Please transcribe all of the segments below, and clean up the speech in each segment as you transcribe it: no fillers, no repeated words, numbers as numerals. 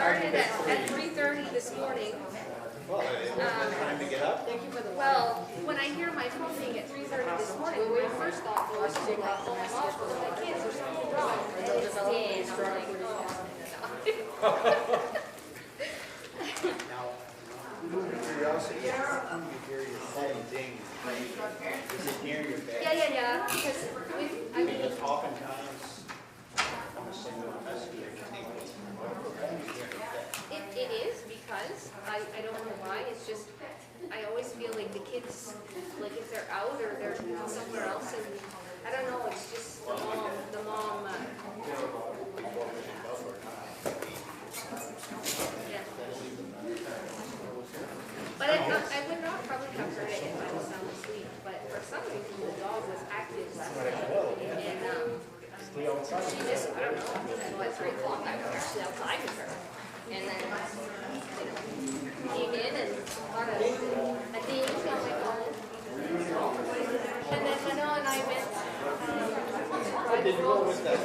started at 3:30 this morning. Well, time to get up. Well, when I hear my phone being at 3:30 this morning, the first thought goes to like, oh my gosh, well, my kids are something wrong. And then it's 10. I'm like, oh. Now, curiosity, you hear your phone ding. Is it near your bed? Yeah. Because Because oftentimes, on a single message, it is because I don't know why. It's just I always feel like the kids, like if they're out or they're somewhere else, and I don't know. It's just the mom. Yeah. But I would not probably have heard it if I was sound asleep. But for some reason, the dog was active last night, and she just, I don't know, at 3 o'clock I was actually outside with her. And then, came in and got a ding on my phone. And then Hannah and I went, How did you go with that?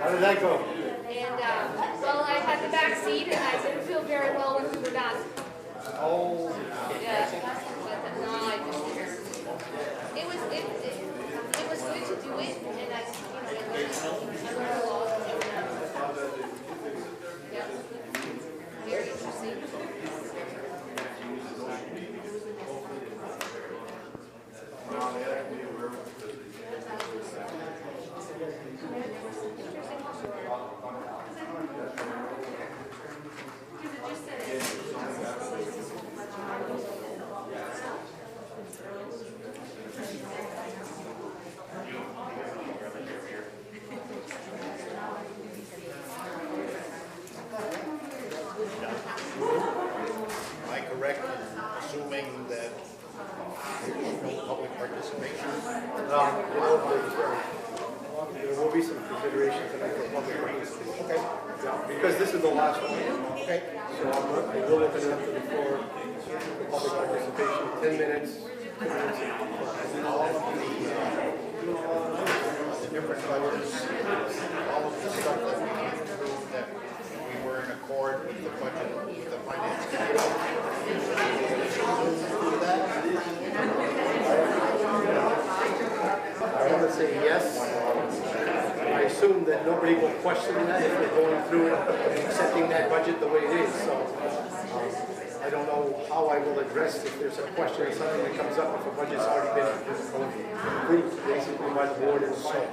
How did that go? and, well, I had the back seat and I didn't feel very well when we were done. Oh, Yeah. But no, I just, it was good to do it, and I learned a lot. Yeah. Very interesting. am I correct in assuming that there's no public participation? There will be some considerations tonight for public participation. Okay. Yeah, because this is the last one. Okay. So I will open it up to the floor for public participation. 10 minutes. 2 minutes. And all of the different budgets, all of the stuff that we approved, that we were in accord with the budget, with the finance committee. Do that? I want to say yes. I assume that nobody will question that if we're going through it and accepting that budget the way it is. So I don't know how I will address if there's a question or something that comes up if a budget's already been approved basically by the board and so.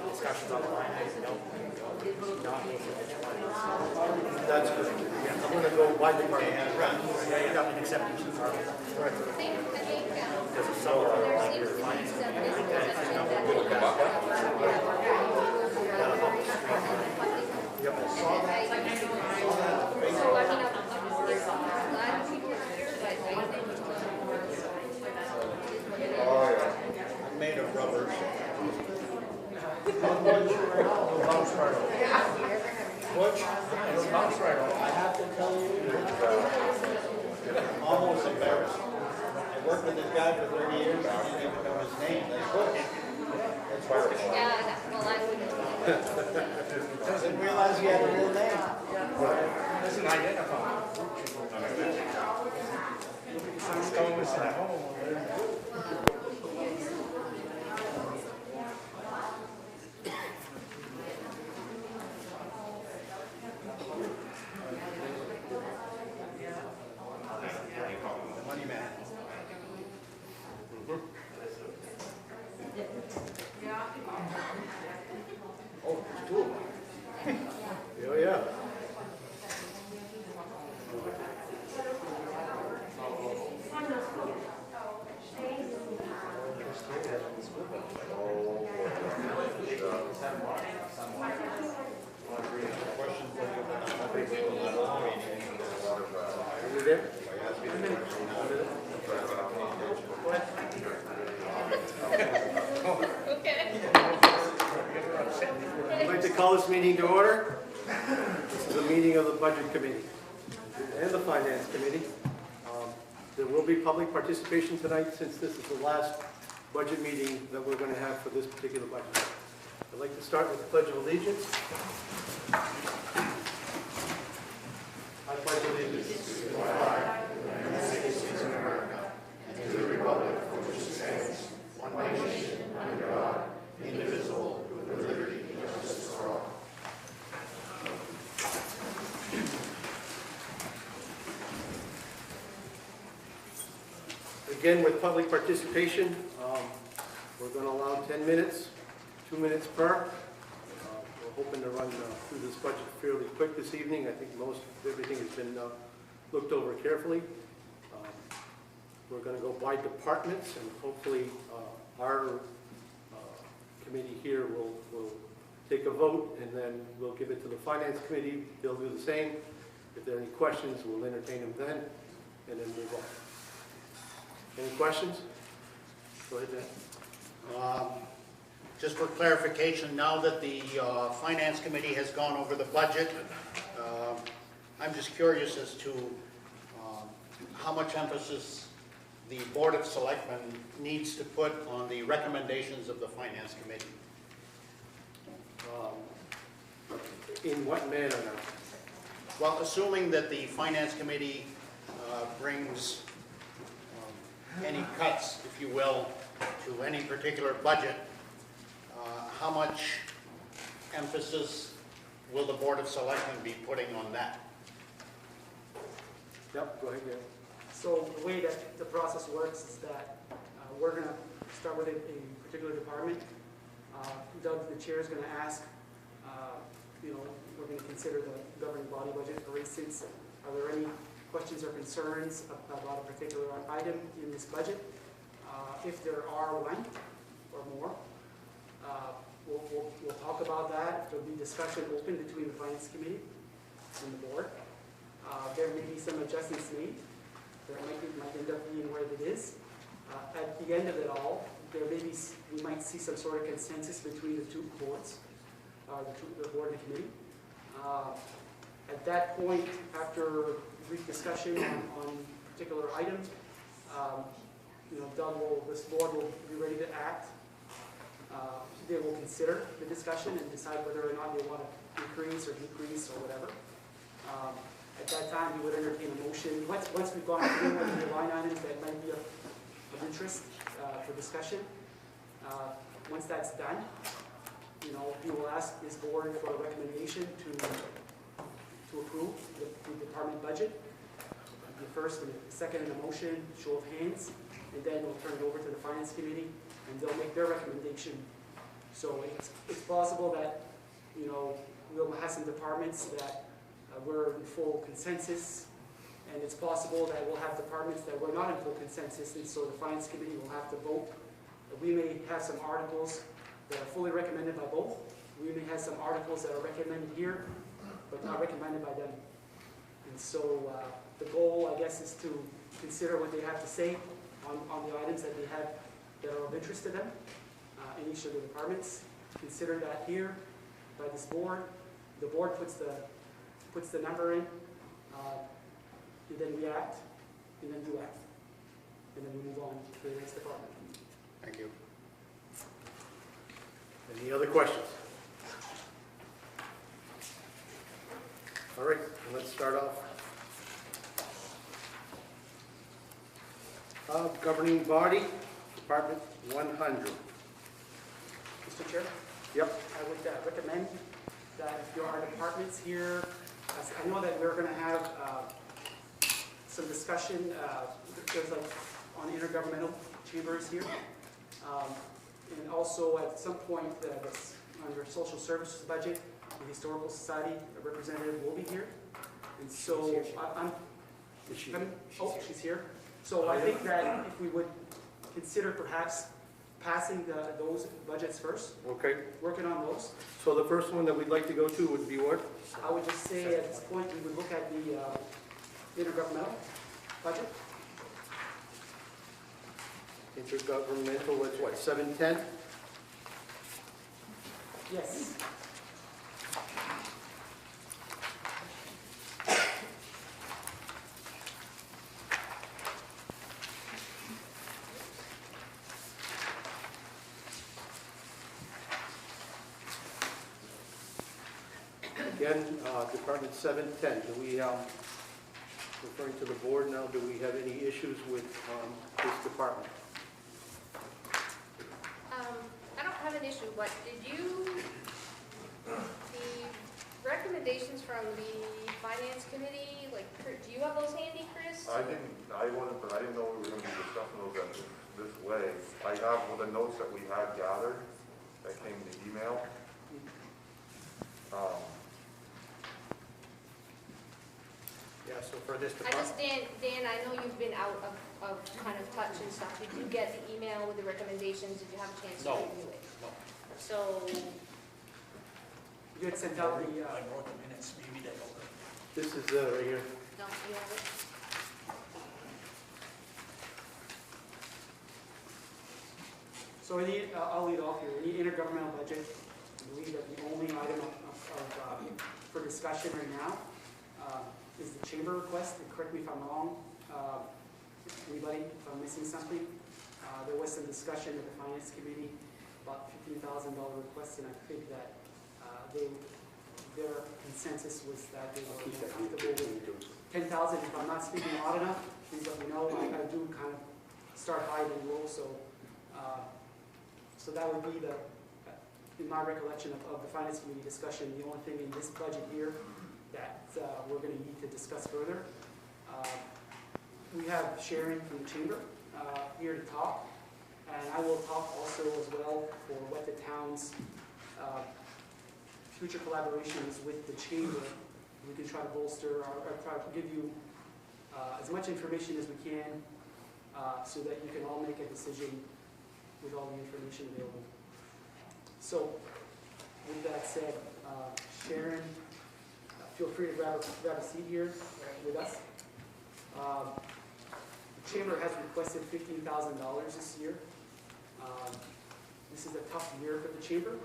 Discussions on the line, That's good. Yeah, I'm going to go by department. and accept each department. I think, Because of some of our there like seems your to be finance some committee, misconception that Yep. So, I mean, I'm glad people are here, but I think Oh, yeah. I'm made of rubber. Butch, I have to tell you, I'm almost embarrassed. I worked with this guy for 30 years, I didn't even know his name. That's Butch. That's Butch. yeah, well, I wouldn't. Didn't realize he had a real name. doesn't identify. Stones at home. Money man. Oh, there's two of them. Oh, yeah. call this meeting to order. This is a meeting of the Budget Committee and the Finance Committee. There will be public participation tonight since this is the last budget meeting that we're going to have for this particular budget. I'd like to start with the Pledge of Allegiance. I pledge allegiance to the flag of the United States of America and to the republic for which it stands, one nation, under God, indivisible, with liberty and justice for all. Again, with public participation, we're going to allow 10 minutes, 2 minutes per. We're hoping to run through this budget fairly quick this evening. I think most everything has been looked over carefully. We're going to go by departments, and hopefully our committee here will take a vote, and then we'll give it to the Finance Committee. They'll do the same. If there are any questions, we'll entertain them then, and then move on. Any questions? Go ahead, Dan. Just for clarification, now that the Finance Committee has gone over the budget, I'm just curious as to how much emphasis the Board of Selectmen needs to put on the recommendations of the Finance Committee. In what manner now? Well, assuming that the Finance Committee brings any cuts, if you will, to any particular budget, how much emphasis will the Board of Selectmen be putting on that? Yep, go ahead, Dan. So the way that the process works is that we're going to start with a particular department. Doug, the chair, is going to ask, we're going to consider the governing body budget, for instance. Are there any questions or concerns about a particular item in this budget? If there are one or more, we'll talk about that. There'll be discussion open between the Finance Committee and the board. There may be some adjustments made. There might end up being where it is. At the end of it all, we might see some sort of consensus between the two boards, the board and the committee. At that point, after brief discussion on particular items, this board will be ready to act. They will consider the discussion and decide whether or not they want to increase or decrease or whatever. At that time, we would entertain a motion. Once we've gone through the line items that might be of interest for discussion, once that's done, we will ask this board for a recommendation to approve the department budget. The first and the second in the motion, show of hands, and then we'll turn it over to the Finance Committee, and they'll make their recommendation. So it's possible that we'll have some departments that we're in full consensus, and it's possible that we'll have departments that we're not in full consensus, and so the Finance Committee will have to vote. We may have some articles that are fully recommended by both. We may have some articles that are recommended here, but not recommended by them. And so the goal, I guess, is to consider what they have to say on the items that they have that are of interest to them in each of the departments. Consider that here by this board. The board puts the number in, and then we act, and then you act. And then we move on to the next department. Thank you. Any other questions? All right, let's start off. Governing body, Department 100. Mr. Chair? Yep. I would recommend that if there are departments here, I know that we're going to have some discussion, there's on intergovernmental chambers here. And also at some point, under social services budget, the Historical Society representative will be here. And so she's here. So I think that if we would consider perhaps passing those budgets first, Okay. working on those. So the first one that we'd like to go to would be what? I would just say at this point, we would look at the intergovernmental budget. Intergovernmental, what's what, 710? Yes. Again, Department 710, do we, referring to the board now, do we have any issues with this department? I don't have an issue, but the recommendations from the finance committee, like, do you have those handy, Chris? I wasn't, but I didn't know we were going to be discussing those this way. I have the notes that we had gathered that came to email. Yeah, so for this I just, department, Dan, I know you've been out of kind of touch and stuff. Did you get the email with the recommendations? Did you have a chance to No. review it? no. So, You had sent out the, I wrote the minutes, maybe they don't. This is right here. no, you have it? so we need, I'll lead off here. We need intergovernmental budget. I believe that the only item for discussion right now is the chamber request. And correct me if I'm wrong, anybody, if I'm missing something. There was some discussion at the finance committee about $15,000 request, and I think that their consensus was that they were comfortable with 10,000. If I'm not speaking loud enough, please let me know. I do kind of start high and low, so that would be in my recollection of the finance committee discussion, the only thing in this budget here that we're going to need to discuss further. We have Sharon from the chamber here to talk, and I will talk also as well for what the town's future collaboration is with the chamber. We can try to bolster or try to give you as much information as we can so that you can all make a decision with all the information available. So, with that said, Sharon, feel free to grab a seat here with us. The chamber has requested $15,000 this year. This is a tough year for the chamber.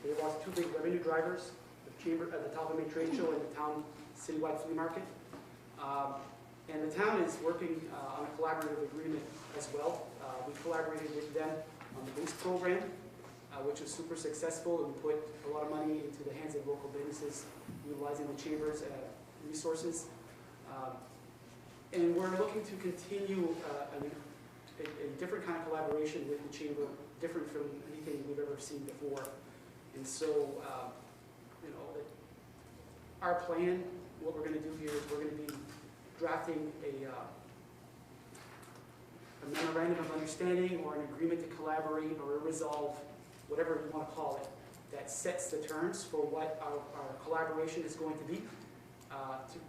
They lost two big revenue drivers, the chamber at the top of May Trade Show and the town citywide flea market. And the town is working on a collaborative agreement as well. We collaborated with them on the Boost program, which was super successful and put a lot of money into the hands of local businesses utilizing the chamber's resources. And we're looking to continue a different kind of collaboration with the chamber, different from anything we've ever seen before. And so, our plan, what we're going to do here is we're going to be drafting a memorandum of understanding or an agreement to collaborate or a resolve, whatever you want to call it, that sets the terms for what our collaboration is going to be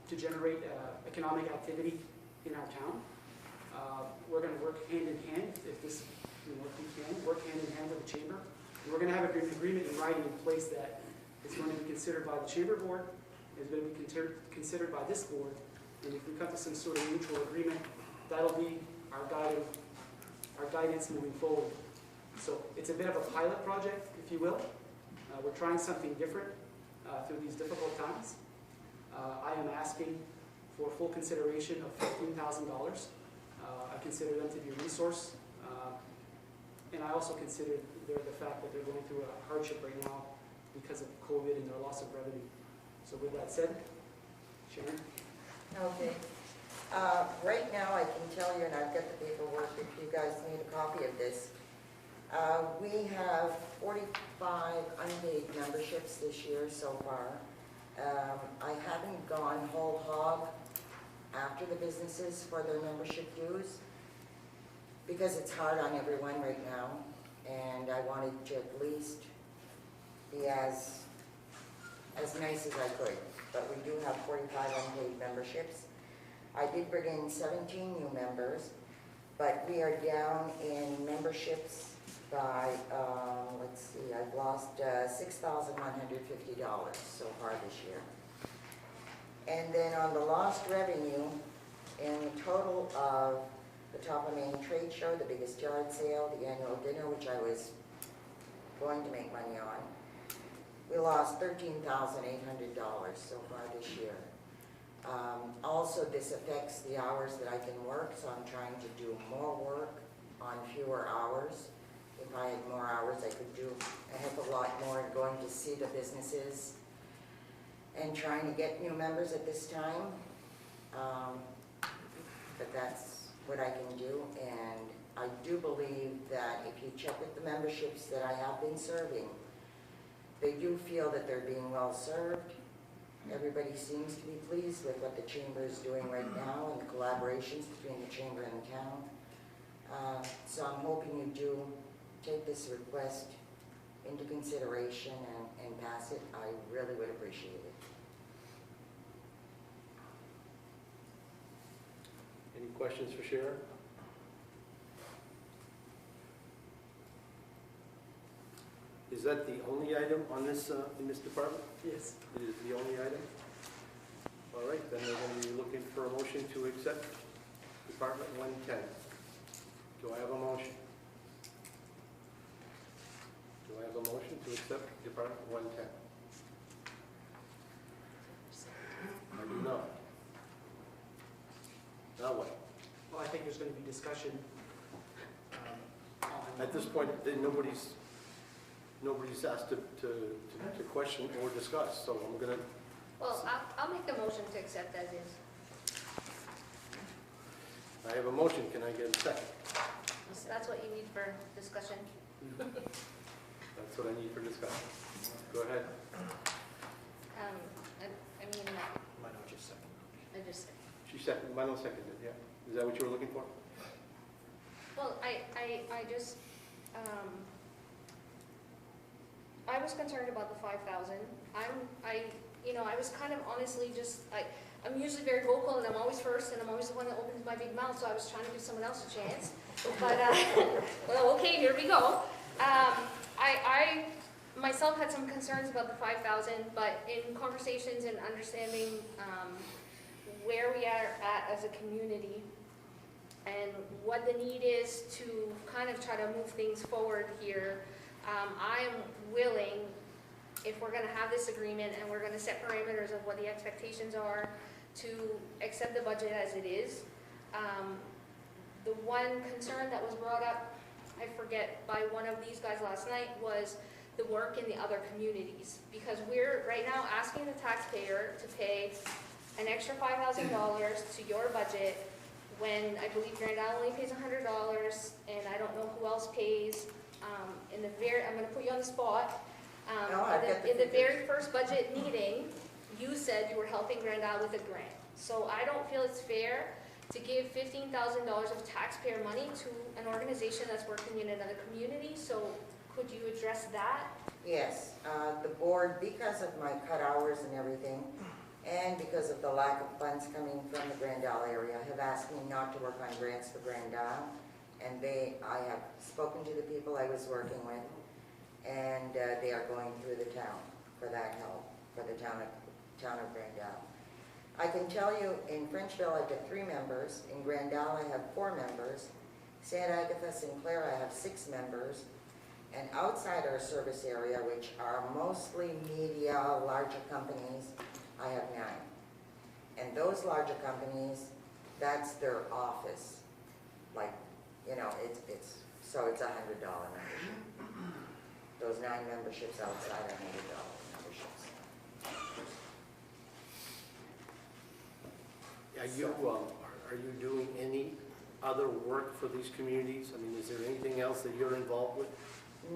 to generate economic activity in our town. We're going to work hand in hand, if we can, work hand in hand with the chamber. And we're going to have an agreement in writing in place that is going to be considered by the chamber board, is going to be considered by this board, and if we come to some sort of mutual agreement, that'll be our guidance moving forward. So it's a bit of a pilot project, if you will. We're trying something different through these difficult times. I am asking for full consideration of $15,000. I consider them to be a resource, and I also consider the fact that they're going through a hardship right now because of COVID and their loss of revenue. So with that said, Sharon? Okay. Right now, I can tell you, and I've got the paperwork if you guys need a copy of this. We have 45 unpaid memberships this year so far. I haven't gone whole hog after the businesses for their membership dues because it's hard on everyone right now, and I wanted to at least be as nice as I could. But we do have 45 unpaid memberships. I did bring in 17 new members, but we are down in memberships by, let's see, I've lost $6,150 so far this year. And then on the lost revenue, in the total of the Top of Main Trade Show, the biggest yard sale, the annual dinner, which I was going to make money on, we lost $13,800 so far this year. Also, this affects the hours that I can work, so I'm trying to do more work on fewer hours. If I had more hours, I could do a heck of a lot more going to see the businesses and trying to get new members at this time. But that's what I can do, and I do believe that if you check with the memberships that I have been serving, they do feel that they're being well served. Everybody seems to be pleased with what the chamber is doing right now and the collaborations between the chamber and the town. So I'm hoping you do take this request into consideration and pass it. I really would appreciate it. Any questions for Sharon? Is that the only item on this, in this department? Yes. It is the only item? All right, then we're going to be looking for a motion to accept Department 110. Do I have a motion? Do I have a motion to accept Department 110? I do not. Now what? Well, I think there's going to be discussion on. At this point, then nobody's asked to question or discuss, so I'm gonna, Well, I'll make the motion to accept as is. I have a motion, can I get a second? So that's what you need for discussion. That's what I need for discussion. Go ahead. I mean, Might not just second. I just, She seconded, Milo seconded, yeah. Is that what you were looking for? well, I just, I was concerned about the 5,000. I was kind of honestly just, I'm usually very vocal and I'm always first and I'm always the one that opens my big mouth, so I was trying to give someone else a chance. But, well, okay, here we go. I myself had some concerns about the 5,000, but in conversations and understanding where we are at as a community and what the need is to kind of try to move things forward here, I am willing, if we're going to have this agreement and we're going to set parameters of what the expectations are, to accept the budget as it is. The one concern that was brought up, I forget, by one of these guys last night was the work in the other communities. Because we're right now asking the taxpayer to pay an extra $5,000 to your budget when I believe Grand Isle only pays $100 and I don't know who else pays. I'm going to put you on the spot. No, I've got the In the figures. very first budget meeting, you said you were helping Grand Isle with a grant. So I don't feel it's fair to give $15,000 of taxpayer money to an organization that's working in another community. So could you address that? Yes, the board, because of my cut hours and everything, and because of the lack of funds coming from the Grand Isle area, have asked me not to work on grants for Grand Isle. And I have spoken to the people I was working with, and they are going through the town for that help, for the town of Grand Isle. I can tell you, in Frenchville I've got 3 members, in Grand Isle I have 4 members, St. Agatha, Sinclair I have 6 members, and outside our service area, which are mostly media, larger companies, I have 9. And those larger companies, that's their office. Like, you know, it's $100 membership. Those 9 memberships outside are $100 memberships. Are you doing any other work for these communities? I mean, is there anything else that you're involved with?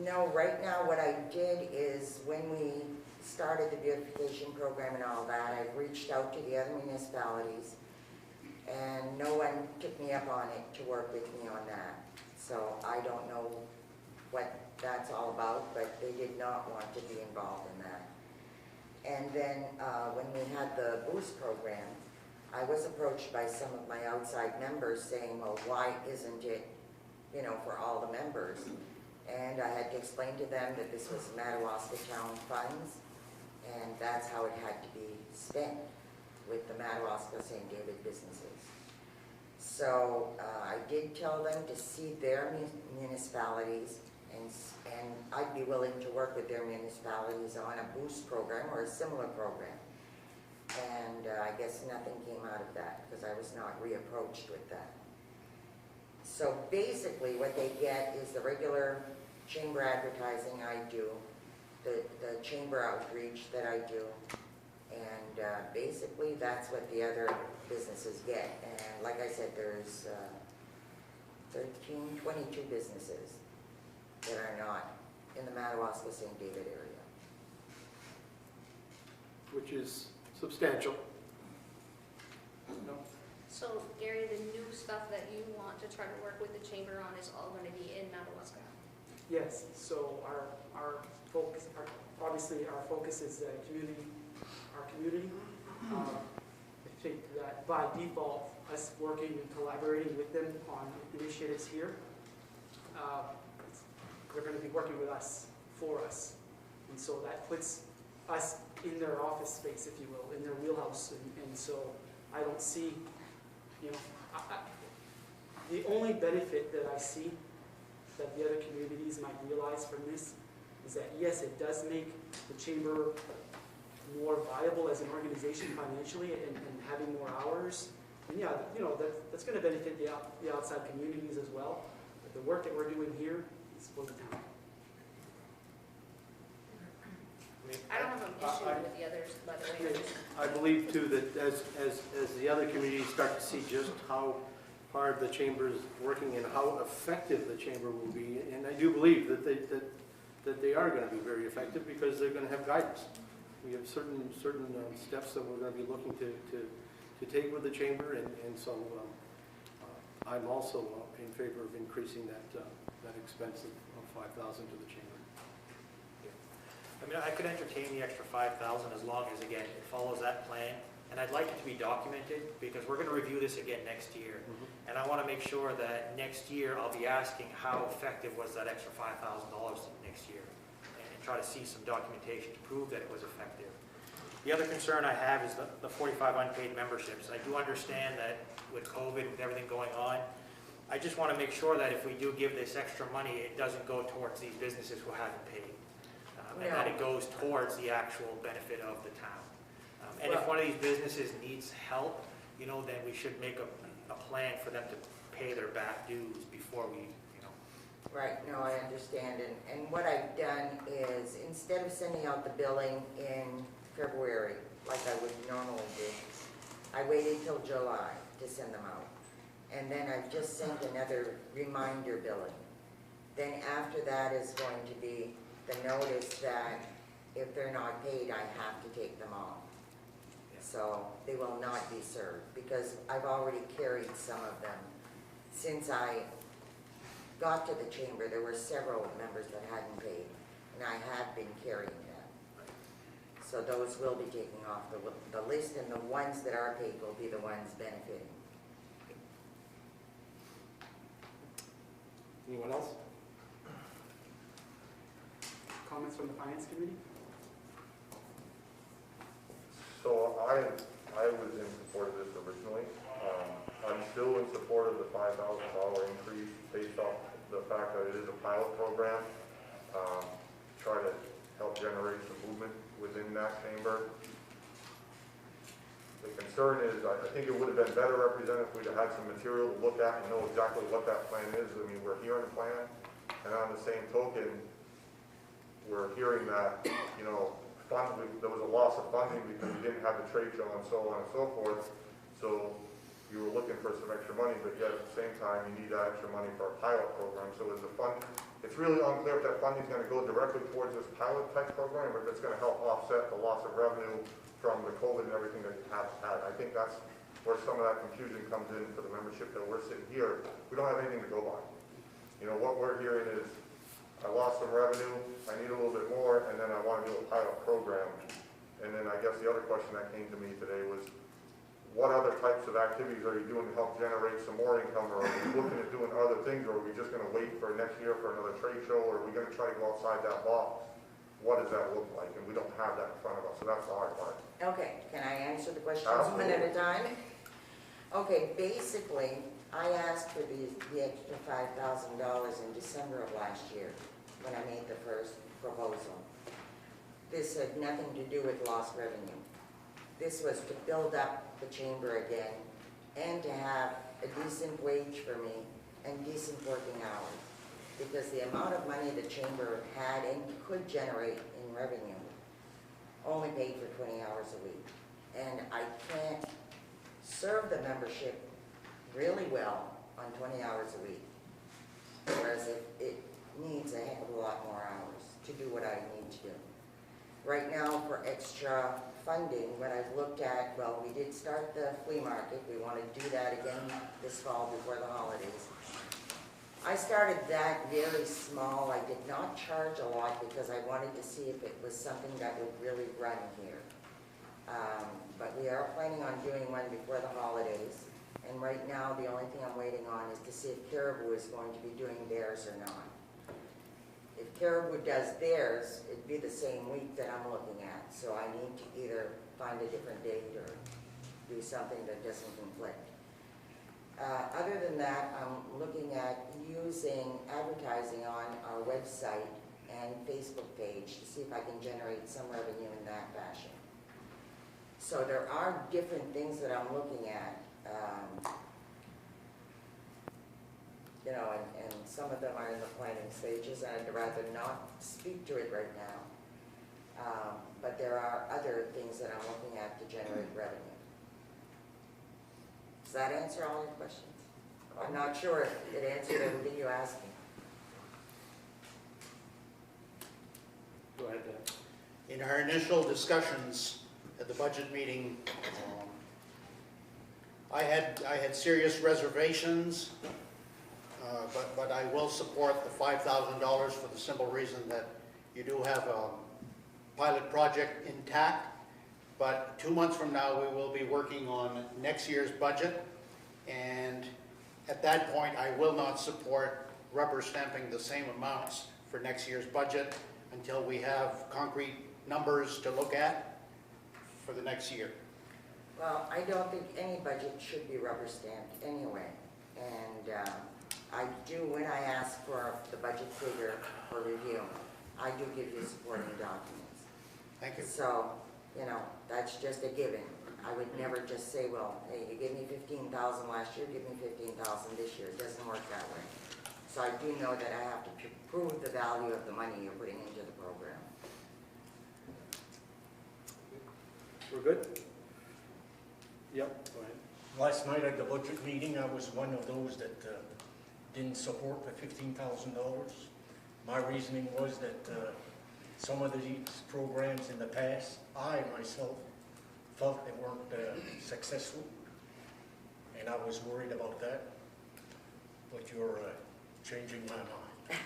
No, right now what I did is when we started the beautification program and all that, I reached out to the other municipalities and no one took me up on it to work with me on that. So I don't know what that's all about, but they did not want to be involved in that. And then when we had the boost program, I was approached by some of my outside members saying, well, why isn't it, you know, for all the members? And I had to explain to them that this was Madawaska town funds, and that's how it had to be spent with the Madawaska St. David businesses. So I did tell them to see their municipalities, and I'd be willing to work with their municipalities on a boost program or a similar program. And I guess nothing came out of that because I was not reapproached with that. So basically what they get is the regular chamber advertising I do, the chamber outreach that I do, And basically, that's what the other businesses get. And like I said, there's 22 businesses that are not in the Madawaska St. David area. Which is substantial. No? So Gary, the new stuff that you want to try to work with the chamber on is all gonna be in Madawaska? Yes, so our focus, obviously our focus is our community. I think that by default, us working and collaborating with them on initiatives here, they're going to be working with us, for us. And so that puts us in their office space, if you will, in their wheelhouse. And so I don't see, you know, the only benefit that I see that the other communities might realize from this is that, yes, it does make the chamber more viable as an organization financially and having more hours. And yeah, you know, that's going to benefit the outside communities as well. But the work that we're doing here is for the town. I don't have an issue with the others, by the way. I believe too that as the other communities start to see just how hard the chamber is working and how effective the chamber will be, and I do believe that they are going to be very effective because they're going to have guidance. We have certain steps that we're going to be looking to take with the chamber, and so I'm also in favor of increasing that expense of $5,000 to the chamber. I mean, I could entertain the extra 5,000 as long as, again, it follows that plan. And I'd like it to be documented because we're going to review this again next year. And I want to make sure that next year I'll be asking how effective was that extra $5,000 next year, and try to see some documentation to prove that it was effective. The other concern I have is the 45 unpaid memberships. I do understand that with COVID, with everything going on, I just want to make sure that if we do give this extra money, it doesn't go towards these businesses who haven't paid. And that it goes towards the actual benefit of the town. And if one of these businesses needs help, you know, then we should make a plan for them to pay their back dues before we, you know. Right, no, I understand. And what I've done is, instead of sending out the billing in February, like I would normally do, I waited till July to send them out. And then I've just sent another reminder billing. Then after that is going to be the notice that if they're not paid, I have to take them off. So they will not be served, because I've already carried some of them. Since I got to the chamber, there were several members that hadn't paid, and I have been carrying them. So those will be taken off the list, and the ones that are paid will be the ones benefiting. Anyone else? Comments from the Finance Committee? So I was in support of this originally. I'm still in support of the $5,000 increase based off the fact that it is a pilot program. Try to help generate some movement within that chamber. The concern is, I think it would have been better represented if we'd have had some material to look at and know exactly what that plan is. I mean, we're hearing a plan, and on the same token, we're hearing that, you know, there was a loss of funding because we didn't have the trade show and so on and so forth. So you were looking for some extra money, but yet at the same time, you need that extra money for a pilot program. So is the fund, it's really unclear if that funding is going to go directly towards this pilot type program, or if it's going to help offset the loss of revenue from the COVID and everything that you have had. I think that's where some of that confusion comes in for the membership that we're sitting here. We don't have anything to go by. You know, what we're hearing is, I lost some revenue, I need a little bit more, and then I want to do a pilot program. And then I guess the other question that came to me today was, what other types of activities are you doing to help generate some more income, or are we looking at doing other things, or are we just going to wait for next year for another trade show, or are we going to try to go outside that box? What does that look like? And we don't have that in front of us, so that's the hard part. Okay, can I answer the questions one at a time? Okay, basically, I asked for the extra $5,000 in December of last year when I made the first proposal. This had nothing to do with lost revenue. This was to build up the chamber again and to have a decent wage for me and decent working hours. Because the amount of money the chamber had and could generate in revenue only paid for 20 hours a week. And I can't serve the membership really well on 20 hours a week. Whereas it needs a heck of a lot more hours to do what I need to do. Right now, for extra funding, what I've looked at, well, we did start the flea market. We want to do that again this fall before the holidays. I started that very small. I did not charge a lot because I wanted to see if it was something that would really run here. But we are planning on doing one before the holidays. And right now, the only thing I'm waiting on is to see if Caribou is going to be doing theirs or not. If Caribou does theirs, it'd be the same week that I'm looking at. So I need to either find a different date or do something that doesn't conflict. Other than that, I'm looking at using advertising on our website and Facebook page to see if I can generate some revenue in that fashion. So there are different things that I'm looking at. You know, and some of them are in the planning stages, and I'd rather not speak to it right now. But there are other things that I'm looking at to generate revenue. Does that answer all your questions? I'm not sure if it answered everything you asked me. Go ahead, In our initial discussions at the budget meeting, I had serious reservations, but I will support the $5,000 for the simple reason that you do have a pilot project intact. But 2 months from now, we will be working on next year's budget, and at that point, I will not support rubber stamping the same amounts for next year's budget until we have concrete numbers to look at for the next year. Well, I don't think any budget should be rubber stamped anyway. And I do, when I ask for the budget figure for review, I do give you supporting documents. Thank you. So, you know, that's just a given. I would never just say, well, hey, you gave me 15,000 last year, give me 15,000 this year. It doesn't work that way. So I do know that I have to prove the value of the money you're putting into the program. We're good? Yep, go ahead. Last night at the budget meeting, I was one of those that didn't support the $15,000. My reasoning was that some of these programs in the past, I myself felt they weren't successful, and I was worried about that. But you're changing my mind.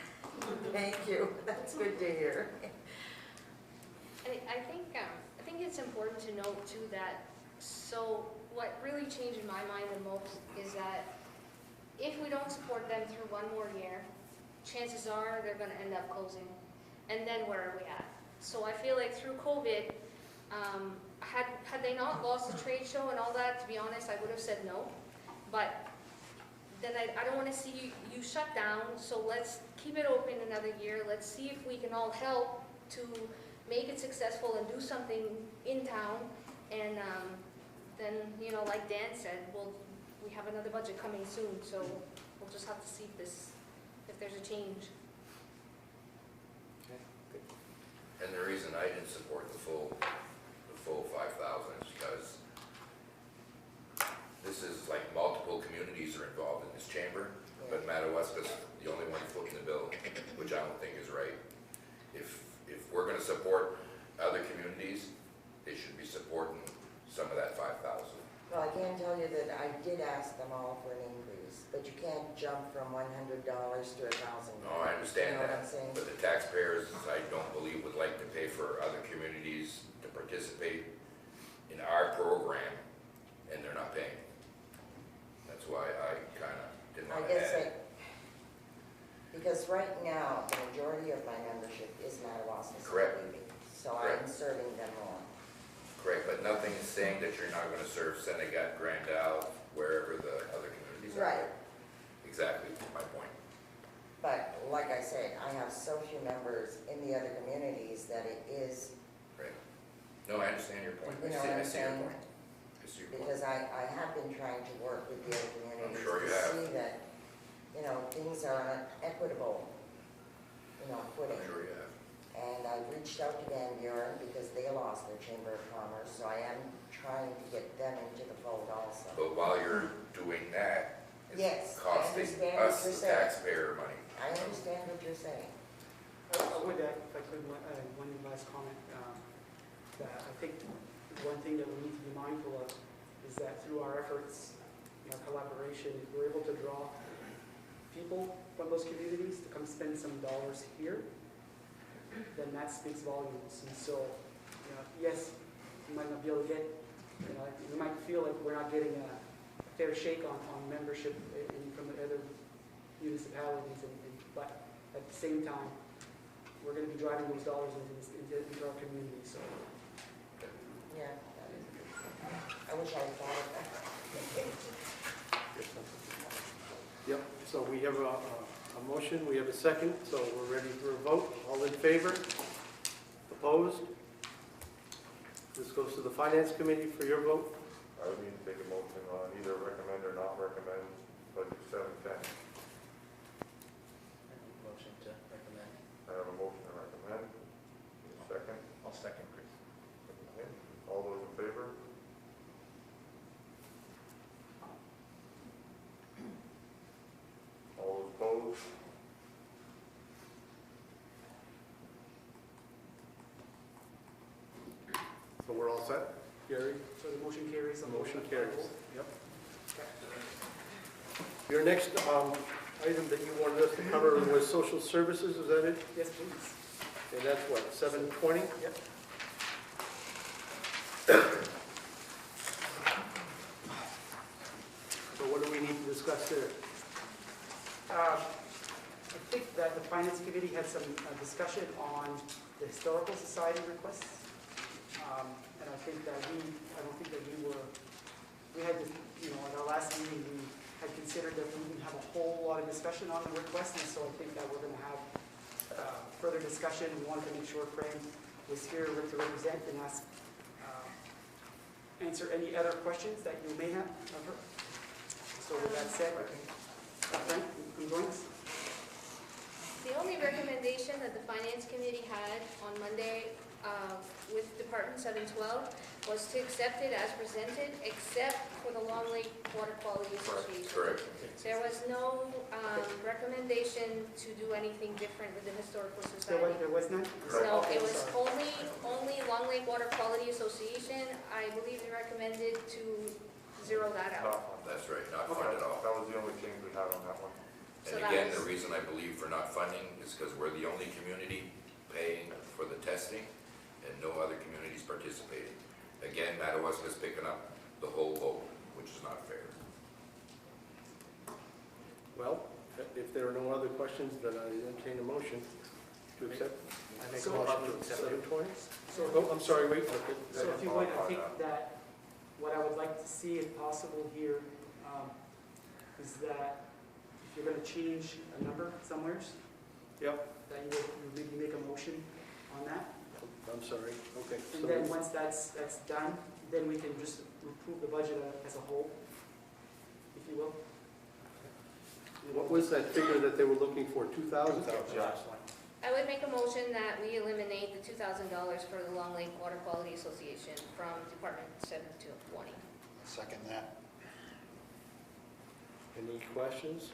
Thank you. That's good to hear. I think it's important to note too that, so what really changed in my mind the most is that if we don't support them through one more year, chances are they're going to end up closing. And then where are we at? So I feel like through COVID, had they not lost the trade show and all that, to be honest, I would have said no. But then I don't want to see you shut down, so let's keep it open another year. Let's see if we can all help to make it successful and do something in town. And then, you know, like Dan said, we have another budget coming soon, so we'll just have to see if there's a change. And the reason I didn't support the full 5,000 is because this is like multiple communities are involved in this chamber, but Madawaska's the only one footing the bill, which I don't think is right. If we're going to support other communities, they should be supporting some of that 5,000. Well, I can tell you that I did ask them all for an increase, but you can't jump from $100 to $1,000. No, I understand You know what that, I'm saying? but the taxpayers, I don't believe, would like to pay for other communities to participate in our program, and they're not paying. That's why I kind of didn't I want to guess add. because right now, the majority of my membership is Madawaska. Correct. So Correct. I'm serving them more. Correct, but nothing is saying that you're not going to serve Senegat, Grand Isle, wherever the other communities are. Right. Exactly, my point. But like I said, I have so few members in the other communities that it is, Right. No, I understand your point. You know what I I'm see your saying? point. I see your point. because I have been trying to work with the other communities sure you to have. see that, you know, things are on an equitable, you know, footing. I'm sure you have. And I've reached out to Van Buren because they lost their Chamber of Commerce, so I am trying to get them into the fold also. But while you're doing that, Yes, it's I costing understand what us, you're the saying. taxpayer, money. I understand what you're saying. I would, if I could, one last comment, that I think one thing that we need to be mindful of is that through our efforts, our collaboration, if we're able to draw people from those communities to come spend some dollars here, then that speaks volumes. And so, yes, you might not be able to get, you might feel like we're not getting a fair shake on membership from the other municipalities, but at the same time, we're going to be driving those dollars into our community. So, Yeah, that is a good point. I wish I had thought of that. Yep, so we have a motion, we have a second, so we're ready for a vote. All in favor? Opposed? This goes to the Finance Committee for your vote. I would need to take a motion on either recommend or not recommend budget 710. Motion to recommend. I have a motion to recommend. Second. I'll second, Chris. Okay. All those in favor? All those opposed? So we're all set? Gary? so the motion carries. on the Motion vote. carries. Yep. Okay. Your next item that you wanted us to cover was social services, is that it? Yes, please. And that's what, 720? Yep. So what do we need to discuss there? I think that the Finance Committee had some discussion on the Historical Society requests. And I think that I don't think that we had, at our last meeting, we had considered that we didn't have a whole lot of discussion on the request, and so I think that we're going to have further discussion. We wanted to make sure Fran was here to represent and answer any other questions that you may have of her. So with that said, Fran, you can join us. The only recommendation that the Finance Committee had on Monday with Department 712 was to accept it as presented, except for the Long Lake Water Quality Association. Correct. There was no recommendation to do anything different with the Historical There Society. was none? No, Okay, it was sorry. only Long Lake Water Quality Association. I believe they recommended to zero that out. Not one. That's right, not Okay. fund at all. That was the only change we had on that one. So And that again, was- the reason I believe for not funding is because we're the only community paying for the testing and no other communities participating. Again, Madawaska's picking up the whole load, which is not fair. Well, if there are no other questions, then I entertain a motion to accept. I make a So- motion to accept it. 720? So, Oh, I'm sorry, wait. Okay. so if you would, I think that what I would like to see, if possible here, is that if you're going to change a number somewheres, Yep, that you would maybe make a motion on that. I'm sorry, okay. And So then once that's done, then we can just approve the budget as a whole, if you will. what was that figure that they were looking for, 2,000? Last one. I would make a motion that we eliminate the $2,000 for the Long Lake Water Quality Association from Department 720. Second that. Any questions?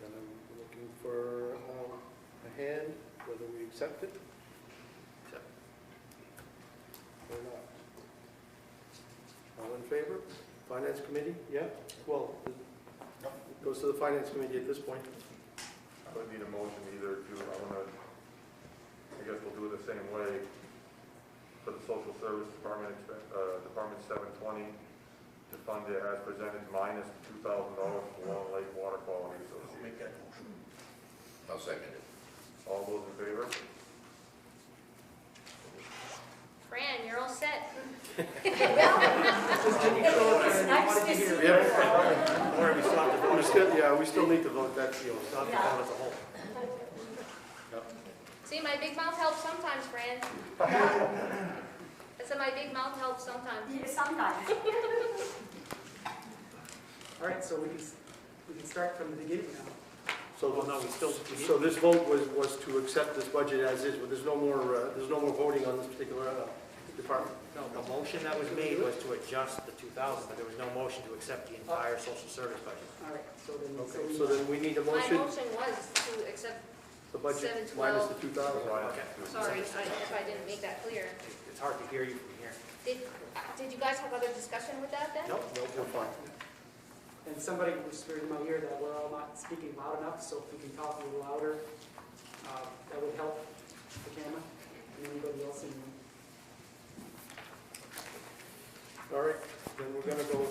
Then I'm looking for a hand, whether we accept it or not. All in favor? Finance Committee? Yeah? Well, it goes to the Finance Committee at this point. I would need a motion either to, I guess we'll do it the same way for the Social Service Department, Department 720, to fund it as presented minus $2,000 for Long Lake Water Quality Association. Make that motion. I'll second it. All those in favor? Fran, you're all set. Just making sure that you wanted to hear. Don't worry, we still have to vote. We still need to vote that, still have to vote as a whole. See, my big mouth helps sometimes, Fran. I said my big mouth helps sometimes. Sometimes. All right, so we can start from the beginning now. Well, no, we still, we need, So this vote was to accept this budget as is, but there's no more voting on this particular department. no, the motion that was made was to adjust the 2,000, but there was no motion to accept the entire social service budget. All right, so then. Okay, so then we need a My motion, motion was to accept, the budget 712. minus the 2,000. Okay. sorry, if I didn't make that clear. It's hard to hear you from here. Did you guys have other discussion with that then? No, No, we're fine. And somebody whispered in my ear that we're all not speaking loud enough, so if we can talk a little louder, that would help the camera and anybody else in the room. All right, then we're gonna go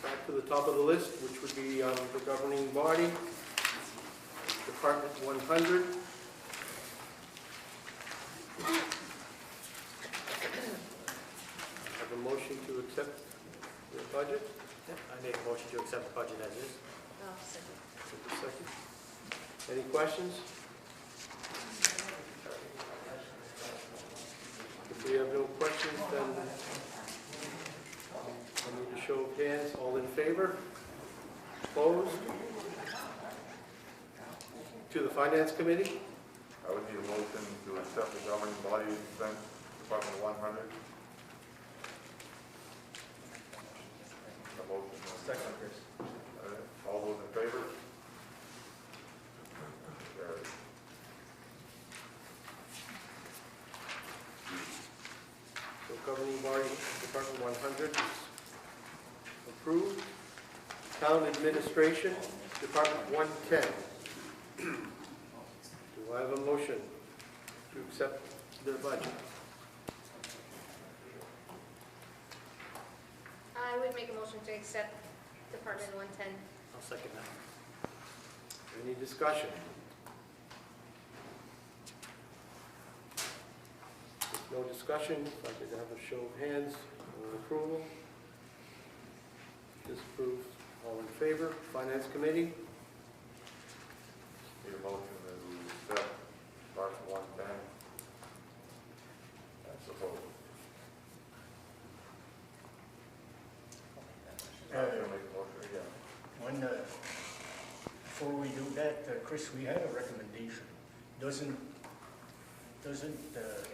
back to the top of the list, which would be the governing body, Department 100. Have a motion to accept the budget. Yep, I make a motion to accept the budget as is. Oh, second. Take a second. Any questions? If we have no questions, then I need a show of hands. All in favor? Opposed? To the Finance Committee? I would need a motion to accept the governing body expense, Department 100. A motion. Second, Chris. All those in favor? Carried. So governing body, Department 100 is approved. Town Administration, Department 110. Do I have a motion to accept their budget? I would make a motion to accept Department 110. I'll second that. Any discussion? If no discussion, if I could have a show of hands on approval. Disapproved, all in favor. Finance Committee? Need a motion to accept Department 110. That's opposed. I'm going to make a motion again. One, before we do that, Chris, we had a recommendation. Doesn't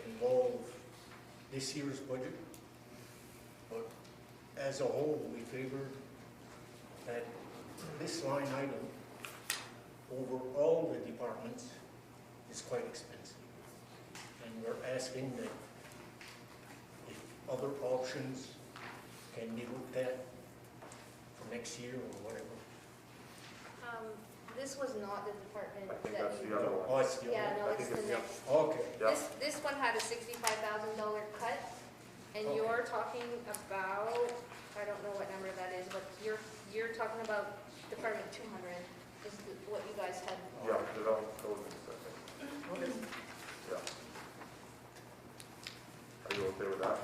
involve this year's budget, but as a whole, we favored that this line item over all the departments is quite expensive. And we're asking that if other options can be looked at for next year or whatever. This was not the department I think that that's you. the other one. Oh, it's the Yeah, other. no, I it's think the it's next. Okay. Yeah. This one had a $65,000 cut, and Okay. you're talking about, I don't know what number that is, but you're talking about Department 200 is what you guys had. Yeah, it all goes in a second. Yeah. Are you okay with that?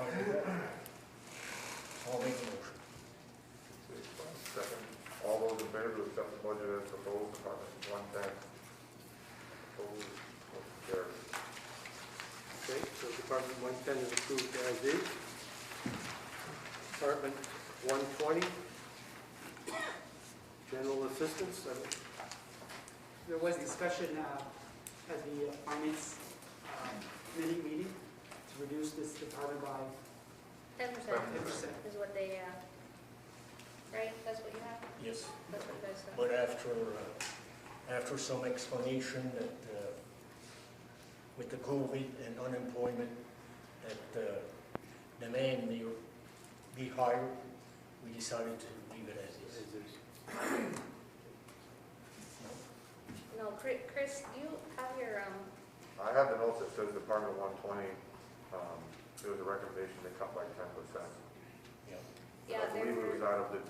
I'll make a motion. Second. All those in favor to accept the budget as proposed, Department 110. Opposed, motion carried. Okay, so Department 110 is approved as is. Department 120, General Assistance. There was discussion at the Finance Committee meeting to reduce this department by 10% 10%. is what they, right? That's what you have? Yes. That's what you guys said. But after some explanation that with the COVID and unemployment, that demand may be higher, we decided to leave it as is. No, Chris, do you have your, I have the notes that says Department 120, there was a recommendation to cut by 10%. yeah, I believe it was there, out of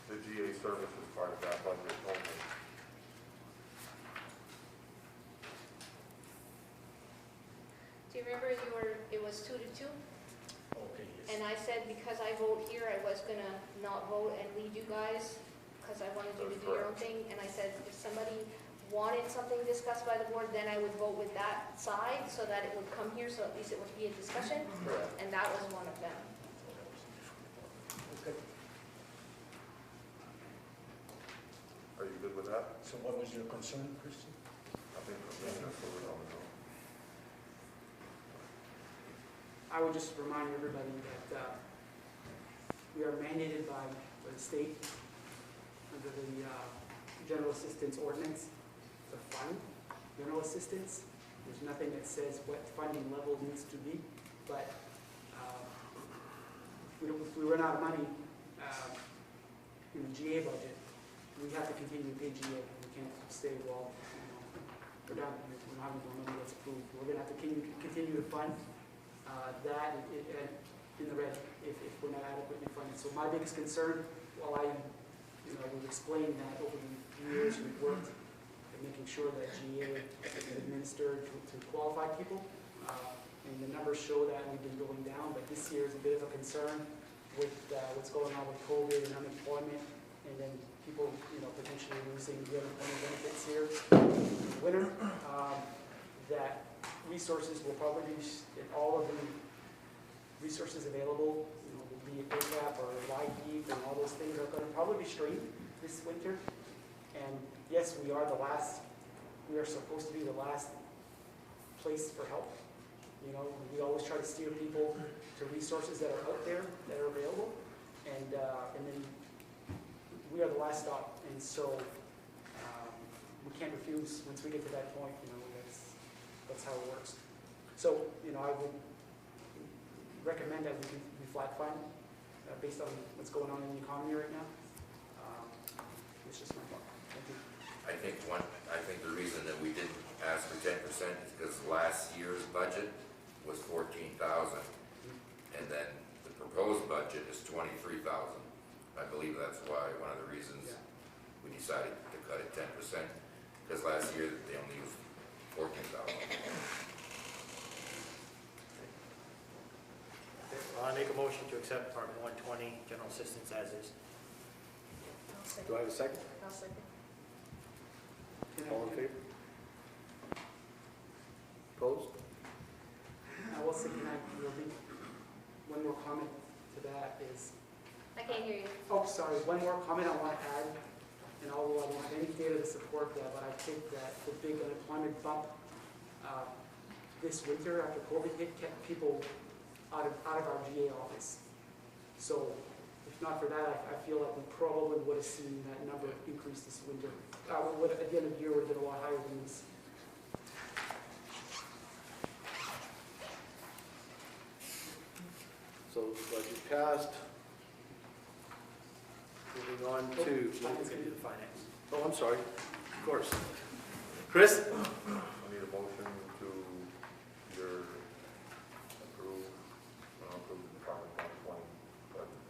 the GA services part of that budget only. do you remember it was 2 to 2? Okay, yes. And I said, because I vote here, I was gonna not vote and lead you guys, because I wanted you to do your own thing. And I said, if somebody wanted something discussed by the board, then I would vote with that side, so that it would come here, so at least it would be a discussion. Correct. And that was one of them. Okay. that, So what was your concern, Christian? I think for me, that's what we're going to do. I would just remind everybody that we are mandated by the state under the general assistance ordinance to fund general assistance. There's nothing that says what funding level needs to be, but if we run out of money in the GA budget, we have to continue to pay GA. We can't say, well, we're done, we're not having more money that's approved. We're going to have to continue to fund that in the red if we're not adequately funded. So my biggest concern, while we've explained that over the years we've worked at making sure that GA is administered to qualified people, and the numbers show that we've been going down, but this year is a bit of a concern with what's going on with COVID and unemployment, and then people, potentially losing the unemployment benefits here in the winter. That resources will probably be, all of the resources available, be it ACAP or live heat and all those things are going to probably be strained this winter. And yes, we are supposed to be the last place for help. We always try to steer people to resources that are out there, that are available, and then we are the last stop. And so we can't refuse once we get to that point. That's how it works. So I would recommend that we flat fund based on what's going on in the economy right now. It's just my thought. Thank you. I think the reason that we didn't ask for 10% is because last year's budget was 14,000, and then the proposed budget is 23,000. I believe that's why, one of the reasons we decided to cut it 10%, because last year they only used 14,000. I make a motion to accept Department 120 general assistance as is. Do I have a second? I'll second. All in favor? Opposed? I will say, one more comment to that is, I can't hear you. oh, sorry, one more comment I want to add, and although I don't have any data to support that, but I think that the big unemployment bump this winter after COVID hit kept people out of our GA office. So if not for that, I feel like we probably would have seen that number increase this winter. At the end of the year would have been a lot higher than this. So the budget passed. Moving on to, Finance going to do the finance. oh, I'm sorry, of course. Chris? I need a motion to either approve the Department 120 budget.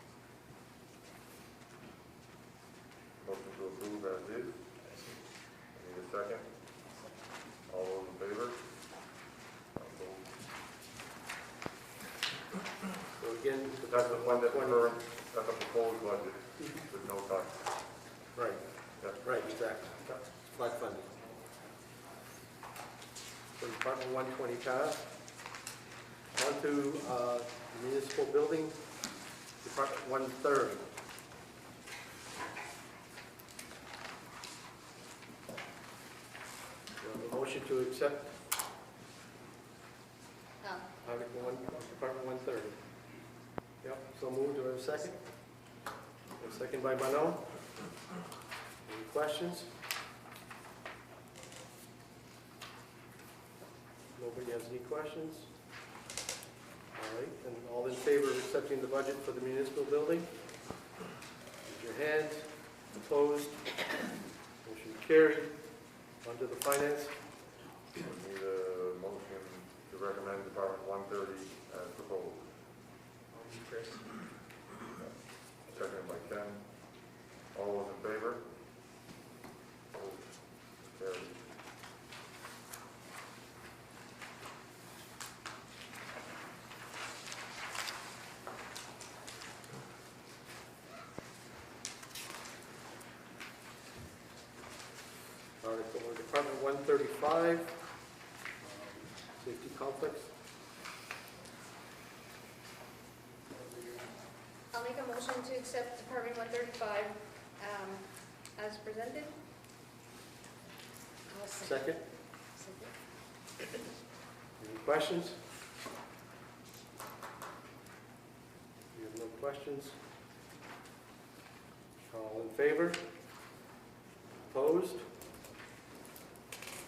Motion to approve as is. I need a second. All those in favor? Opposed? So again, That's the one that's current, that's a proposed budget with no cuts. right, Yep. right, exactly. Flat funding. So Department 120 passed. On to municipal building, Department 130. A motion to accept Article 1, Department 130. Yep, so moved. Do I have a second? A second by Manon. Any questions? Nobody has any questions? All right, and all in favor of accepting the budget for the municipal building? Raise your hand. Opposed? Motion carried. On to the finance. I need a motion to recommend Department 130 as proposed. Chris? Seconded by Ken. All those in favor? Opposed? Carried. Article or Department 135, safety complex. I'll make a motion to accept Department 135 as presented. Second? Any questions? You have no questions? All in favor? Opposed?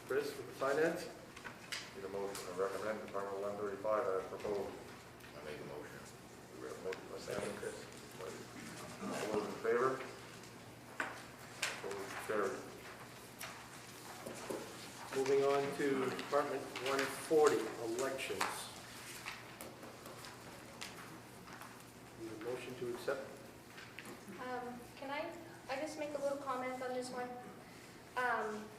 Chris, with the finance? Need a motion to recommend Department 135 as proposed. I make a motion. We have a motion by Sam and Chris. All those in favor? Opposed, carried. Moving on to Department 140, elections. Need a motion to accept? Can I just make a little comment on this one?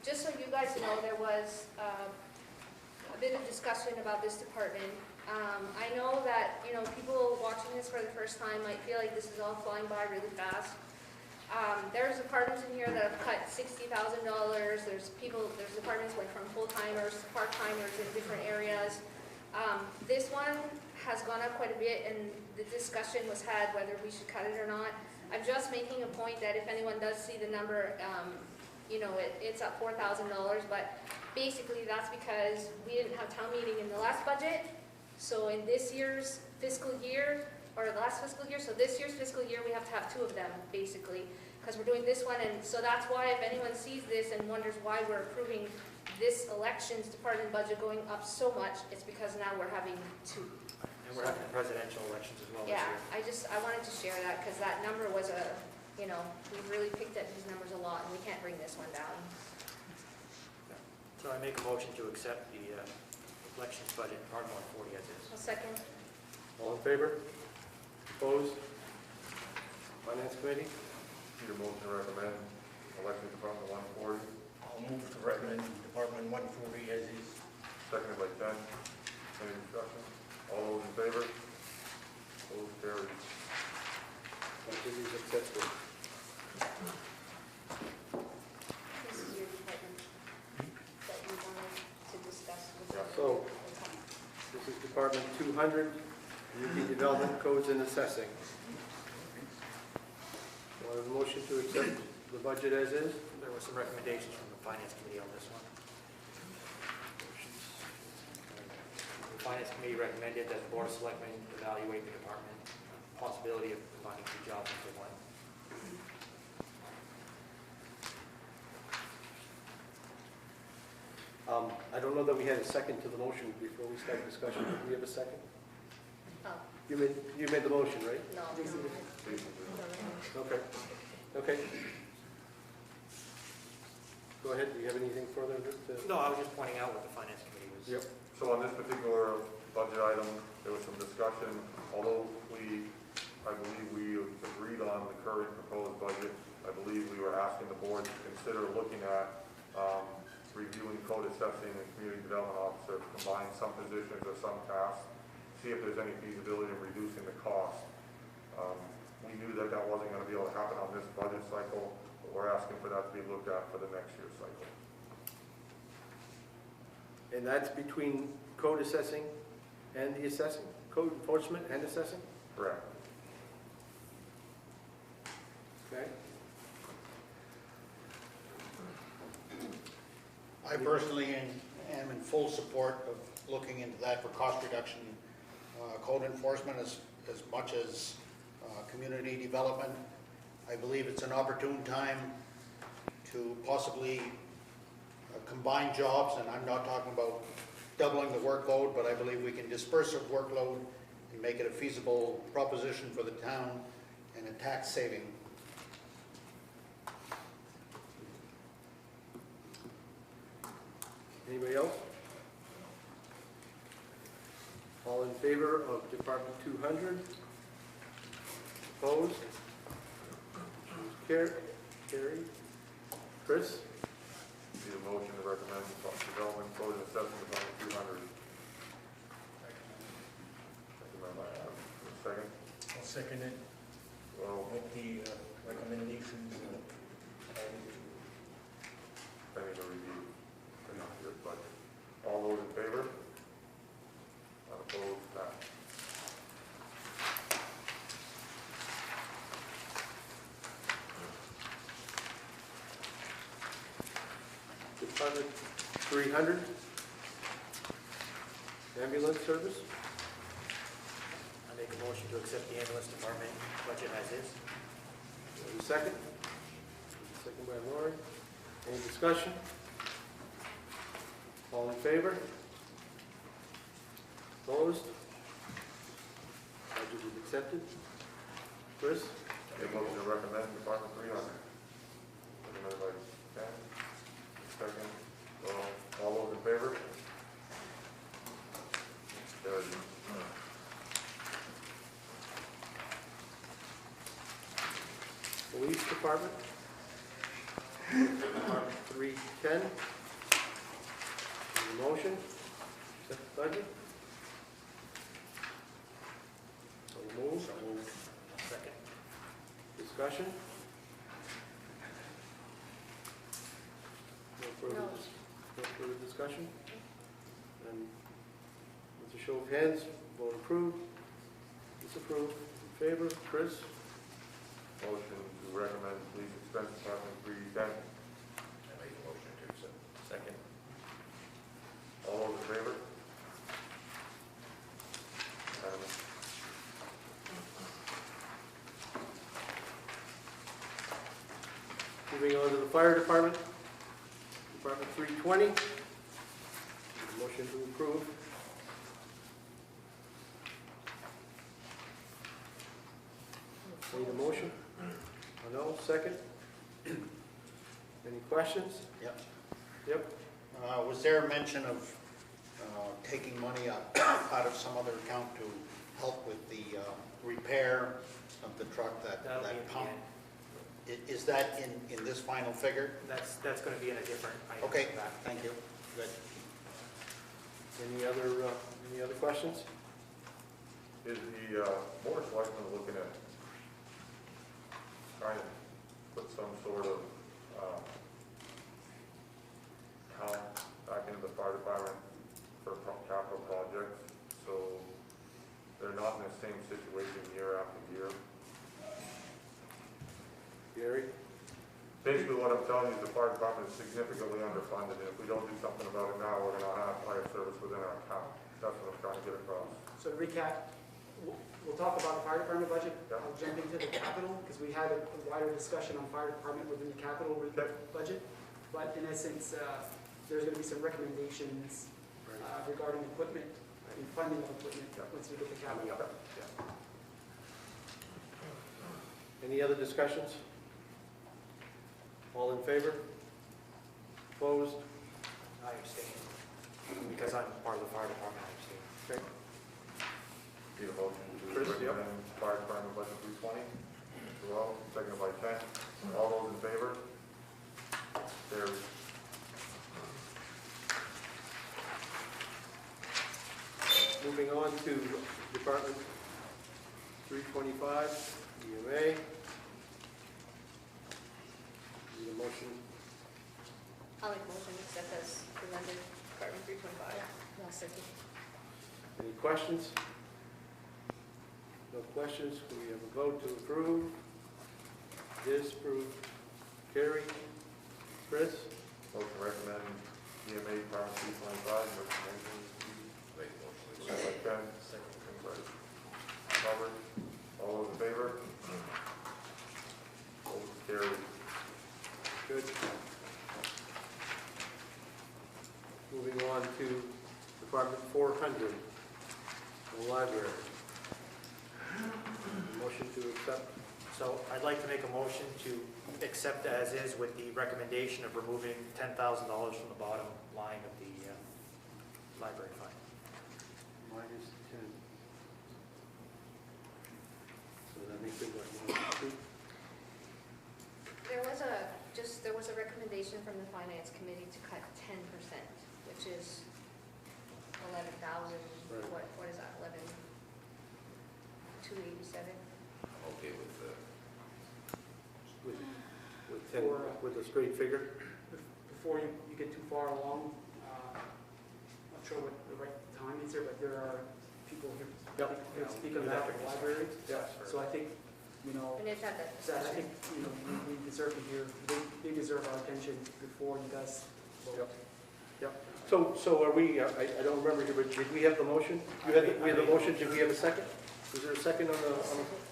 Just so you guys know, there was a bit of discussion about this department. I know that, people watching this for the first time might feel like this is all flying by really fast. There's departments in here that have cut $60,000. There's departments went from full-timers to part-timers in different areas. This one has gone up quite a bit, and the discussion was had whether we should cut it or not. I'm just making a point that if anyone does see the number, it's up $4,000, but basically that's because we didn't have town meeting in the last budget. So in this year's fiscal year, or the last fiscal year, so this year's fiscal year, we have to have two of them, basically, because we're doing this one, and so that's why if anyone sees this and wonders why we're approving this elections department budget going up so much, it's because now we're having two. And we're having presidential elections as well this Yeah, year. I wanted to share that, because that number was we really picked at these numbers a lot, and we can't bring this one down. So I make a motion to accept the elections budget, Department 140 as is. A second. All in favor? Opposed? Finance Committee? Need a motion to recommend election Department 140, I'll move to recommend Department 140 as is. seconded by Ken. Any discussion? All those in favor? Opposed, carried. Budget is accepted. This is your department that you wanted to discuss with Yeah. So, this is Department 200, Community Development Codes and Assessing. Do I have a motion to accept the budget as is? There were some recommendations from the Finance Committee on this one. The Finance Committee recommended that the Board of Selectmen evaluate the department, possibility of combining two jobs into one. I don't know that we had a second to the motion before we start discussion. Did we have a second? Oh, You made the motion, right? no. Okay. Okay. Go ahead. Do you have anything further to? No, I was just pointing out what the Finance Committee was. Yep. So on this particular budget item, there was some discussion, although I believe we agreed on the current proposed budget, I believe we were asking the board to consider looking at reviewing code assessing and community development officer, combine some positions or some tasks, see if there's any feasibility of reducing the cost. We knew that wasn't going to be able to happen on this budget cycle, but we're asking for that to be looked at for the next year's cycle. And that's between code assessing and the assessing? Code enforcement and assessing? Correct. Okay. I personally am in full support of looking into that for cost reduction, code enforcement as much as community development. I believe it's an opportune time to possibly combine jobs, and I'm not talking about doubling the workload, but I believe we can disperse the workload and make it a feasible proposition for the town and a tax saving. Anybody else? All in favor of Department 200? Opposed? Carried. Chris? Need a motion to recommend development code and assessment Department 200. Second. I'll second it Well, with the recommendations. pending a review for next year's budget. All those in favor? Opposed? Passed. Department 300, ambulance service. I make a motion to accept the ambulance department budget as is. Have a second? Second by Laurie. Any discussion? All in favor? Opposed? Budget is accepted. Chris? Make a motion to recommend Department 300. Recommended by Ken. Second. All those in favor? Carried. Police Department. Department 310. Any motion? Accept the budget? So moved. Second. Discussion? No further, No. no further discussion? And with a show of hands, vote approved, disapproved, in favor, Chris? Motion to recommend police expense department 310. I make a motion to accept. Second. All those in favor? Unanimous. Moving on to the fire department, Department 320. Motion to approve. Need a motion? No, second? Any questions? Yep. Yep. Was there a mention of taking money out of some other account to help with the repair of the truck, That'll be that at the pump? end. Is that in this final figure? That's going to be in a different item. Okay, for that. thank you. Good. Any other questions? Is the board of selectmen looking at trying to put some sort of account back into the fire department for capital projects, so they're not in the same situation year after year? Gary? Basically, what I'm telling you is the fire department is significantly underfunded, and if we don't do something about it now, we're gonna have fire service within our account. That's what I'm trying to get across. So to recap, we'll talk about the fire department budget. Yeah. I'll jump into the capital, because we had a wider discussion on fire department within the capital Okay. budget. But in essence, there's going to be some recommendations regarding equipment and funding of equipment Yeah. once we get the capital. Any other discussions? All in favor? Opposed? I abstain. Because I'm part of the fire department, I abstain. Okay. Need a motion to Chris, yep. recommend fire department budget 320. Joel, seconded by Ken. All those in favor? Carried. Moving on to Department 325, EMA. Need a motion? I'll make a motion to accept as presented, Department 325. I'll second. Any questions? No questions, we have a vote to approve, disapprove, carry. Chris? Motion to recommend EMA department 325. Recommendation. Make a motion to Second accept. by Ken. Second by Robert. All those in favor? Motion carried. Good. Moving on to Department 400, the library. Motion to accept. So I'd like to make a motion to accept as is with the recommendation of removing $10,000 from the bottom line of the library fund. Minus 10. So that makes it what, 2? There was a recommendation from the finance committee to cut 10%, which is 11,000, Right. what is that, 11,287? I'm okay with the, With 10, with a straight figure? Before you get too far along, not sure what the right time is here, but there are people here Yep. who speak on behalf of the library. Yes. So I think, And they've had that Zach, I discussion. think, we deserve to hear, they deserve our attention before you guys Yep. Yep. So are we, I don't remember, did we have the motion? We had the motion, did we have a second? Was there a second on the,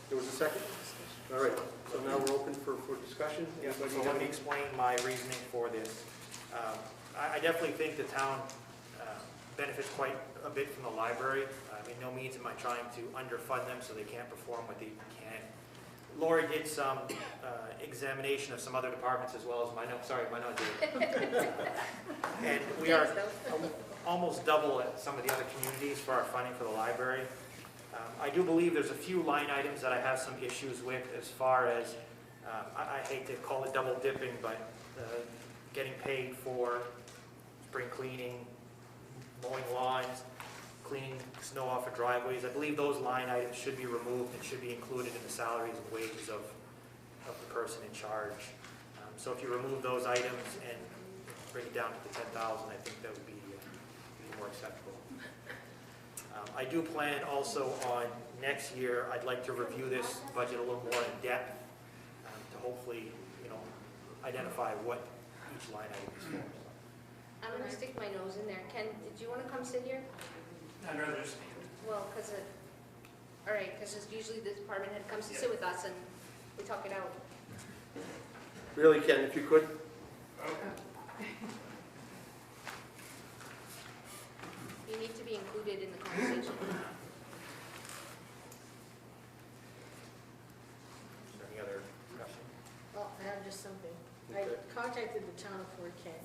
there was a second? All right, so now we're open for discussion. Yeah, so Anybody let have me any- explain my reasoning for this. I definitely think the town benefits quite a bit from the library. In no means am I trying to underfund them so they can't perform what they can. Lori did some examination of some other departments as well as mine. No, sorry, mine not did. And we are almost double at some of the other communities for our funding for the library. I do believe there's a few line items that I have some issues with as far as, I hate to call it double dipping, but getting paid for spring cleaning, mowing lawns, cleaning snow off of driveways. I believe those line items should be removed and should be included in the salaries and wages of the person in charge. So if you remove those items and bring it down to the 10,000, I think that would be more acceptable. I do plan also on next year, I'd like to review this budget a little more in depth to hopefully, identify what each line item is for. I'm gonna stick my nose in there. Ken, did you wanna come sit here? I'd rather just stand. Well, all right, because usually the department head comes to sit with us and we talk it out. Really, Ken, if you could? Okay. You need to be included in the conversation. Is there any other discussion? Well, I have just something. Okay. I contacted the town of Fort Kent.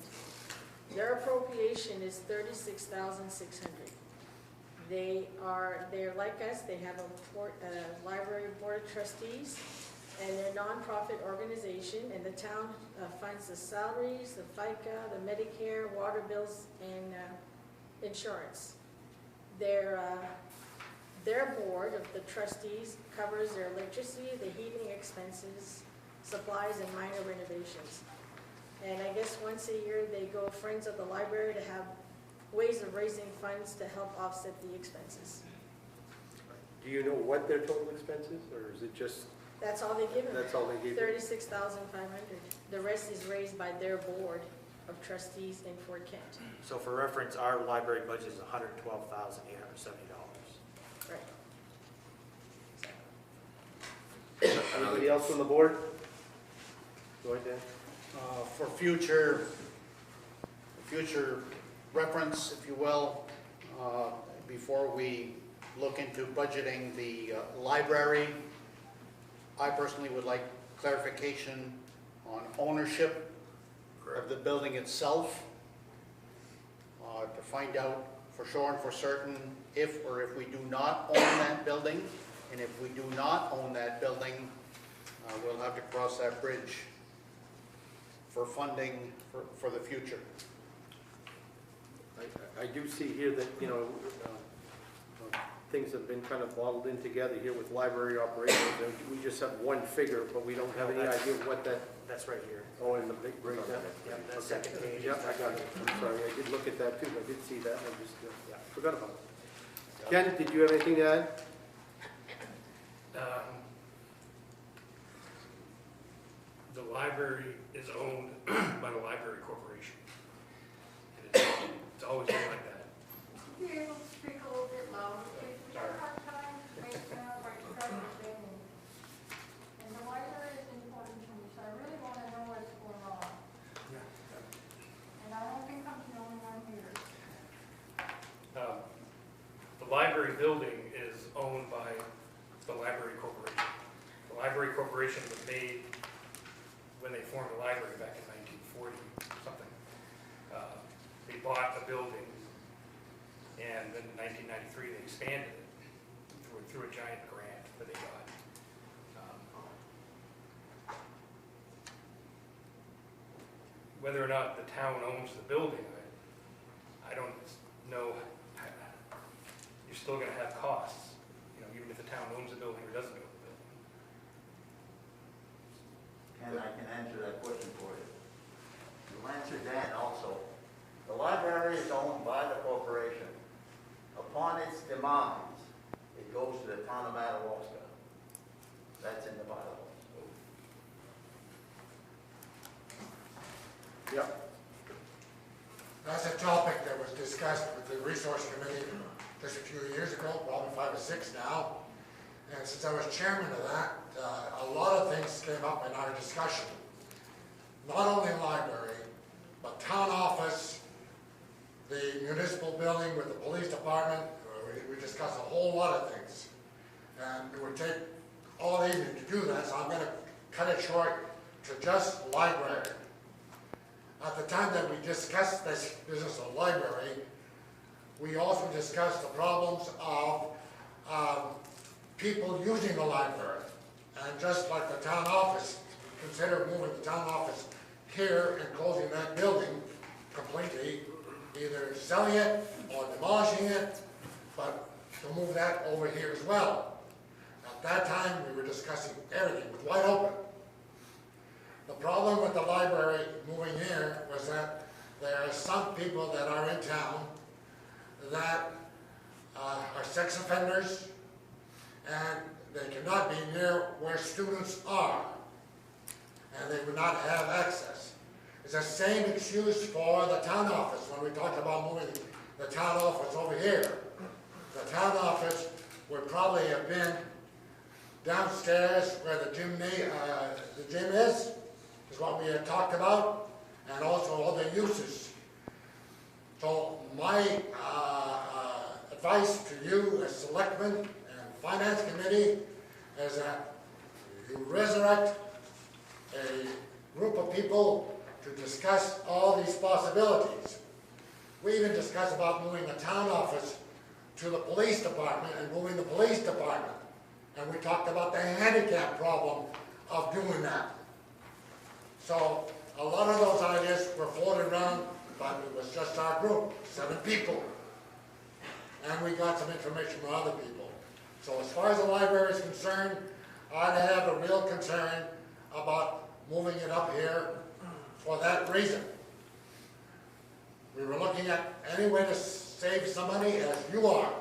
Their appropriation is $36,600. They're like us, they have a library board of trustees, and they're a nonprofit organization, and the town funds the salaries, the FICA, the Medicare, water bills, and insurance. Their board of the trustees covers their electricity, the heating expenses, supplies, and minor renovations. And I guess once a year, they go Friends of the Library to have ways of raising funds to help offset the expenses. Do you know what their total expense is, or is it just, That's all they give them. that's all they give you? $36,500. The rest is raised by their board of trustees in Fort Kent. So for reference, our library budget is $112,870. Right. Anybody else on the board? Go ahead, Dan. For future reference, if you will, before we look into budgeting the library, I personally would like clarification on ownership of the building itself, to find out for sure and for certain if we do not own that building, and if we do not own that building, we'll have to cross that bridge for funding for the future. I do see here that, things have been kind of bottled in together here with library operations. We just have one figure, but we don't have any idea what that, That's right here. oh, in the big breakdown. Yeah, that second page. Yeah, I got it. I'm sorry, I did look at that too. I did see that, I just forgot about it. Ken, did you have anything to add? The library is owned by the library corporation. It's always been like that. Be able to speak a little bit louder, please. We have a hard time making out what you're trying to say. And the library is important to me, so I really want to know what's going on. And I don't think I'm the only one here. The library building is owned by the library corporation. The library corporation was made when they formed the library back in 1940 something. They bought a building, and then in 1993 they expanded it through a giant grant that they got. Whether or not the town owns the building, I don't know. You're still going to have costs, even if the town owns the building or doesn't own the building. And I can answer that question for you. You'll answer Dan also. The library is owned by the corporation. Upon its demise, it goes to the town of Madawaska. That's in the bylaws. Yep. That's a topic that was discussed with the resource committee just a few years ago, probably 5 or 6 now. And since I was chairman of that, a lot of things came up in our discussion. Not only library, but town office, the municipal building with the police department. We discussed a whole lot of things. And it would take all evening to do that, so I'm going to cut it short to just library. At the time that we discussed this business of library, we also discussed the problems of people using the library. And just like the town office, consider moving the town office here and closing that building completely, either selling it or demolishing it, but to move that over here as well. At that time, we were discussing everything, it was wide open. The problem with the library moving here was that there are some people that are in town that are sex offenders, and they cannot be near where students are, and they would not have access. It's the same excuse for the town office when we talked about moving the town office over here. The town office would probably have been downstairs where the gym is what we had talked about, and also other uses. So my advice to you as Selectmen and Finance Committee is that you resurrect a group of people to discuss all these possibilities. We even discussed about moving the town office to the police department and moving the police department. And we talked about the handicap problem of doing that. So a lot of those ideas were floated around, but it was just our group, 7 people. And we got some information from other people. So as far as the library is concerned, I'd have a real concern about moving it up here for that reason. We were looking at any way to save some money, as you are.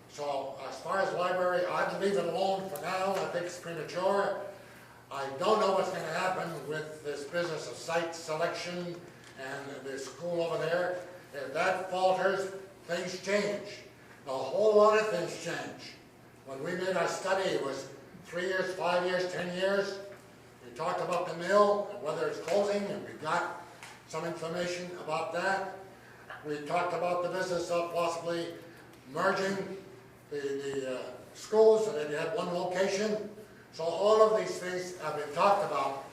So as far as library, I'd leave it alone for now. I think it's premature. I don't know what's going to happen with this business of site selection and the school over there. If that falters, things change. A whole lot of things change. When we made our study, it was 3 years, 5 years, 10 years. We talked about the mill and whether it's closing, and we got some information about that. We talked about the business of possibly merging the schools so that you had one location. So all of these things have been talked about,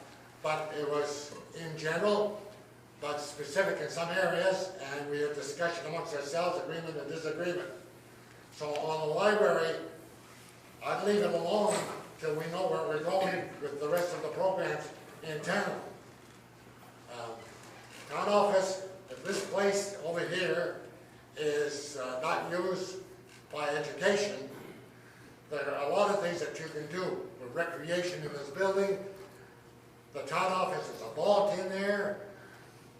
but it was in general, but specific in some areas, and we had discussion amongst ourselves, agreement and disagreement. So on the library, I'd leave it alone till we know where we're going with the rest of the programs in town. Town office, if this place over here is not used by education, there are a lot of things that you can do with recreation in this building. The town office is a vault in there.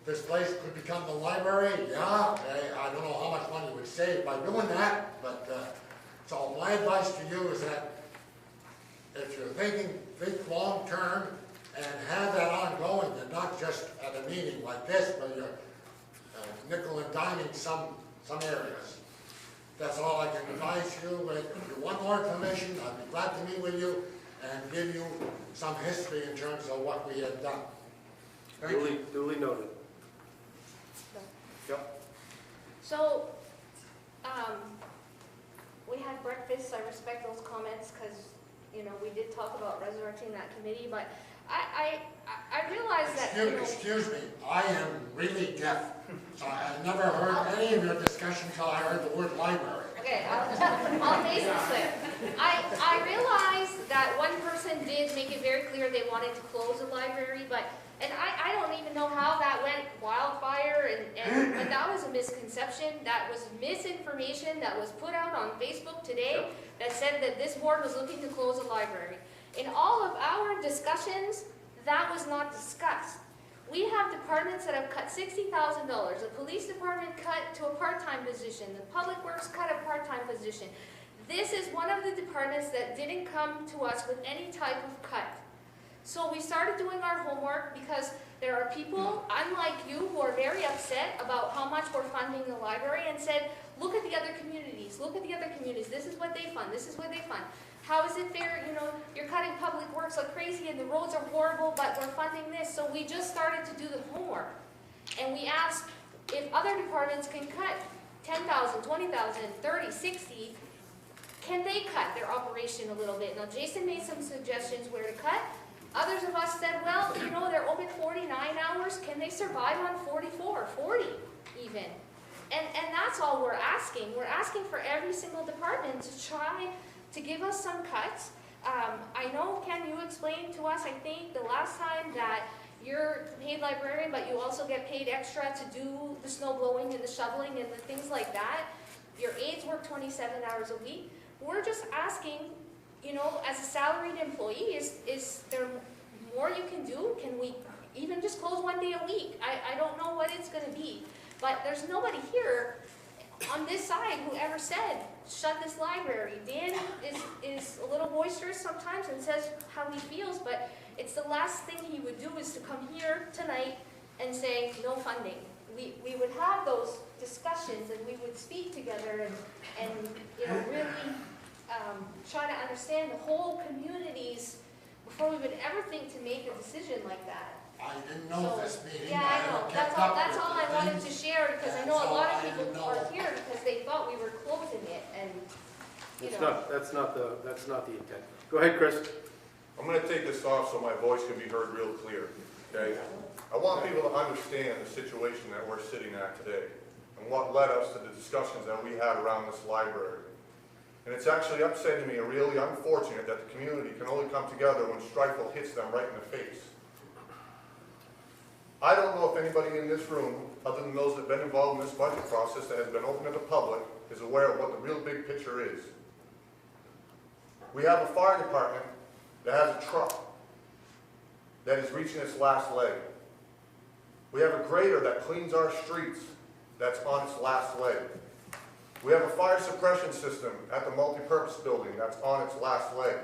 This place could become the library. Yeah, I don't know how much money you would save by doing that, but so my advice to you is that if you're think long term and have that ongoing, and not just at a meeting like this where you're nickel and diming some areas. That's all I can advise you with. If you want more information, I'd be glad to meet with you and give you some history in terms of what we have done. Thank you. Duly noted. Yep. So, we had breakfast. I respect those comments because, you know, we did talk about resurrecting that committee, but I realize that, you know, Excuse me, I am really deaf. So I never heard any of your discussion until I heard the word library. okay, I'll make it clear. I realize that one person did make it very clear they wanted to close the library, and I don't even know how that went wildfire, but that was a misconception. That was misinformation that was put out on Facebook today that said that this board was looking to close the library. In all of our discussions, that was not discussed. We have departments that have cut $60,000. The police department cut to a part-time position. The public works cut a part-time position. This is one of the departments that didn't come to us with any type of cut. So we started doing our homework because There are people, unlike you, who are very upset about how much we're funding the library and said, look at the other communities, look at the other communities, this is what they fund, this is what they fund. How is it fair, you know, you're cutting public works like crazy and the roads are horrible, but we're funding this. So we just started to do the homework. And we asked if other departments can cut 10,000, 20,000, 30, 60, can they cut their operation a little bit? Now, Jason made some suggestions where to cut. Others of us said, well, you know, they're open 49 hours. Can they survive on 44, 40 even? And that's all we're asking. We're asking for every single department to try to give us some cuts. I know, Ken, you explained to us, I think, the last time that you're paid librarian, but you also get paid extra to do the snow blowing and the shoveling and the things like that. Your aides work 27 hours a week. We're just asking, you know, as a salaried employee, is there more you can do? Can we even just close one day a week? I don't know what it's going to be. But there's nobody here on this side who ever said, shut this library. Dan is a little boisterous sometimes and says how he feels, but it's the last thing he would do is to come here tonight and say, no funding. We would have those discussions and we would speak together and you know, really try to understand the whole communities before we would ever think to make a decision like that. I didn't know this meeting. Yeah, I know. That's all I wanted to share, because I know a lot of people are here because they thought we were closing it, and, you know. That's not the intent. Go ahead, Chris. I'm going to take this off so my voice can be heard real clear, okay? I want people to understand the situation that we're sitting at today and what led us to the discussions that we had around this library. And it's actually upsetting me and really unfortunate that the community can only come together when Strifle hits them right in the face. I don't know if anybody in this room, other than those that have been involved in this budget process that has been open to the public, is aware of what the real big picture is. We have a fire department that has a truck that is reaching its last leg. We have a grader that cleans our streets that's on its last leg. We have a fire suppression system at the multipurpose building that's on its last leg.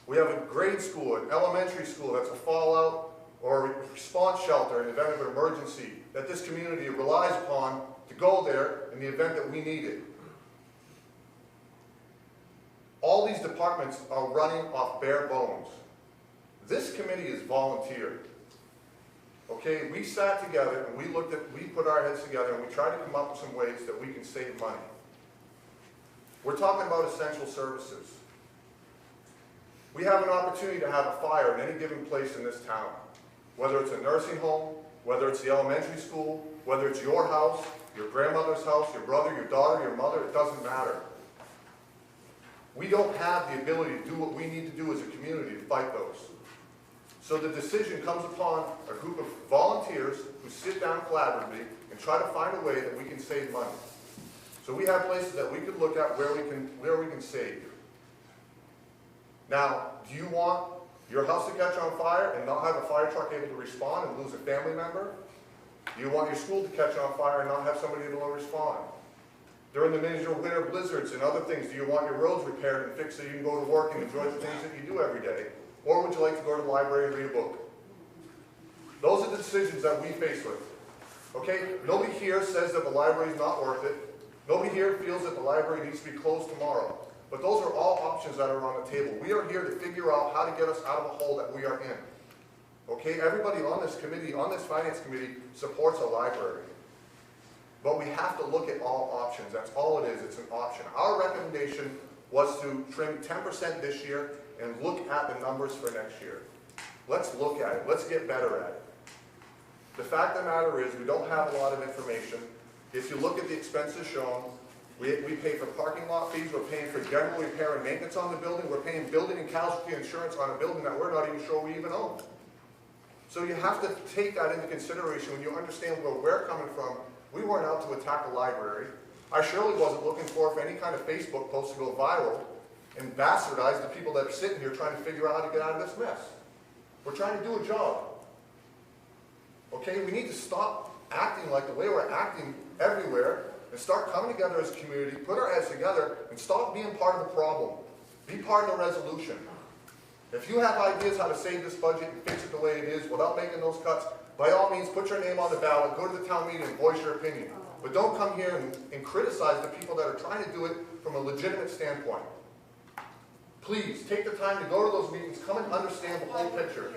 We have a grade school, an elementary school that's a fallout or a response shelter in the event of an emergency that this community relies upon to go there in the event that we need it. All these departments are running off bare bones. This committee is volunteer. Okay, we sat together and we put our heads together and we tried to come up with some ways that we can save money. We're talking about essential services. We have an opportunity to have a fire in any given place in this town. Whether it's a nursing home, whether it's the elementary school, whether it's your house, your grandmother's house, your brother, your daughter, your mother, it doesn't matter. We don't have the ability to do what we need to do as a community to fight those. So the decision comes upon a group of volunteers who sit down collaboratively and try to find a way that we can save money. So we have places that we could look at where we can save. Now, do you want your house to catch on fire and not have a fire truck able to respond and lose a family member? Do you want your school to catch on fire and not have somebody able to respond? During the major winter blizzards and other things, do you want your roads repaired and fixed so you can go to work and enjoy the things that you do every day? Or would you like to go to the library and read a book? Those are the decisions that we face with. Okay? Nobody here says that the library is not worth it. Nobody here feels that the library needs to be closed tomorrow. But those are all options that are on the table. We are here to figure out how to get us out of the hole that we are in. Okay? Everybody on this committee, on this finance committee, supports a library. But we have to look at all options. That's all it is. It's an option. Our recommendation was to trim 10% this year and look at the numbers for next year. Let's look at it. Let's get better at it. The fact of the matter is we don't have a lot of information. If you look at the expenses shown, we pay for parking lot fees, we're paying for general repair and maintenance on the building, we're paying building and casualty insurance on a building that we're not even sure we even own. So you have to take that into consideration when you understand where we're coming from. We weren't out to attack the library. I surely wasn't looking for any kind of Facebook post to go viral and bastardize the people that are sitting here trying to figure out how to get out of this mess. We're trying to do a job. Okay, we need to stop acting like the way we're acting everywhere and start coming together as a community, put our heads together, and stop being part of the problem. Be part of the resolution. If you have ideas how to save this budget and fix it the way it is without making those cuts, by all means, put your name on the ballot, go to the town meeting and voice your opinion. But don't come here and criticize the people that are trying to do it from a legitimate standpoint. Please, take the time to go to those meetings, come and understand the whole picture.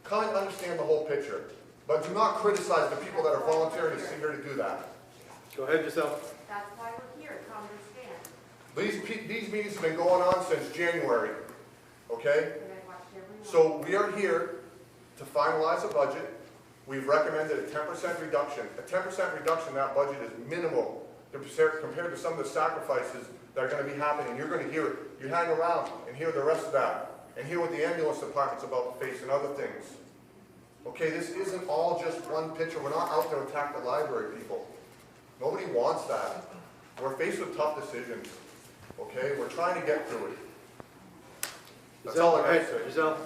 Come and understand the whole picture. But do not criticize the people that are volunteering to sit here to do that. Go ahead, yourself. That's why we're here, to understand. These meetings have been going on since January, okay? And I watched every one. So we are here to finalize a budget. We've recommended a 10% reduction. A 10% reduction in that budget is minimal compared to some of the sacrifices that are going to be happening. You're going to hear it. You hang around and hear the rest of that, and hear what the ambulance department's about to face and other things. Okay, this isn't all just one picture. We're not out there to attack the library, people. Nobody wants that. We're faced with tough decisions. Okay, we're trying to get through it. That's all I can say. Giselle?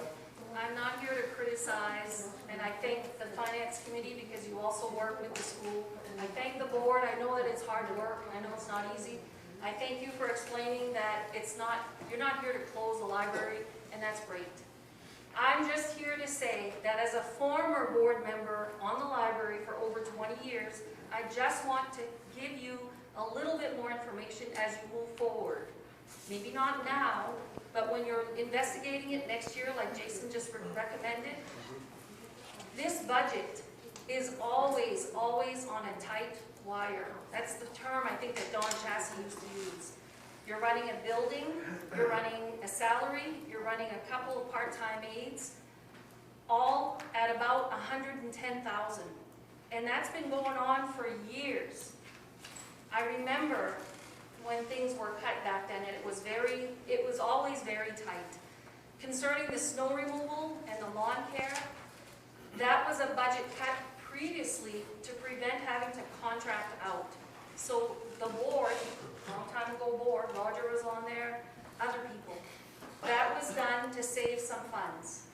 I'm not here to criticize, and I thank the finance committee because you also work with the school. I thank the board. I know that it's hard to work. I know it's not easy. I thank you for explaining that you're not here to close the library, and that's great. I'm just here to say that as a former board member on the library for over 20 years, I just want to give you a little bit more information as you move forward. Maybe not now, but when you're investigating it next year, like Jason just recommended, this budget is always on a tight wire. That's the term I think that Don Chassie used to use. You're running a building, you're running a salary, you're running a couple of part-time aides, all at about $110,000. And that's been going on for years. I remember when things were cut back then, and it was always very tight. Concerning the snow removal and the lawn care, that was a budget cut previously to prevent having to contract out. So the board, long time ago board, Roger was on there, other people, that was done to save some funds.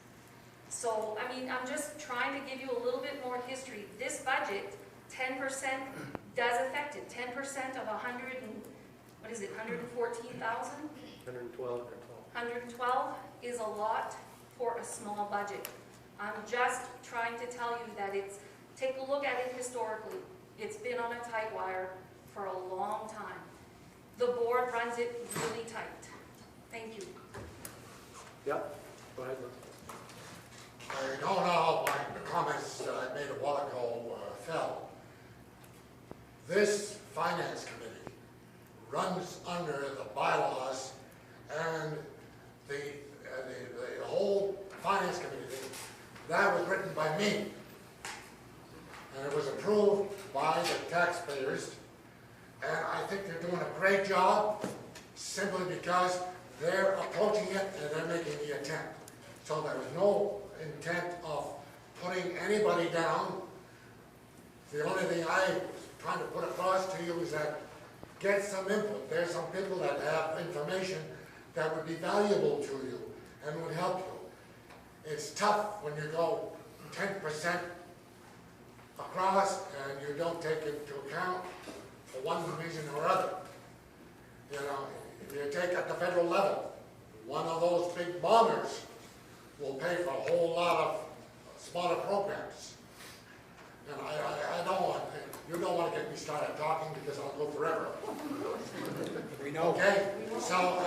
So, I mean, I'm just trying to give you a little bit more history. This budget, 10% does affect it. 10% of 114,000? 112. 112 is a lot for a small budget. I'm just trying to tell you that take a look at it historically. It's been on a tight wire for a long time. The board runs it really tight. Thank you. Yeah, go ahead. I don't know how my comments that I made a while ago fell. This finance committee runs under the bylaws and the whole finance committee thing. That was written by me. And it was approved by the taxpayers. And I think they're doing a great job simply because they're approaching it and they're making the attempt. So there was no intent of putting anybody down. The only thing I was trying to put across to you is that get some input. There's some people that have information that would be valuable to you and would help you. It's tough when you go 10% across and you don't take into account for one reason or other. You know, if you take at the federal level, one of those big bombers will pay for a whole lot of smaller programs. And I don't want, you don't want to get me started talking because I'll go forever. We know. Okay, so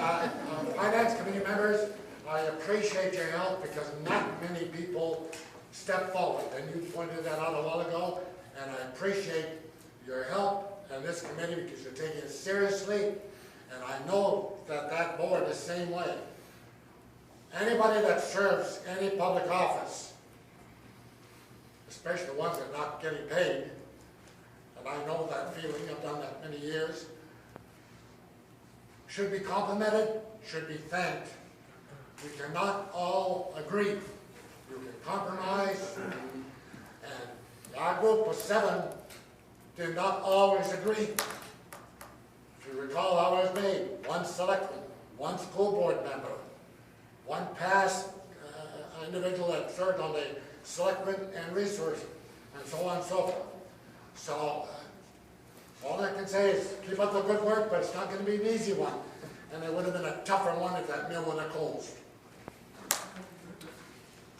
finance committee members, I appreciate your help because not many people step forward. And you pointed that out a while ago, and I appreciate your help and this committee because you're taking it seriously. And I know that that board is the same way. Anybody that serves any public office, especially the ones that are not getting paid, and I know that feeling, I've done that many years, should be complimented, should be thanked. We cannot all agree. You can compromise, and our group of 7 did not always agree. If you recall how it was made, 1 selectman, 1 school board member, 1 past individual that served on the selectmen and resource, and so on and so forth. So all I can say is keep up the good work, but it's not going to be an easy one. And it would have been a tougher one if that mill would have closed.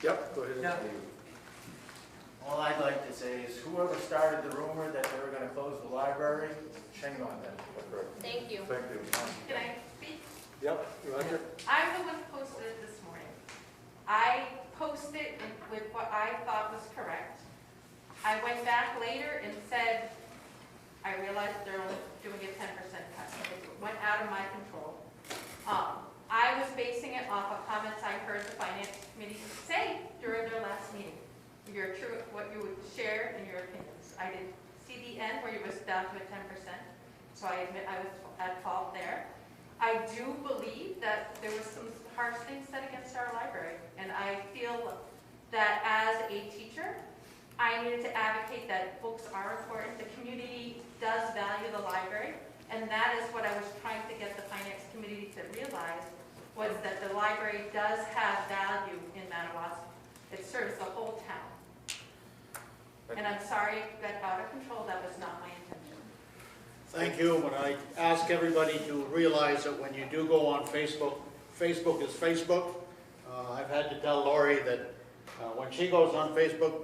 Yep, go ahead. Yeah. All I'd like to say is whoever started the rumor that they were gonna close the library, shame on them. Thank you. Thank you. Can I speak? Yep, Roger. I'm the one who posted it this morning. I posted with what I thought was correct. I went back later and said, I realized they're only doing a 10% cut. It went out of my control. I was basing it off of comments I heard the finance committee say during their last meeting. Your true, what you would share in your opinions. I didn't see the end where it was down to a 10%, so I admit I was at fault there. I do believe that there was some harsh things said against our library, and I feel that as a teacher, I needed to advocate that books are important. The community does value the library, and that is what I was trying to get the finance committee to realize, was that the library does have value in Madawaska. It serves the whole town. And I'm sorry it got out of control. That was not my intention. Thank you. When I ask everybody to realize that when you do go on Facebook, Facebook is Facebook. I've had to tell Lori that when she goes on Facebook,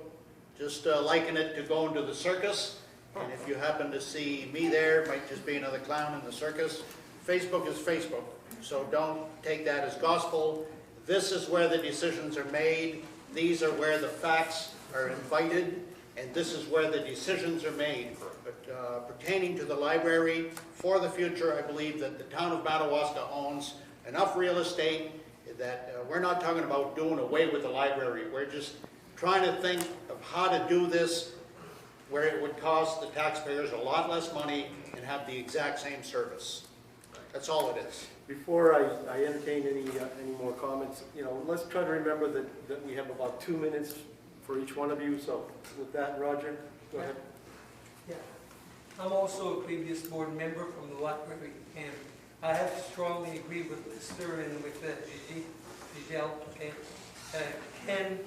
just liken it to going to the circus. And if you happen to see me there, it might just be another clown in the circus. Facebook is Facebook. So don't take that as gospel. This is where the decisions are made. These are where the facts are invited. And this is where the decisions are made. But pertaining to the library, for the future, I believe that the town of Madawaska owns enough real estate that we're not talking about doing away with the library. We're just trying to think of how to do this where it would cost the taxpayers a lot less money and have the exact same service. That's all it is. Before I entertain any more comments, let's try to remember that we have about 2 minutes for each one of you. So with that, Roger, go ahead. Yeah. I'm also a previous board member from the library, and I have to strongly agree with Mr. and with Giselle. Okay? Ken,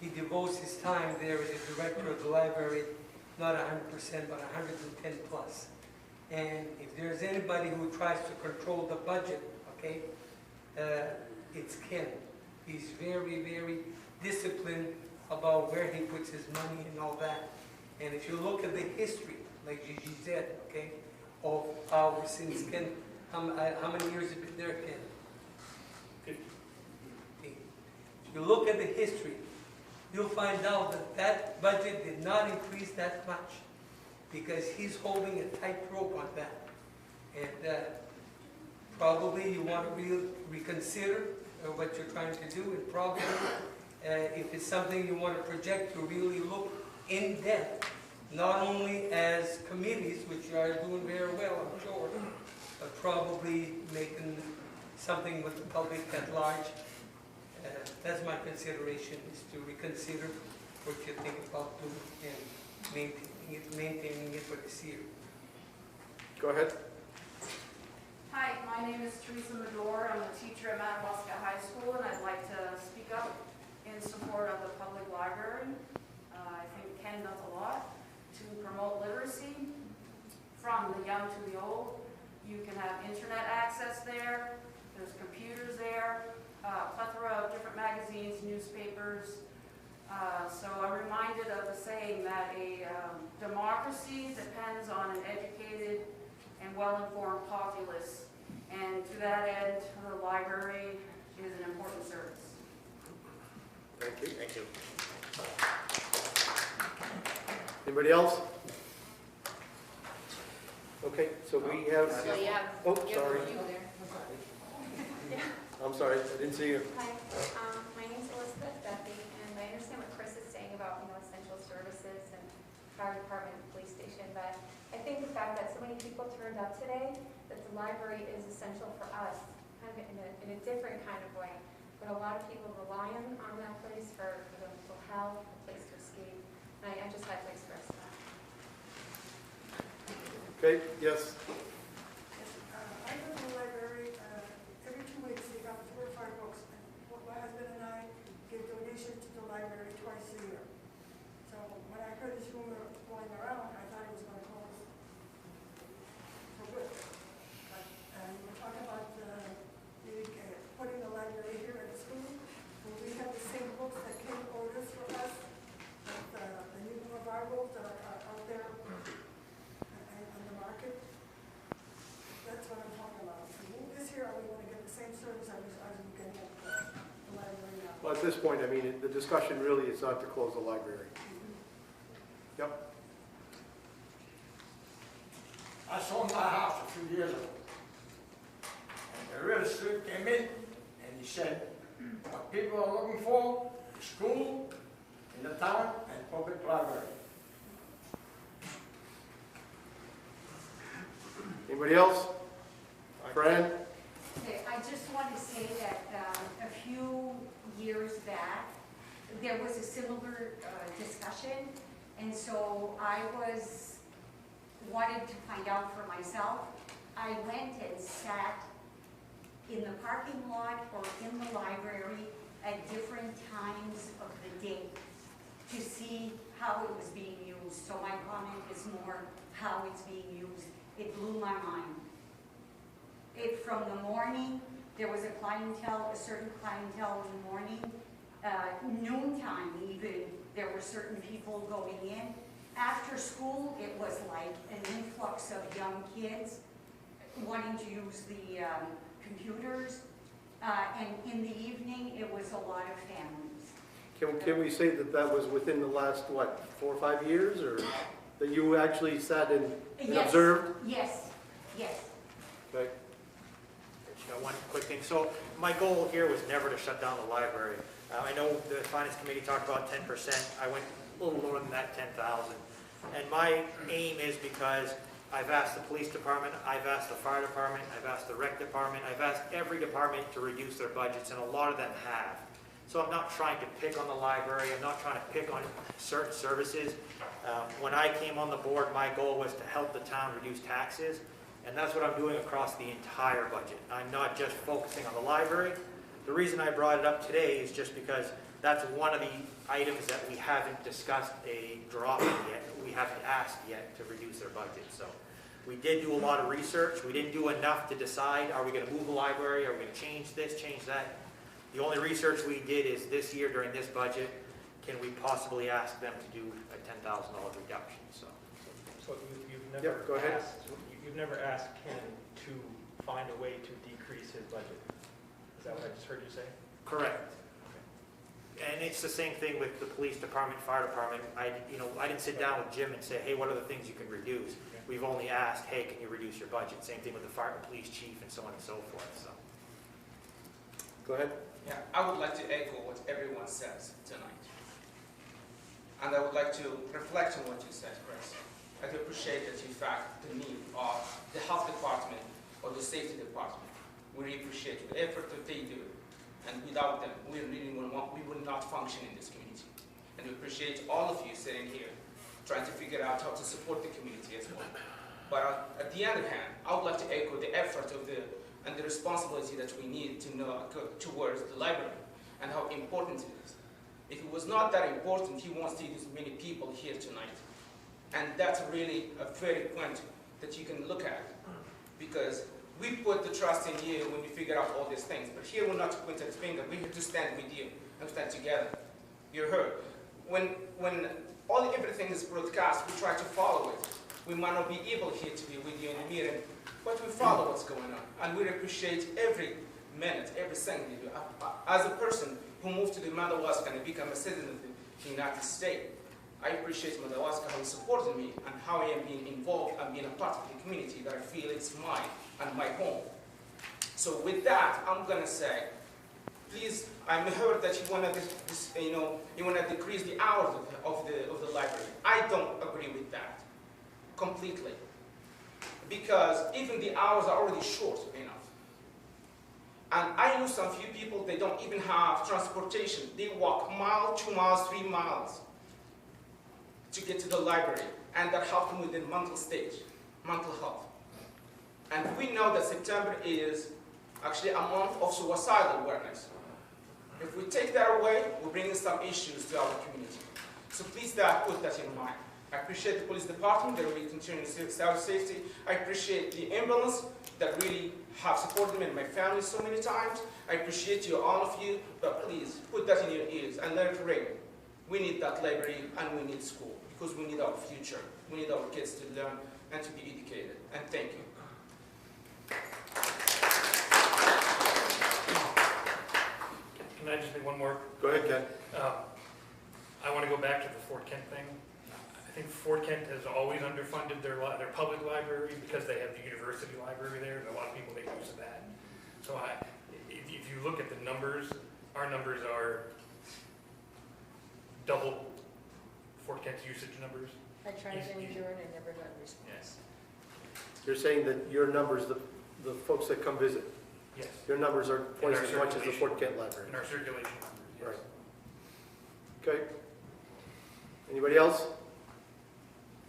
he devotes his time there as the director of the library, not 100%, but 110 plus. And if there's anybody who tries to control the budget, okay, it's Ken. He's very, very disciplined about where he puts his money and all that. And if you look at the history, like Gigi said, okay, of our, since Ken, how many years have you been there, Ken? 15. If you look at the history, you'll find out that that budget did not increase that much because he's holding a tight rope on that. And probably you want to reconsider what you're trying to do, and probably if it's something you want to project, to really look in depth, not only as committees, which you are doing very well, I'm sure, but probably making something with the public at large. That's my consideration, is to reconsider what you think about doing and maintaining it for this year. Go ahead. Hi, my name is Teresa Medor. I'm a teacher at Madawaska High School, and I'd like to speak up in support of the public library. I think Ken does a lot to promote literacy from the young to the old. You can have internet access there. There's computers there. Plethora of different magazines, newspapers. So I'm reminded of the saying that a democracy depends on an educated and well-informed populace. And to that end, the library is an important service. Thank you. Thank you. Anybody else? Okay, so we have. So you have. Oh, you sorry. have you there. I'm sorry, I didn't see you. Hi, my name's Elizabeth Duffy, and I understand what Chris is saying about, essential services and fire department, police station, but I think the fact that so many people turned up today, that the library is essential for us, kind of in a different kind of way. But a lot of people rely on that place for their mental health, a place to escape, and I just had to express that. Okay, yes. I go to the library every 2 weeks. They got 4 or 5 books. And my husband and I give donations to the library twice a year. So when I heard this rumor going around, I thought it was going to close for good. And we're talking about putting the library here at the school. Will we have the same books that this point, I mean, the discussion really is not to close the library. Yep. I sold my house a few years ago. And the real estate came in and he said, what people are looking for is school in the town and public library. Anybody else? Fran? Okay, I just want to say that a few years back, there was a similar discussion, and so I wanted to find out for myself. I went and sat in the parking lot or in the library at different times of the day to see how it was being used. So my comment is more how it's being used. It blew my mind. From the morning, there was a certain clientele in the morning. Noontime even, there were certain people going in. After school, it was like an influx of young kids wanting to use the computers. And in the evening, it was a lot of families. Can we say that that was within the last, what, 4 or 5 years, or that you actually sat and Yes. observed? Yes, yes. Okay. One quick thing. So my goal here was never to shut down the library. I know the finance committee talked about 10%. I went a little lower than that, 10,000. And my aim is because I've asked the police department, I've asked the fire department, I've asked the rec department, I've asked every department to reduce their budgets, and a lot of them have. So I'm not trying to pick on the library, I'm not trying to pick on certain services. When I came on the board, my goal was to help the town reduce taxes, and that's what I'm doing across the entire budget. I'm not just focusing on the library. The reason I brought it up today is just because that's one of the items that we haven't discussed a drop in yet. We haven't asked yet to reduce their budget. So we did do a lot of research. We didn't do enough to decide, are we going to move the library? Are we going to change this, change that? The only research we did is this year during this budget, can we possibly ask them to do a $10,000 reduction? So you've never Yep, go ahead. You've never asked Ken to find a way to decrease his budget. Is that what I just heard you say? Correct. And it's the same thing with the police department, fire department. I didn't sit down with Jim and say, hey, what are the things you can reduce? We've only asked, hey, can you reduce your budget? Same thing with the fire, police chief, and so on and so forth. So. Go ahead. Yeah, I would like to echo what everyone says tonight. And I would like to reflect on what you said, Chris. I do appreciate that you fact the need of the health department or the safety department. We really appreciate the effort that they do. And without them, we would not function in this community. And we appreciate all of you sitting here trying to figure out how to support the community as well. But at the other hand, I would like to echo the effort of and the responsibility that we need to know towards the library and how important it is. If it was not that important, you won't see this many people here tonight. And that's really a very point that you can look at, because we put the trust in you when you figure out all these things. But here we're not to point at the finger, we're here to stand with you and stand together. You're heard. When everything is broadcast, we try to follow it. We might not be able here to be with you in the meeting, but we follow what's going on. And we appreciate every minute, every second you do. As a person who moved to the Madawaska and became a citizen of the United States, I appreciate Madawaska, how he supported me and how I am being involved and being a part of the community that I feel it's mine and my home. So with that, I'm going to say, please, I heard that you want to decrease the hours of the library. I don't agree with that completely, because even the hours are already short enough. And I know some few people, they don't even have transportation. They walk mile, 2 miles, 3 miles to get to the library, and that helps them with their mental state, mental health. And we know that September is actually a month of suicidal awareness. If we take that away, we're bringing some issues to our community. So please put that in mind. I appreciate the police department that really continue to see our safety. I appreciate the ambulance that really have supported me and my family so many times. I appreciate you, all of you, but please put that in your ears and let it ring. We need that library and we need school, because we need our future. We need our kids to learn and to be educated. And thank you. Can I just make one more. Go ahead, Ken. I want to go back to the Fort Kent thing. I think Fort Kent has always underfunded their public library because they have the university library there, and a lot of people make use of that. So if you look at the numbers, our numbers are double Fort Kent's usage numbers. I tried to endure and I never got a response. You're saying that your numbers, the folks that come visit, Yes. your numbers are And twice our as much as the circulation. Fort Kent Library? In our circulation numbers, yes. Right. Okay. Anybody else?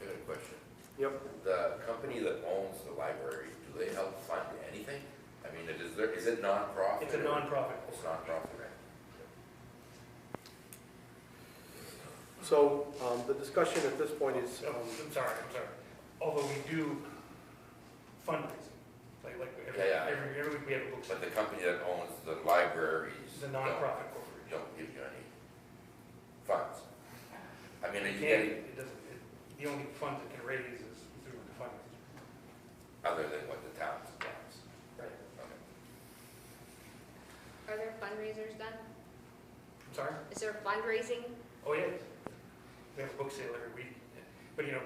I have a question. Yep. The company that owns the library, do they help fund anything? I mean, is it non-profit? It's a non-profit. It's non-profit, right? So the discussion at this point is, I'm sorry. Although we do fundraising, like every week we have a book. But the company that owns the libraries. It's a non-profit corporation. Don't give you any funds. I mean, are you It getting, doesn't, the only funds it can raise is through the fundraiser. other than what the town supplies? Right. Okay. Are there fundraisers done? I'm sorry? Is there fundraising? Oh, yes. We have a book sale every week. But, you know,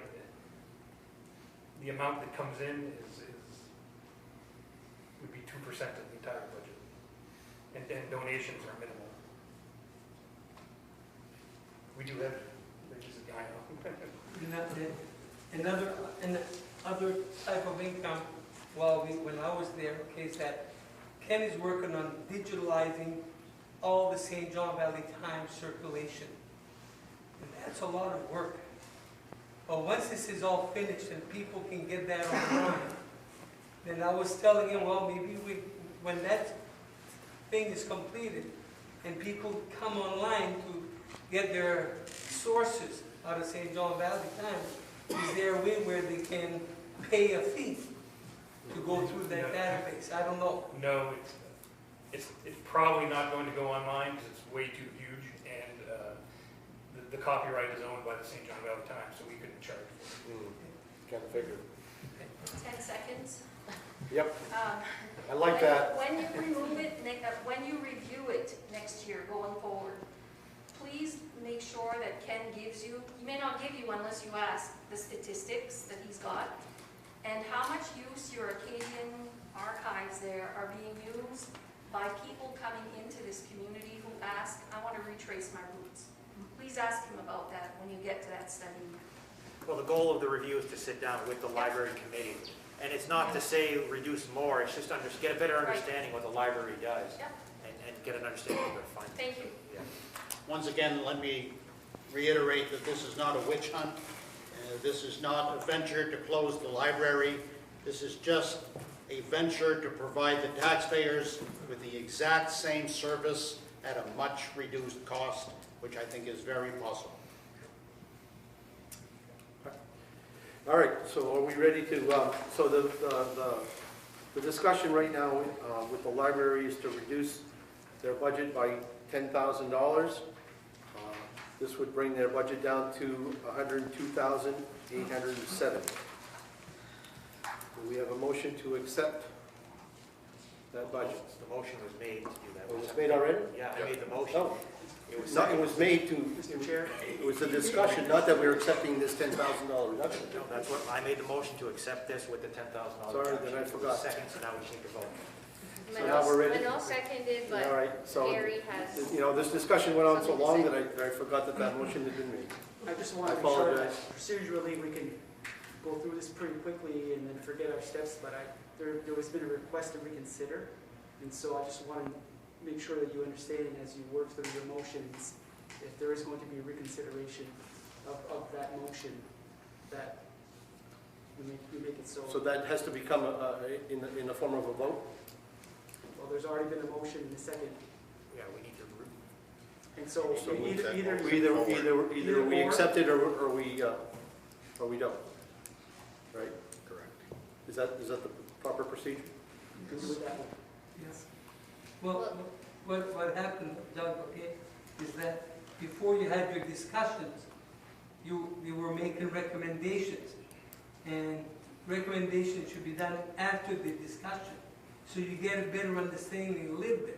the amount that comes in would be 2% of the entire budget. And donations are minimal. We do have, there's just a guy Another type of income, when I was there, okay, is that Ken is working on digitalizing all the St. John Valley Times circulation. And that's a lot of work. But once this is all finished and people can get that online, then I was telling him, well, maybe when that thing is completed and people come online to get their sources out of St. John Valley Times, is there a way where they can pay a fee to go through that database? I don't know. No, it's probably not going to go online because it's way too huge, and the copyright is owned by the St. John Valley Times, so we couldn't charge for it. Kind of figured. 10 seconds. Yep. I like When- that. When you remove it, when you review it next year going forward, please make sure that Ken gives you, he may not give you unless you ask, the statistics that he's got, and how much use your Acadian archives there are being used by people coming into this community who ask, I want to retrace my roots. Please ask him about that when you get to that study. Well, the goal of the review is to sit down with the library committee. And it's not to say reduce more, it's just get a better understanding what the library does. Yep. And get an understanding of their findings. Thank you. Yeah. Once again, let me reiterate that this is not a witch hunt. This is not a venture to close the library. This is just a venture to provide the taxpayers with the exact same service at a much reduced cost, which I think is very possible. All right, so are we ready to, so the discussion right now with the library is to reduce their budget by $10,000. This would bring their budget down to $102,807. Do we have a motion to accept that budget? The motion was made to do that. Oh, it was made already? Yeah, I made the motion. No. It was No, seconded. it was made to, Mr. Chair? it was a discussion, not that we were accepting this $10,000 reduction. No, that's what, I made the motion to accept this with the $10,000. Sorry, then I forgot. Second, so now we just need to vote. So now we're ready? Manal seconded, All right, but so, Harry has. you know, this discussion went on so long that I forgot that that motion had been made. I just want I to make sure that apologize. procedurally we can go through this pretty quickly and then forget our steps, but there has been a request to reconsider. And so I just want to make sure that you understand as you work through your motions, if there is going to be a reconsideration of that motion, that we make it so. So that has to become in the form of a vote? Well, there's already been a motion in a second. Yeah, we need to. And so So either we or. accept it or we don't, right? Correct. Is that the proper procedure? You can do it that way. Yes. Well, what happened, Doug, okay, is that before you had your discussions, you were making recommendations. And recommendations should be done after the discussion, so you get a better understanding a little bit.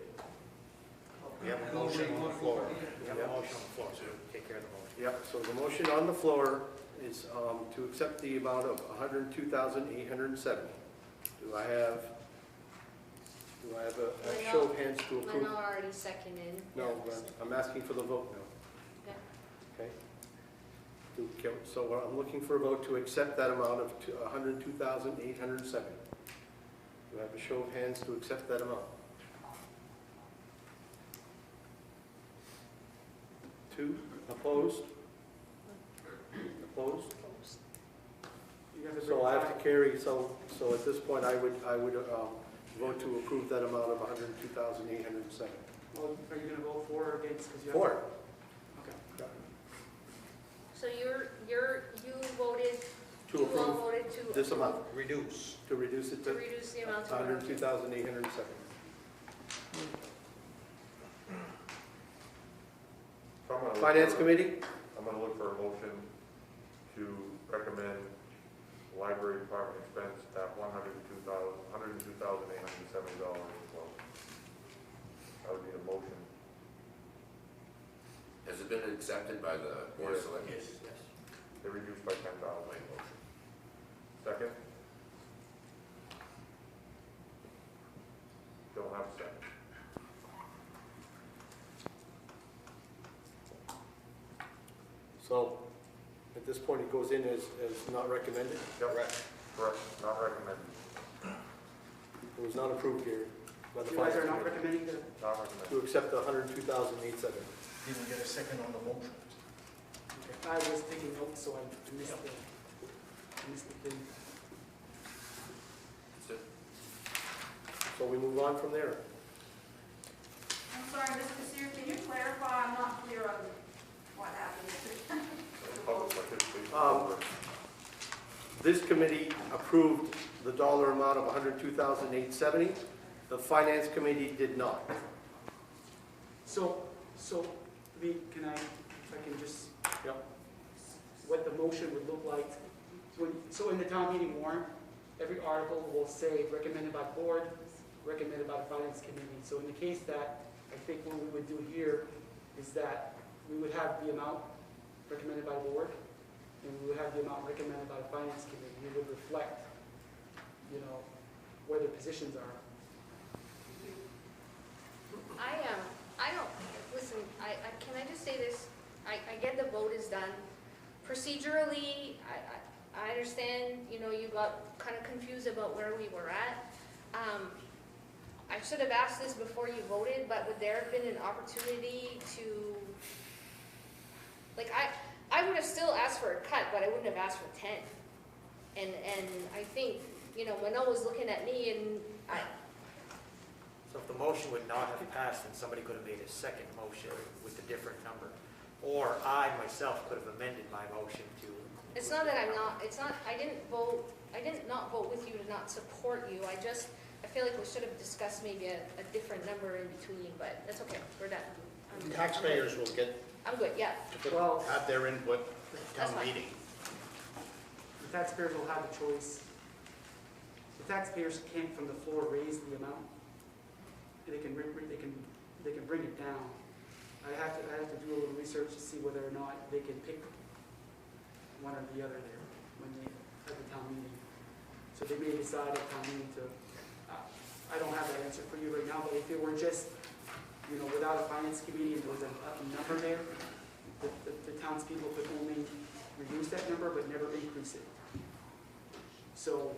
We have a motion on the floor. We have a motion on the floor, so we'll take care of the motion. Yep, so the motion on the floor is to accept the amount of $102,870. Do I have a show of hands to approve? Leno already seconded. No, I'm asking for the vote now. Yeah. Okay. So I'm looking for a vote to accept that amount of $102,870. Do I have a show of hands to accept that amount? 2, opposed? Opposed? You have to So bring I it have back. to carry, so at this point, I would vote to approve that amount of $102,807. Well, are you gonna vote for or against? 'Cause you have- For. Okay. So you voted, To you all approve voted to. this amount, Reduce. to reduce it To to reduce the amount to. $102,807. So I'm gonna look Finance for- Committee? I'm gonna look for a motion to recommend library department expense at $102,870 as well. That would be a motion. Has it been accepted by the Board of Selectmen? Yes. They reduced by 10,000. My motion. Second? Don't have a second. So at this point, it goes in as not recommended? Correct. Correct, not recommended. It was not approved here by the You guys Finance are not Committee recommending the, Not recommended. to accept the $102,807. Didn't get a second on the motion. I was taking notes, so I missed the thing. That's it. So we move on from there. I'm sorry, Ms. Kassir, can you clarify? I'm not clear on what happened. Public participation. This committee approved the dollar amount of $102,870. The Finance Committee did not. So, can I, if I can just, Yep. what the motion would look like. So in the town meeting warrant, every article will say recommended by board, recommended by the finance committee. So in the case that, I think what we would do here is that we would have the amount recommended by the board, and we would have the amount recommended by the finance committee. We would reflect, where the positions are. I don't, listen, can I just say this? I get the vote is done. Procedurally, I understand, you got kind of confused about where we were at. I should have asked this before you voted, but would there have been an opportunity to, I would have still asked for a cut, but I wouldn't have asked for 10. And I think, Mano was looking at me and So if the motion would not have passed, then somebody could have made a second motion with a different number. Or I myself could have amended my motion to. it's not that I didn't not vote with you to not support you. I feel like we should have discussed maybe a different number in between, but that's okay, we're done. Taxpayers will get, I'm good, yeah. Well, have their input at That's town fine. meeting. the taxpayers will have a choice. The taxpayers can't from the floor raise the amount. They can bring it down. I have to do a little research to see whether or not they can pick one or the other there at the town meeting. So they may decide at town meeting to, I don't have that answer for you right now, but if it were just, without a finance committee and there was a number there, the townspeople could only reduce that number but never increase it. So,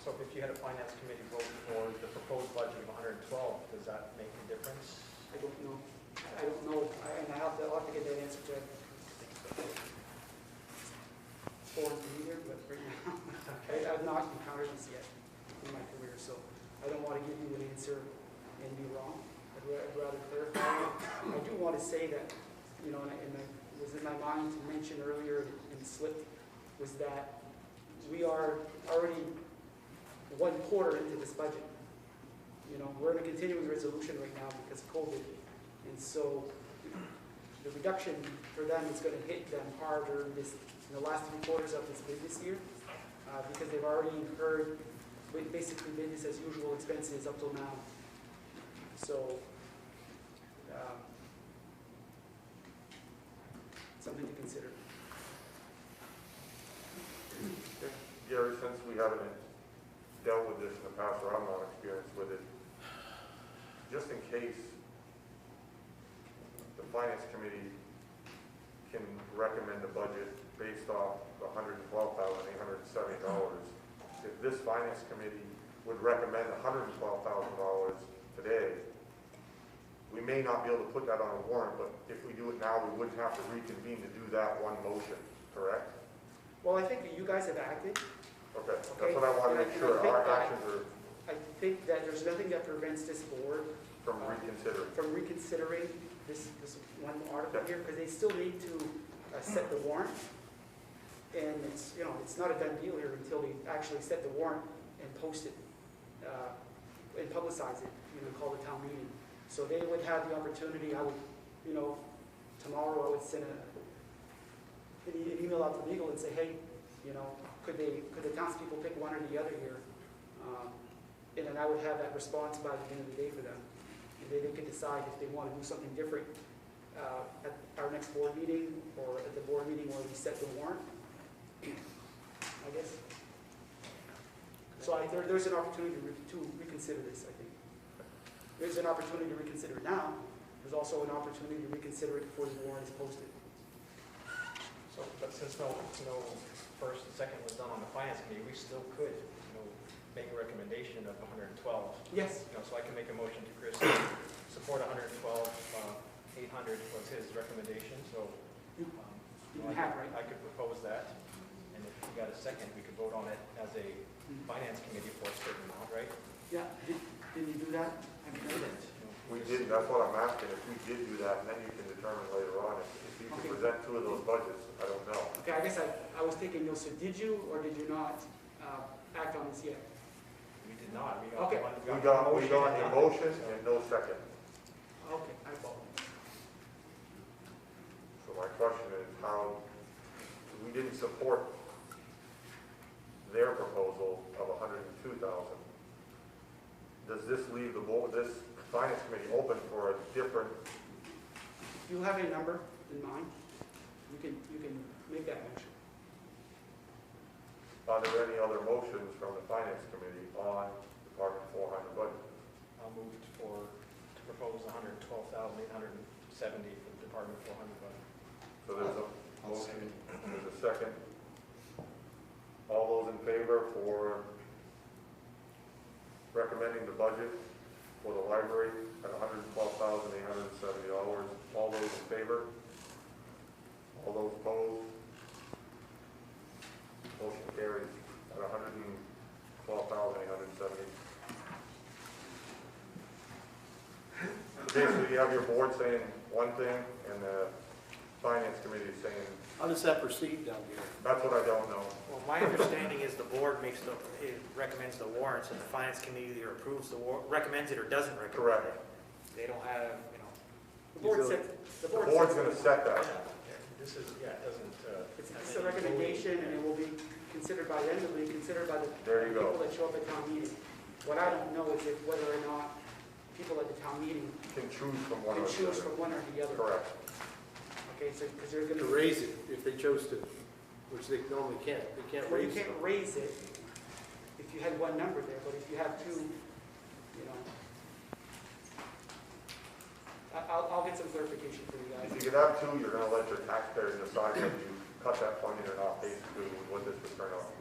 So if you had a finance committee vote for the proposed budget of 112, does that make a difference? I don't know. And I'll have to get that answer to forward to me here, but right now, I've not encountered this yet in my career, so I don't want to give you an answer and be wrong. I'd rather clarify. I do want to say that, and it was in my mind to mention earlier and slipped, was that we are already 1 quarter into this budget. We're in a continuing resolution right now because of COVID. And so the reduction for them is going to hit them harder in the last 3 quarters of this business year because they've already incurred basically business as usual expenses up till now. So, something to consider. Gary, since we haven't dealt with this in the past, or I'm not experienced with it, just in case the finance committee can recommend a budget based off the $112,870, if this finance committee would recommend $112,000 today, we may not be able to put that on a warrant, but if we do it now, we wouldn't have to reconvene to do that one motion, correct? Well, I think that you guys have acted. Okay, that's what I want to make sure, our actions are I think that there's nothing that prevents this board from reconsidering. this one article here, because they still need to set the warrant. And it's, you know, it's not a done deal here until they actually set the warrant and post it, and publicize it, you know, call the town meeting. So they would have the opportunity, I would, you know, tomorrow I would send an email out to legal and say, hey, you know, could the townspeople pick one or the other here? And then I would have that response by the end of the day for them. And they could decide if they want to do something different at our next board meeting or at the board meeting where we set the warrant, I guess. So there's an opportunity to reconsider this, I think. There's an opportunity to reconsider it now. There's also an opportunity to reconsider it before the warrant is posted. So, but since no first and second was done on the finance committee, we still could, you know, make a recommendation of 112. Yes. You know, so I can make a motion to Chris, support 112, 800 was his recommendation, so. You have, right? I could propose that, and if you got a second, we could vote on it as a finance committee for a certain amount, right? Yeah, did you do that? We didn't, that's what I'm asking, if we did do that, and then you can determine later on, if you can present two of those budgets, I don't know. Okay, I guess I was taking notes, so did you or did you not act on this yet? We did not. We got Okay. We got a motion and no second. Okay, I follow. So my question is how, we didn't support their proposal of 102,000. Does this leave the board, this finance committee open for a different? If you have a number in mind, you can make that motion. Are there any other motions from the finance committee on Department 400 budget? I'll move to propose 112,870 for the Department 400 budget. So there's a motion, there's a second. All those in favor for recommending the budget for the library at $112,870. All those in favor? All those opposed? Motion carries at $112,870. Basically, you have your board saying one thing and the finance committee is saying. How does that proceed down here? That's what I don't know. Well, my understanding is the board recommends the warrants, and the finance committee either approves recommends it or doesn't recommend it. Correct. They don't have, you know. The board The board's going to set that. This is, it doesn't. It's a recommendation and it will be considered by them, it will be considered by the There you go. people that show up at town meeting. What I don't know is if whether or not people at the town meeting Can choose from one can or the choose other. from one or the other. Correct. Okay, so, because they're going To raise it if they chose to, which they normally can't. They can't Well, you raise it. can't raise it if you had one number there, but if you have two, you know. I'll get some clarification for you guys. If you could have two, you're going to let your taxpayers decide whether you cut that funding or not, basically, what this would turn out to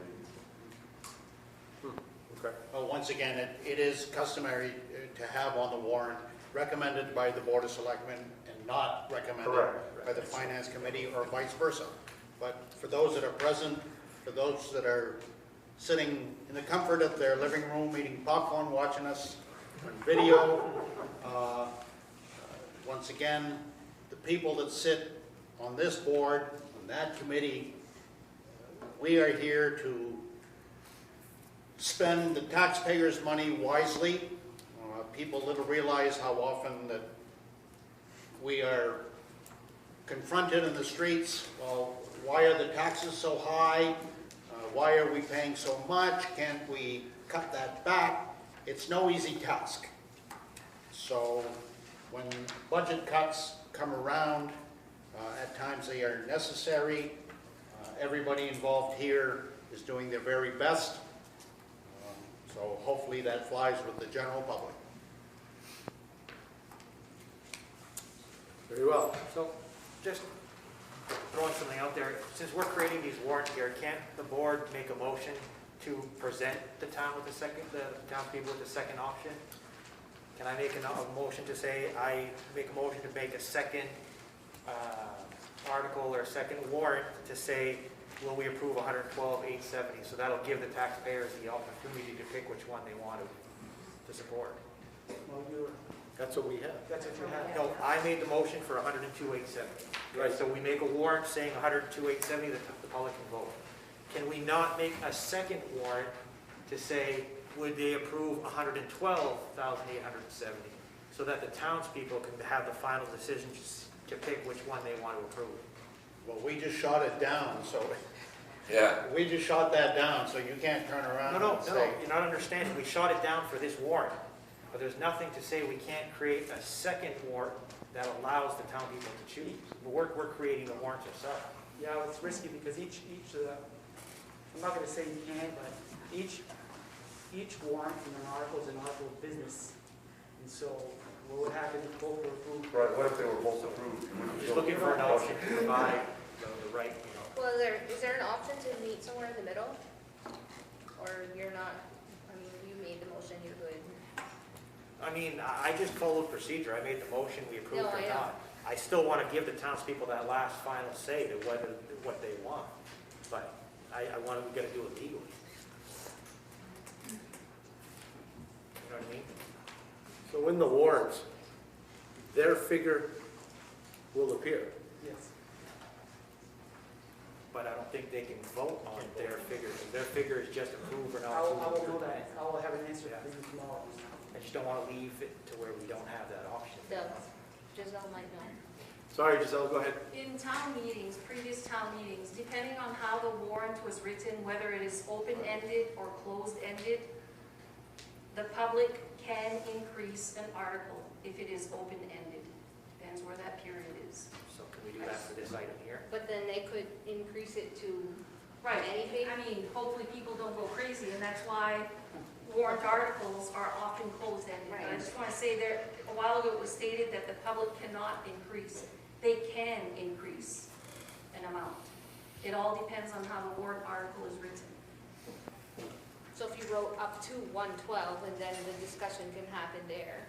be. Okay. Well, once again, it is customary to have on the warrant recommended by the Board of Selectmen and not recommended Correct. by the Finance Committee or vice versa. But for those that are present, for those that are sitting in the comfort of their living room, eating popcorn, watching us on video, once again, the people that sit on this board, on that committee, we are here to spend the taxpayers' money wisely. People little realize how often that we are confronted in the streets. Well, why are the taxes so high? why are we paying so much? Can't we cut that back? It's no easy task. So when budget cuts come around, at times they are necessary. Everybody involved here is doing their very best. So hopefully that flies with the general public. Very well. So, just throwing something out there, since we're creating these warrants here, can't the board make a motion to present the town with the townspeople with the second option? Can I make a motion to say, I make a motion to make a second article or a second warrant to say, will we approve 112,870? So that'll give the taxpayers the opportunity to pick which one they want to support. Well, That's what we have. that's what you have. No, I made the motion for 102,870. Right. So we make a warrant saying 102,870, the public can vote. Can we not make a second warrant to say, would they approve 112,870? So that the townspeople can have the final decision to pick which one they want to approve. Well, we just shot it down, so Yeah, we just shot that down, so you can't turn around No, and say, you're not understanding. We shot it down for this warrant. But there's nothing to say we can't create a second warrant that allows the town people to choose. We're creating the warrants ourselves. Yeah, it's risky because each I'm not gonna say you can, but each warrant in an article is an article of business. And so what would happen if both were approved? Right, what if they were both approved? Just looking for an option to provide the right, Well, is there an option to meet somewhere in the middle? Or you're not, I mean, you made the motion, you're good. I mean, I just followed procedure. I made the motion, we approved No, or I know. not. I still want to give the townspeople that last final say to what they want. But we got to do it legally. You know what I mean? So in the warrants, their figure will appear. Yes. But I don't think they can vote on their figure. Their figure is just approve or not I approve. will know that. I will have an answer for you tomorrow. I just don't want to leave it to where we don't have that option. Giselle might know. Sorry, Giselle, go ahead. In town meetings, previous town meetings, depending on how the warrant was written, whether it is open-ended or closed-ended, the public can increase an article if it is open-ended. Depends where that period is. So can we do that for this item here? But then they could increase it to Right, anything? I mean, hopefully people don't go crazy, and that's why warrant articles are often closed-ended. But I just want to say there, a while ago it was stated that the public cannot increase. They can increase an amount. It all depends on how the warrant article is written. So if you wrote up to 112 and then the discussion can happen there.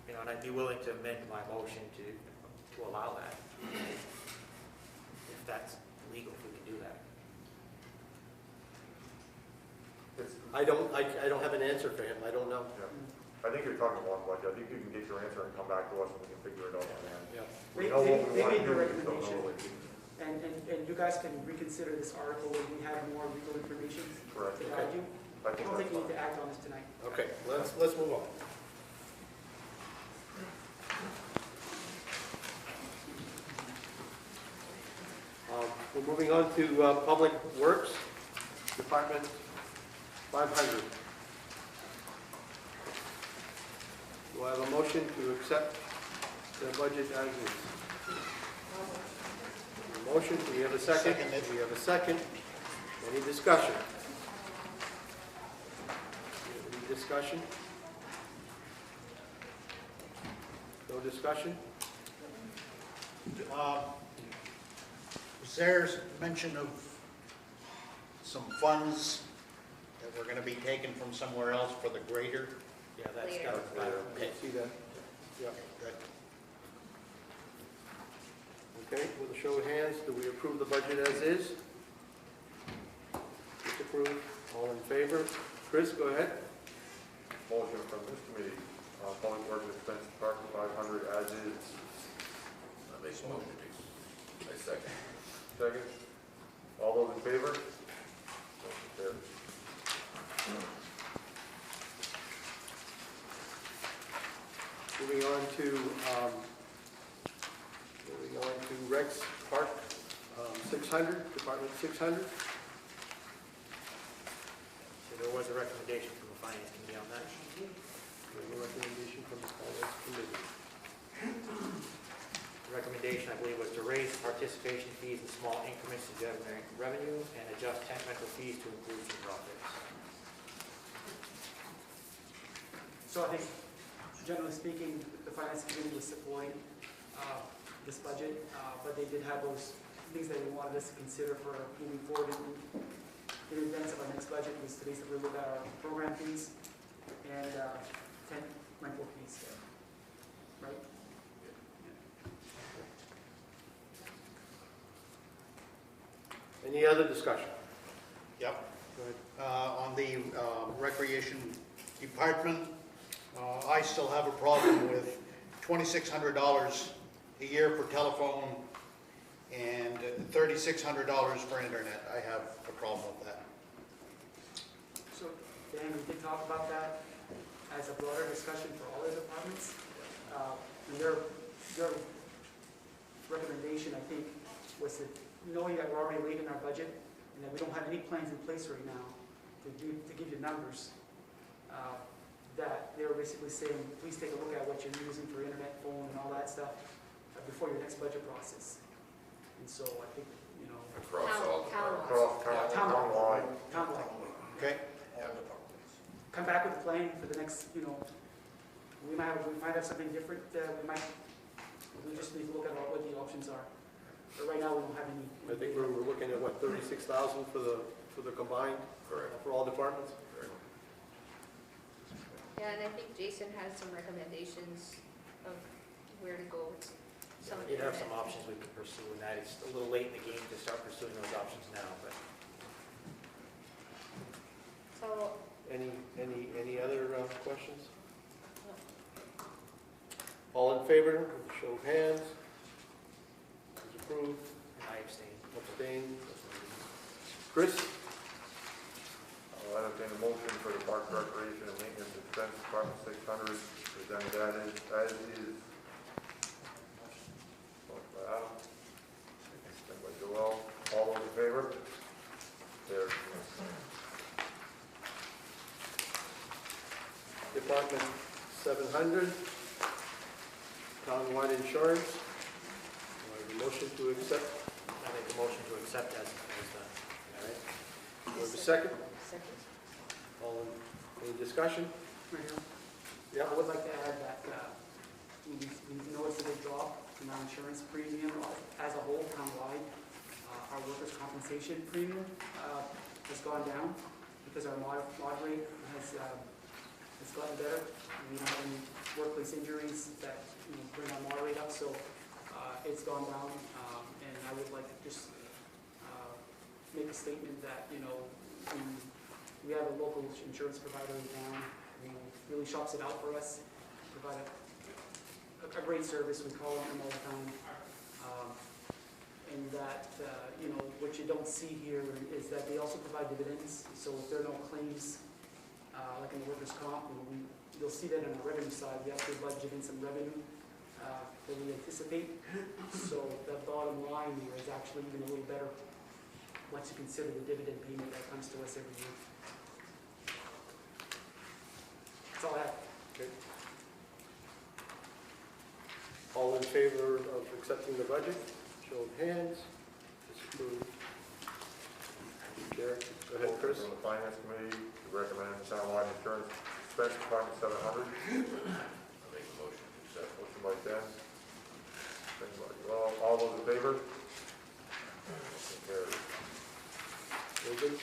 You know, and I'd be willing to amend my motion to allow that. If that's legal, if we can do that. I don't have an answer for him. I don't know. Yeah. I think you're talking long budget. I think you can get your answer and come back to us and we can figure it out. Yeah. We know what we They want to made do, the we just don't know what recommendation. And you guys can reconsider this article when we have more legal information Correct. to guide you. I think I don't think you that's need to act on this tonight. Okay, let's move on. We're moving on to Public Works Department 500. Do I have a motion to accept the budget as is? A motion, do we have a second? We have a second. Any discussion? Any discussion? No discussion? there's mention of some funds that were gonna be taken from somewhere else for the grader. Yeah, that's Later. got it. Okay, see that? Yeah. Good. Okay, with a show of hands, do we approve the budget as is? Disapprove, all in favor? Chris, go ahead. Motion from this committee, Public Works Expense Department 500 as is. I make a motion, I second. Second. All those in favor? Motion carries. Moving on to Rex Park, 600, Department 600. there was a recommendation from the finance committee on that. There's a recommendation from the finance committee. The recommendation, I believe, was to raise participation fees in small increments to generate revenue and adjust tent rental fees to include some profits. So I think, generally speaking, the finance committee was supporting this budget, but they did have those things that they wanted us to consider for moving forward in advance of our next budget, was to basically look at our program fees and tent rental fees, right? Any other discussion? Yep. On the recreation department, I still have a problem with $2,600 a year for telephone and $3,600 for internet. I have a problem with that. So, Dan, we did talk about that as a broader discussion for all the departments. And their recommendation, I think, was that knowing that we're already late in our budget and that we don't have any plans in place right now to give you numbers, that they were basically saying, please take a look at what you're using for internet, phone, and all that stuff before your next budget process. And so I think, you know. Across all Across townwide. Townwide. Okay? Come back with a plan for the next, you know, we might have something different, we just need to look at what the options are. But right now, we don't have any. I think we're looking at, what, 36,000 for the combined? Correct. For all departments? Yeah, and I think Jason has some recommendations of where to go with some of We the have some internet. options we can pursue, and that it's a little late in the game to start pursuing those options now, but So, Any other questions? All in favor, show of hands. Is approved. I abstain. Abstain. Chris? I'll entertain a motion for the Park Recreation and Maintenance Expense Department 600, presented as is. Motion by Adam. Second by Joel. All those in favor? Carried. Department 700, townwide insurance. Do I have a motion to accept? I make a motion to accept as done. All right. Do I have a second? Second. Any discussion? Right here. Yeah. I would like to add that we noticed a big drop in our insurance premium as a whole townwide. Our workers' compensation premium has gone down because our mod rate has gotten better. We don't have any workplace injuries that bring our mod rate up, so it's gone down. And I would like to just make a statement that we have a local insurance provider in town who really shops it out for us, provide a great service. We call on them all the time. And that, what you don't see here is that they also provide dividends. So if there are no claims, like in the workers' comp, you'll see that on the revenue side. We actually budget in some revenue that we anticipate. So the bottom line here is actually even a little better once you consider the dividend payment that comes to us every year. That's all I have. Okay. All in favor of accepting the budget? Show of hands. Disapproved. Derek, go ahead, Chris. From the Finance Committee, to recommend townwide insurance expense department 700. I'll make a motion to accept. Motion by Ken. Second by Joel. All those in favor? Carried. Very good.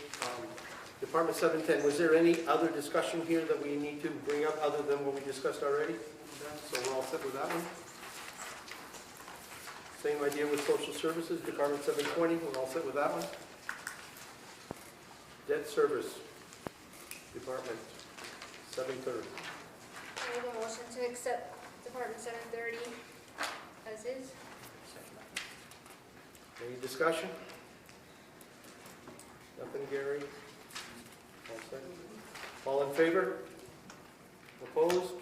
Department 710, was there any other discussion here that we need to bring up other than what we discussed already? So we're all set with that one? Same idea with social services, Department 720, we're all set with that one? Debt service, Department 730. I make a motion to accept Department 730 as is. Any discussion? Nothing, Gary? All set? All in favor? Opposed?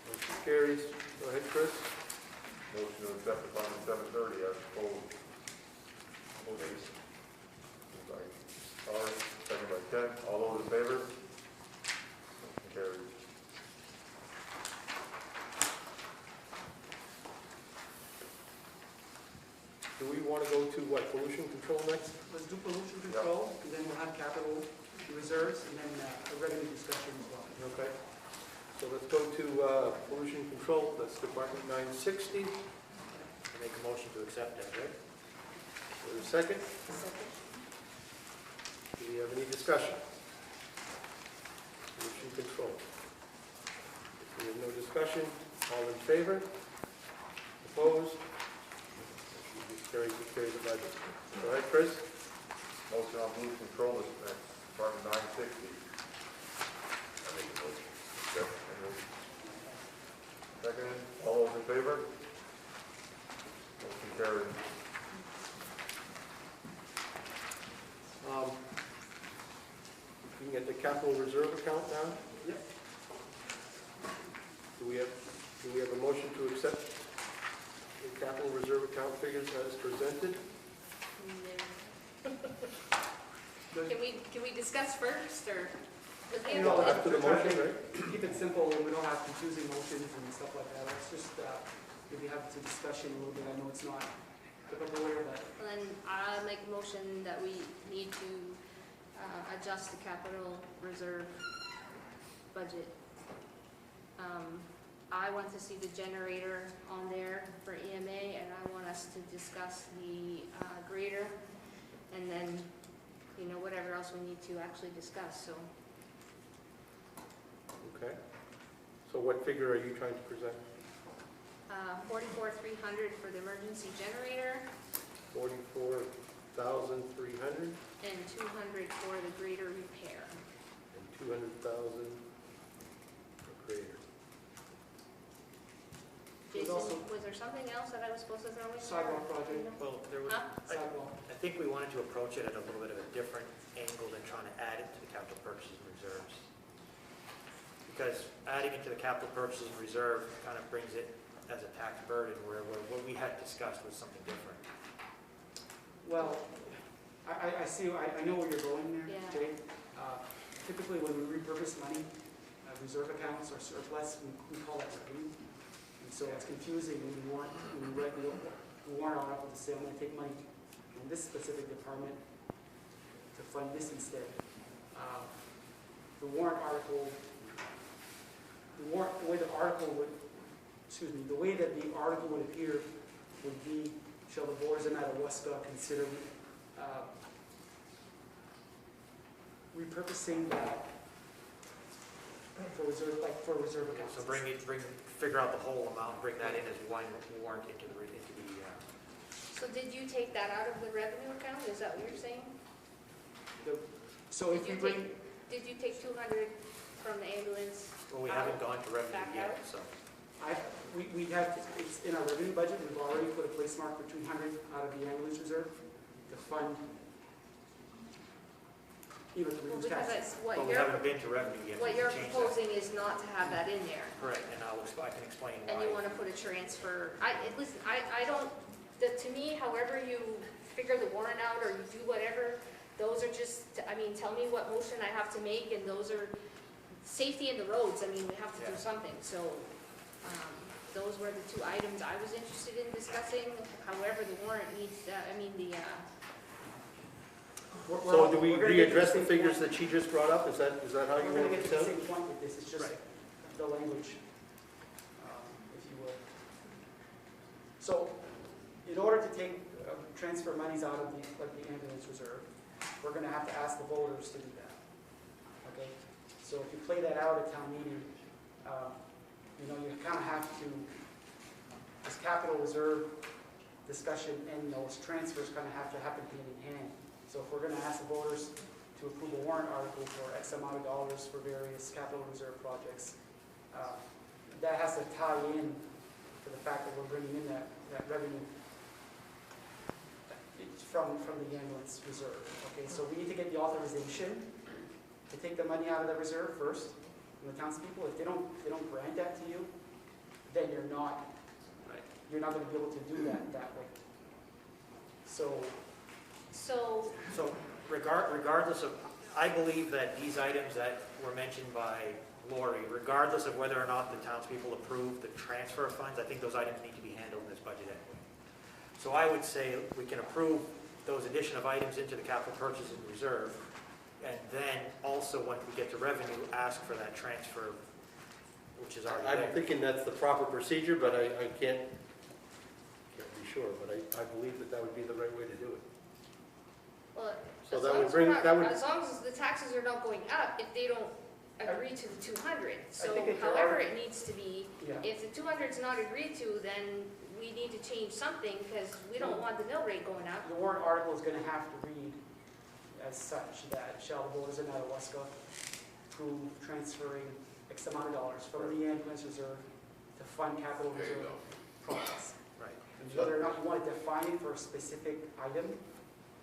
Motion carries. Go ahead, Chris. Motion to accept Department 730 as proposed. Motion by Howard, second by Ken. All those in favor? want to go to what, pollution control next? Let's do pollution control, and then we'll have capital reserves, and then a revenue discussion as well. Okay. So let's go to pollution control, that's Department 960. I make a motion to accept that, right? Is there a second? Do we have any discussion? Pollution control. If we have no discussion, all in favor? Opposed? Motion carries to carry the budget. All right, Chris? Motion on pollution control is next, Department 960. I make a motion. Yep. Second, all those in favor? Motion carried. We can get the capital reserve account now? Yep. Do we have a motion to accept the capital reserve account figures as presented? Can we discuss first, or? Because we You have know, to- After the motion, right? Keep it simple, and we don't have confusing motions and stuff like that. It's just, maybe have some discussion a little bit. I know it's not typical way, but And then I make a motion that we need to adjust the capital reserve budget. I want to see the generator on there for EMA, and I want us to discuss the grader, and then, you know, whatever else we need to actually discuss, so. Okay. So what figure are you trying to present? 44,300 for the emergency generator, 44,300 and 200 for the grader repair. and 200,000 for grader. Jason, also- was there something else that I was supposed to throw in there? sidewalk project, Well, there was, Huh? sidewalk. I think we wanted to approach it at a little bit of a different angle than trying to add it to the capital purchases and reserves. Because adding it to the capital purchases and reserve kind of brings it as a tax burden, where what we had discussed was something different. Well, I see, I know where you're going there, Yeah. Jay. Typically, when we repurpose money, reserve accounts or surplus, we call that revenue. And so it's confusing when we write the warrant article to say, I'm going to take money from this specific department to fund this instead. The warrant article, the way the article would, the way that the article would appear would be, shall the boards of Madawaska consider repurposing that for reserve accounts. So figure out the whole amount, bring that in as one warrant into the, So did you take that out of the revenue account? Is that what you're saying? So if we bring, Did you take 200 from the ambulance? well, we haven't gone to revenue Back yet, out? so. we have, it's in our revenue budget, we've already put a place mark for 200 out of the ambulance reserve to fund, you know, to Well, reduce because taxes. that's what But we you're, haven't been to revenue yet. what We you're can change that. proposing is not to have that in there. Correct, and I can explain why. And you want to put a transfer, listen, I don't, to me, however you figure the warrant out or you do whatever, those are just, I mean, tell me what motion I have to make, and those are safety in the roads, I mean, we have to do Yeah. something, so, those were the two items I was interested in discussing, however the warrant needs, So do we readdress the figures that she just brought up? Is that how you We're want going to to get to tell? the same point with this, it's just the language, if you will. So, in order to transfer monies out of the ambulance reserve, we're going to have to ask the voters to do that. Okay? So if you play that out at town meeting, you know, you kind of have to, this capital reserve discussion and those transfers kind of have to happen hand in hand. So if we're going to ask the voters to approve a warrant article for X amount of dollars for various capital reserve projects, that has to tie in to the fact that we're bringing in that revenue from the ambulance reserve. Okay, so we need to get the authorization to take the money out of the reserve first from the townspeople. If they don't grant that to you, then you're not going to be able to do that way. So regardless of, I believe that these items that were mentioned by Lori, regardless of whether or not the townspeople approve the transfer of funds, I think those items need to be handled in this budget anyway. So I would say we can approve those addition of items into the capital purchasing reserve, and then also when we get to revenue, ask for that transfer, which is already there. I'm thinking that's the proper procedure, but I can't be sure, but I believe that would be the right way to do it. Well, So as that long would as bring, we're not- that would, as long as the taxes are not going up, if they don't agree to the 200. So think if there however are- it needs to be, Yeah. if the 200 is not agreed to, then we need to change something because we don't want the mill rate going up. The warrant article is gonna have to read as such that shall the voters of Madawaska approve transferring X amount of dollars from the ambulance reserve to fund capital There you reserve go. projects. Right. And whether or not you want to define it for a specific item,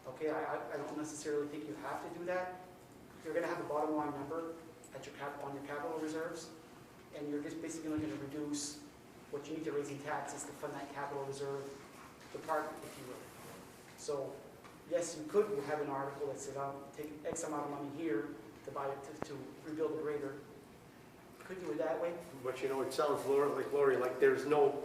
okay, I don't necessarily think you have to do that. You're gonna have a bottom line number at your on your capital reserves, and you're just basically going to reduce what you need to raise in taxes to fund that capital reserve department, if you will. So, yes, you could have an article that said, I'll take X amount of money here to buy it, to rebuild the grader. Could do it that way. but you know, it sounds, Lori, like there's no,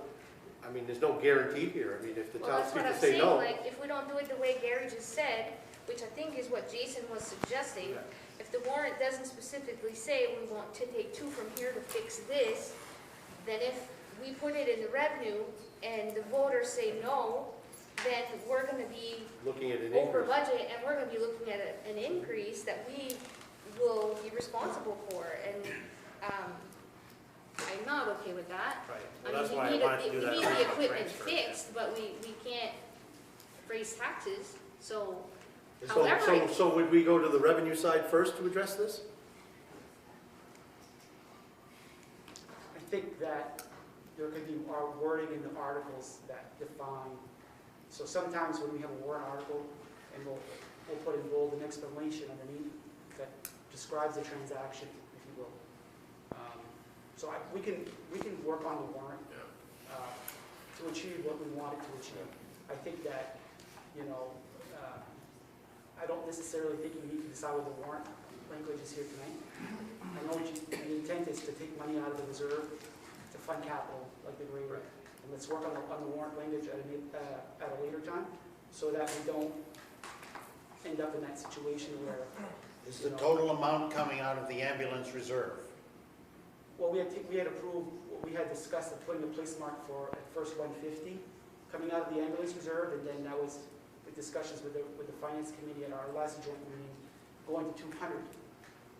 I mean, there's no guarantee here. I mean, if the Well, that's what townspeople I'm say saying, no. like, if we don't do it the way Gary just said, which I think is what Jason was suggesting, if the warrant doesn't specifically say we want to take 2 from here to fix this, then if we put it in the revenue and the voters say no, then we're gonna be Looking at an over increase. budget, and we're gonna be looking at an increase that we will be responsible for, and, I'm not okay with that. Right. I Well, that's mean, why I we wanted to do need, that we need the original equipment transfer. fixed, but we can't raise taxes, so So, however, so would we go to the revenue side first to address this? I think that there could be our wording in the articles that define, so sometimes when we have a warrant article, and we'll put in bold an explanation underneath that describes the transaction, if you will. So we can work on the warrant to achieve what we want it to achieve. I think that, you know, I don't necessarily think you need to decide what the warrant language is here tonight. I know the intent is to take money out of the reserve to fund capital, like the grader. And let's work on the warrant language at a later time, so that we don't end up in that situation where. Is the total amount coming out of the ambulance reserve? Well, we had approved, we had discussed putting a place mark for at first 150 coming out of the ambulance reserve, and then that was with discussions with the finance committee at our last joint meeting, going to 200.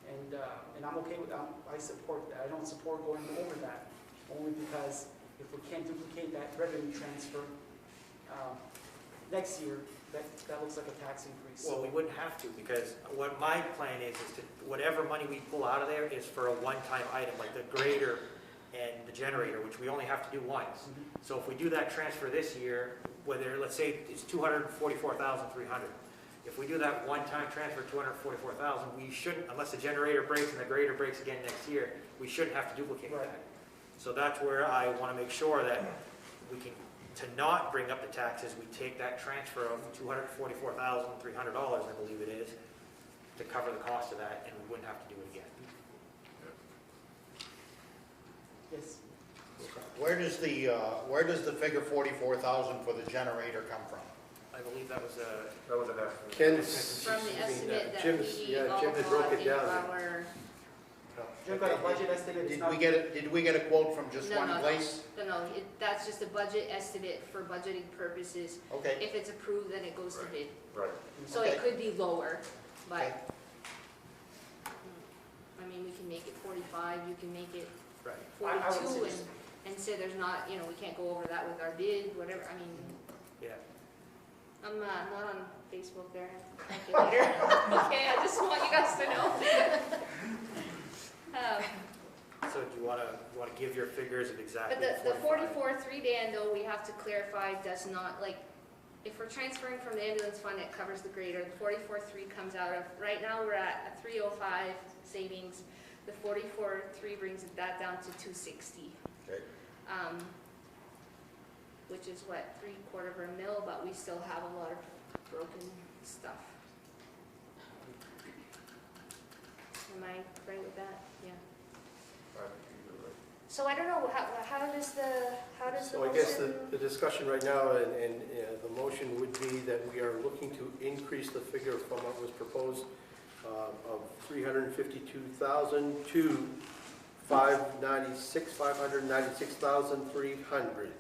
And I'm okay with that. I support that. I don't support going over that, only because if we can't duplicate that revenue transfer next year, that looks like a tax increase. Well, we wouldn't have to, because what my plan is to, whatever money we pull out of there is for a one-time item, like the grader and the generator, which we only have to do once. So if we do that transfer this year, whether, let's say it's $244,300. If we do that one-time transfer, $244,000, we shouldn't, unless the generator breaks and the grader breaks again next year, we shouldn't have to duplicate that. So that's where I want to make sure that we can, to not bring up the taxes, we take that transfer of $244,300, I believe it is, to cover the cost of that, and we wouldn't have to do it again. Yes. Where does the figure 44,000 for the generator come from? I believe that was an estimate. Ken's, from the estimate that Jim's, we yeah, all Jim had broke got it in down. our. Jim got a budget estimate. Did we get a quote from just one place? No, that's just a budget estimate for budgeting purposes. Okay. If it's approved, then it goes to bid. Right. So Okay. it could be lower, but, Okay. I mean, we can make it 45, you can make it Right. I would 42 say- and say there's not, you know, we can't go over that with our bid, whatever, I mean, Yeah. I'm not on Facebook there, thank you later. Okay, I just want you guys to know. So do you want to give your figures of exactly But the 45? 44.3, Dan, though, we have to clarify, does not, like, if we're transferring from the ambulance fund, it covers the grader. The 44.3 comes out of, right now, we're at a 305 savings. The 44.3 brings that down to 260. Okay. Which is what, 3/4 of a mil, but we still have a lot of broken stuff. Am I right with that? Yeah. I think you're right. So I don't know, how does the So I guess motion? the discussion right now and the motion would be that we are looking to increase the figure from what was proposed of 352,000 to 596,300.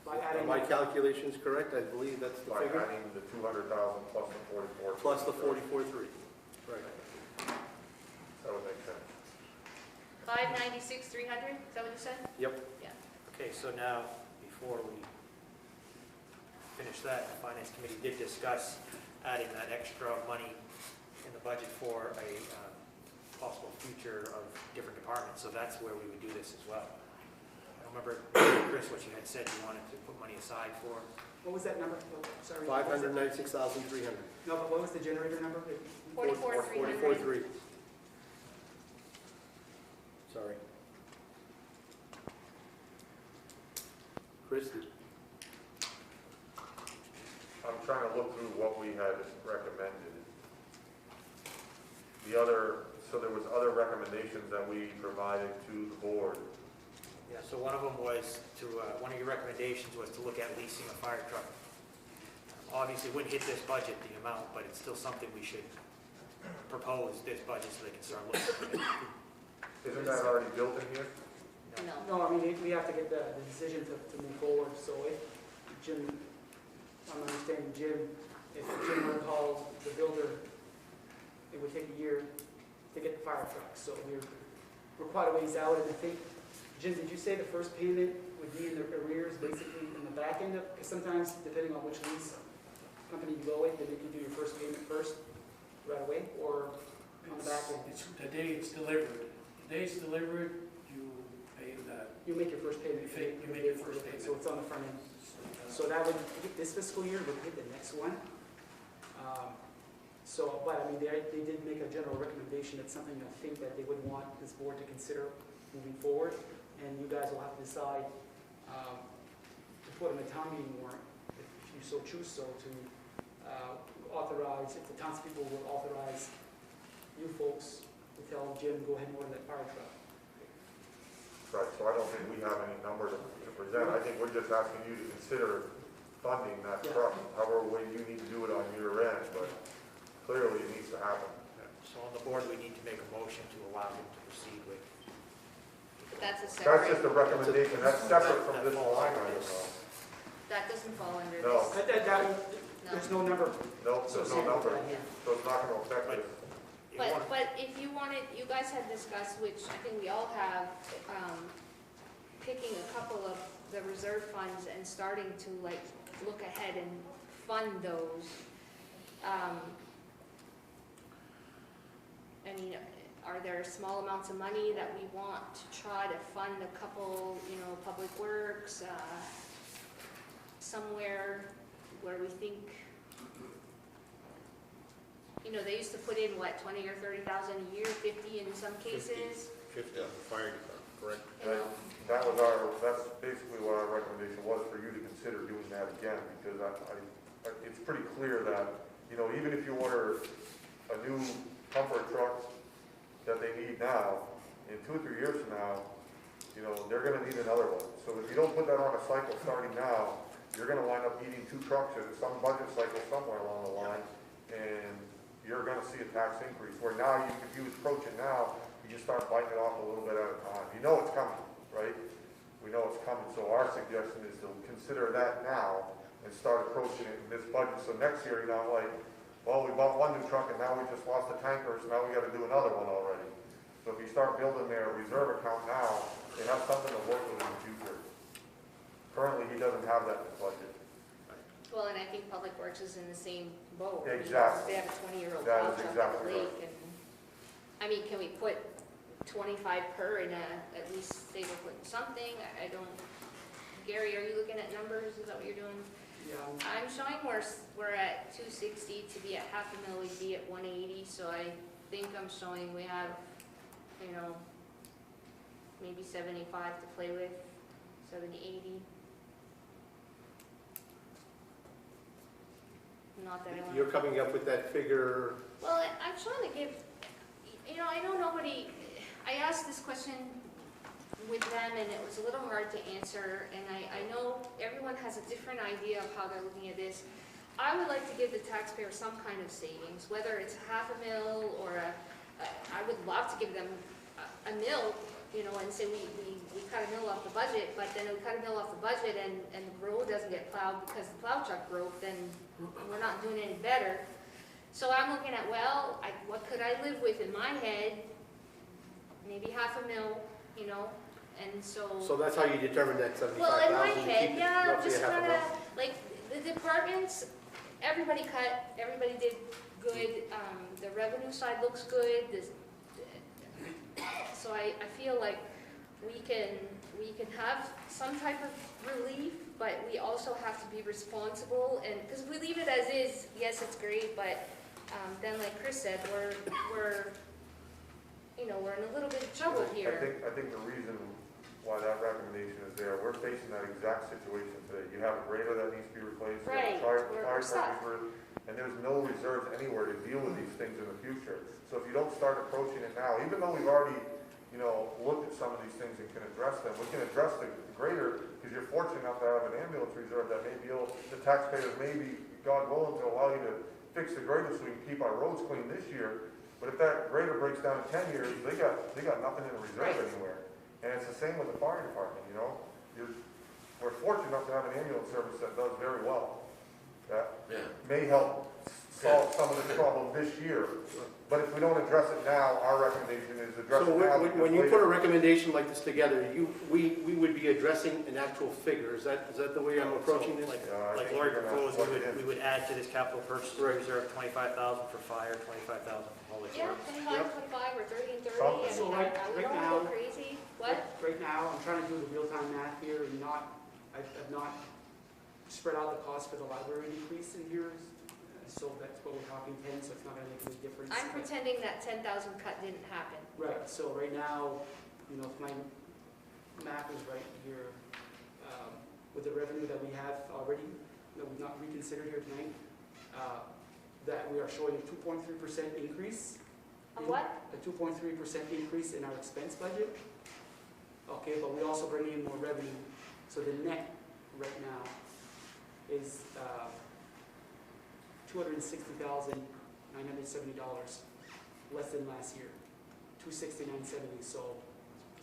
Are my calculations correct? I believe that's the By figure. adding the 200,000 plus the 44. Plus the 44.3. Right. That would make sense. 596, 300, is that what you said? Yep. Yeah. Okay, so now, before we finish that, the Finance Committee did discuss adding that extra money in the budget for a possible future of different departments, so that's where we would do this as well. I remember, Chris, what you had said you wanted to put money aside for. What was that number? Oh, sorry. 596,300. No, but what was the generator number? 44,300. 44.3. Sorry. Christie. I'm trying to look through what we had recommended. So there was other recommendations that we provided to the board. Yeah, so one of them was one of your recommendations was to look at leasing a fire truck. Obviously, it wouldn't hit this budget, the amount, but it's still something we should propose this budget so they can start looking at it. Isn't that already built in here? No, I mean, we have to get the decision to move forward, so if Jim, I'm understanding Jim, if Jim were to call the builder, it would take a year to get the fire truck, so we're quite a ways out, and I think, Jim, did you say the first payment would be in the arrears, basically in the back end of, because sometimes, depending on which lease company you go with, they make you do your first payment first, right away, or on the back end? It's the day it's delivered. The day it's delivered, you pay that. You make your first payment. You make your first payment. So it's on the front end. So that would, this fiscal year would hit the next one. But I mean, they did make a general recommendation. It's something I think that they would want this board to consider moving forward. And you guys will have to decide to put in a town meeting warrant, if you so choose so, to authorize, if the townspeople will authorize you folks to tell Jim, go ahead and order that fire truck. Right, so I don't think we have any number to present. I think we're just asking you to consider funding that truck, however way you need to do it on your end, but clearly it needs to happen. So on the board, we need to make a motion to allow him to proceed with. That's a That's separate, just a recommendation, that's separate from this line item though. that doesn't fall under No. this. There's no number. No, there's no number, so it's not gonna affect this. But if you wanted, you guys had discussed, which I think we all have, picking a couple of the reserve funds and starting to like look ahead and fund those. I mean, are there small amounts of money that we want to try to fund a couple, public works, somewhere where we think, they used to put in, what, 20 or 30,000 a year, 50 in some cases? 50 on the fire department, correct? That's basically what our recommendation was, for you to consider doing that again, because it's pretty clear that, even if you order a new comfort truck that they need now, in 2 or 3 years from now, they're gonna need another one. So if you don't put that on a cycle starting now, you're gonna wind up needing 2 trucks in some budget cycle somewhere along the line, and you're gonna see a tax increase, where now, if you approach it now, you just start biting it off a little bit at a time. You know it's coming, right? We know it's coming, so our suggestion is to consider that now and start approaching it in this budget. So next year, you're not like, well, we bought one new truck and now we just lost the tanker, so now we gotta do another one already. So if you start building their reserve account now, they have something to work with in the future. Currently, he doesn't have that in his budget. Well, and I think Public Works is in the same boat. Exactly. They have a 20-year-old That plow is truck exactly at the lake, and, I mean, can we put 25 per in at least say we're putting something? I don't, Gary, are you looking at numbers? Is that what you're doing? Yeah. I'm showing we're at 260, to be at $500,000, we'd be at 180, so I think I'm showing we have, maybe 75 to play with, 70, 80. Not that I want. You're coming up with that figure. Well, I'm trying to give, I know nobody, I asked this question with them, and it was a little hard to answer, and I know everyone has a different idea of how they're looking at this. I would like to give the taxpayer some kind of savings, whether it's $500,000 or I would love to give them a mill, you know, and say we cut a mill off the budget, but then we cut a mill off the budget and the road doesn't get plowed because the plow truck broke, then we're not doing any better. So I'm looking at, well, what could I live with in my head? Maybe $500,000, you know, and so. So that's how you determine that 75,000? Well, in my head, yeah, roughly just a half a kind mil? of, like, the departments, everybody cut, everybody did good, the revenue side looks good, so I feel like we can have some type of relief, but we also have to be responsible, and, because if we leave it as is, yes, it's great, but then like Chris said, we're in a little bit of trouble here. I think the reason why that recommendation is there, we're facing that exact situation today. You have a grader that needs to be replaced, Right, we're stuck. and there's no reserves anywhere to deal with these things in the future. So if you don't start approaching it now, even though we've already, you know, looked at some of these things and can address them, we can address the grader because you're fortunate enough to have an ambulance reserve that may be able, the taxpayers may be, God willing, to allow you to fix the grader so we can keep our roads clean this year. But if that grader breaks down in 10 years, they got nothing in the reserve anywhere. And it's the same with the fire department, you know? We're fortunate enough to have an ambulance service that does very well. That may help solve some of this problem this year. But if we don't address it now, our recommendation is address it now. So when you put a recommendation like this together, we would be addressing an actual figure. Is that the way I'm approaching this? Like Lori proposed, we would add to this capital purchase reserve 25,000 for fire, 25,000 for public Yeah, works. 25, 25, or 30 and 30, So I right don't now- go crazy. What? Right now, I'm trying to do the real-time math here and I've not spread out the cost for the library decrease in here. So that's what we're talking 10, so it's not gonna make any difference. I'm pretending that 10,000 cut didn't happen. Right, so right now, you know, if my math is right here, with the revenue that we have already, that we've not reconsidered here tonight, that we are showing a 2.3% increase. A what? A 2.3% increase in our expense budget. Okay, but we also bring in more revenue. So the net right now is $260,970 less than last year. $269.70, so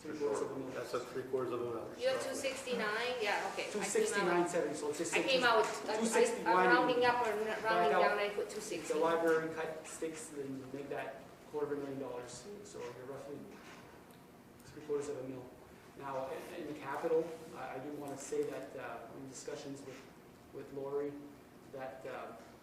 $750,000. That's a $750,000. You have 269, yeah, okay. $269.70, so it's just. I came out with, I'm rounding up or rounding down, I put 260. The library cut sticks, then you make that $250,000, so you're roughly $750,000. Now, in the capital, I do want to say that in discussions with Lori, that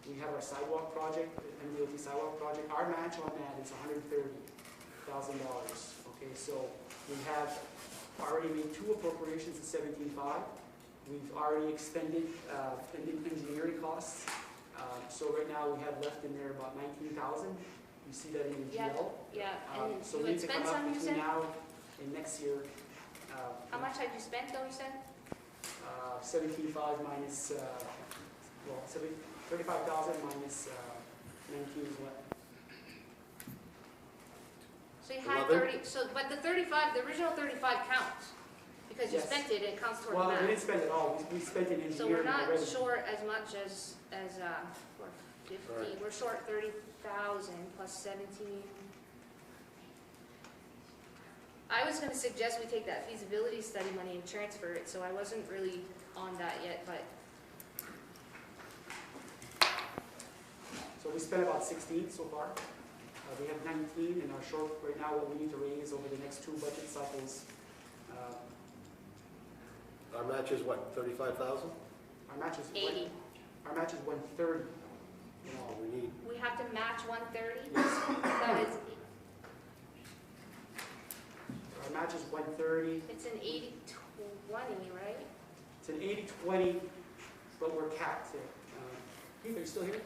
we have our sidewalk project, MDOT sidewalk project. Our match on that is $130,000. Okay, so we have already made 2 appropriations of $17.5. We've already expended engineering costs. So right now we have left in there about $19,000. You see that in the GL. Yeah, and so you we had need to come spent up some, you between said? now and next year. How much had you spent though, you said? 17.5 minus, well, 35,000 minus 19 is what? So you had 30, so, but the 35, the original 35 counts, because you Yes. spent it, it counts toward the Well, we match. didn't spend it all. We spent it in So we're engineering not already. short as much as we're 50, Right. we're short 30,000 plus 17. I was gonna suggest we take that feasibility study money and transfer it, so I wasn't really on that yet, but So we spent about 16 so far. We have 19 and our short right now what we need to raise over the next 2 budget cycles. Our match is what, 35,000? Our match is 80. Our match is 130. What we need. We have to match 130? Yes. That is, Our match is 130. it's an 80-20, right? It's an 80-20, but we're capped there. Keith, are you still here?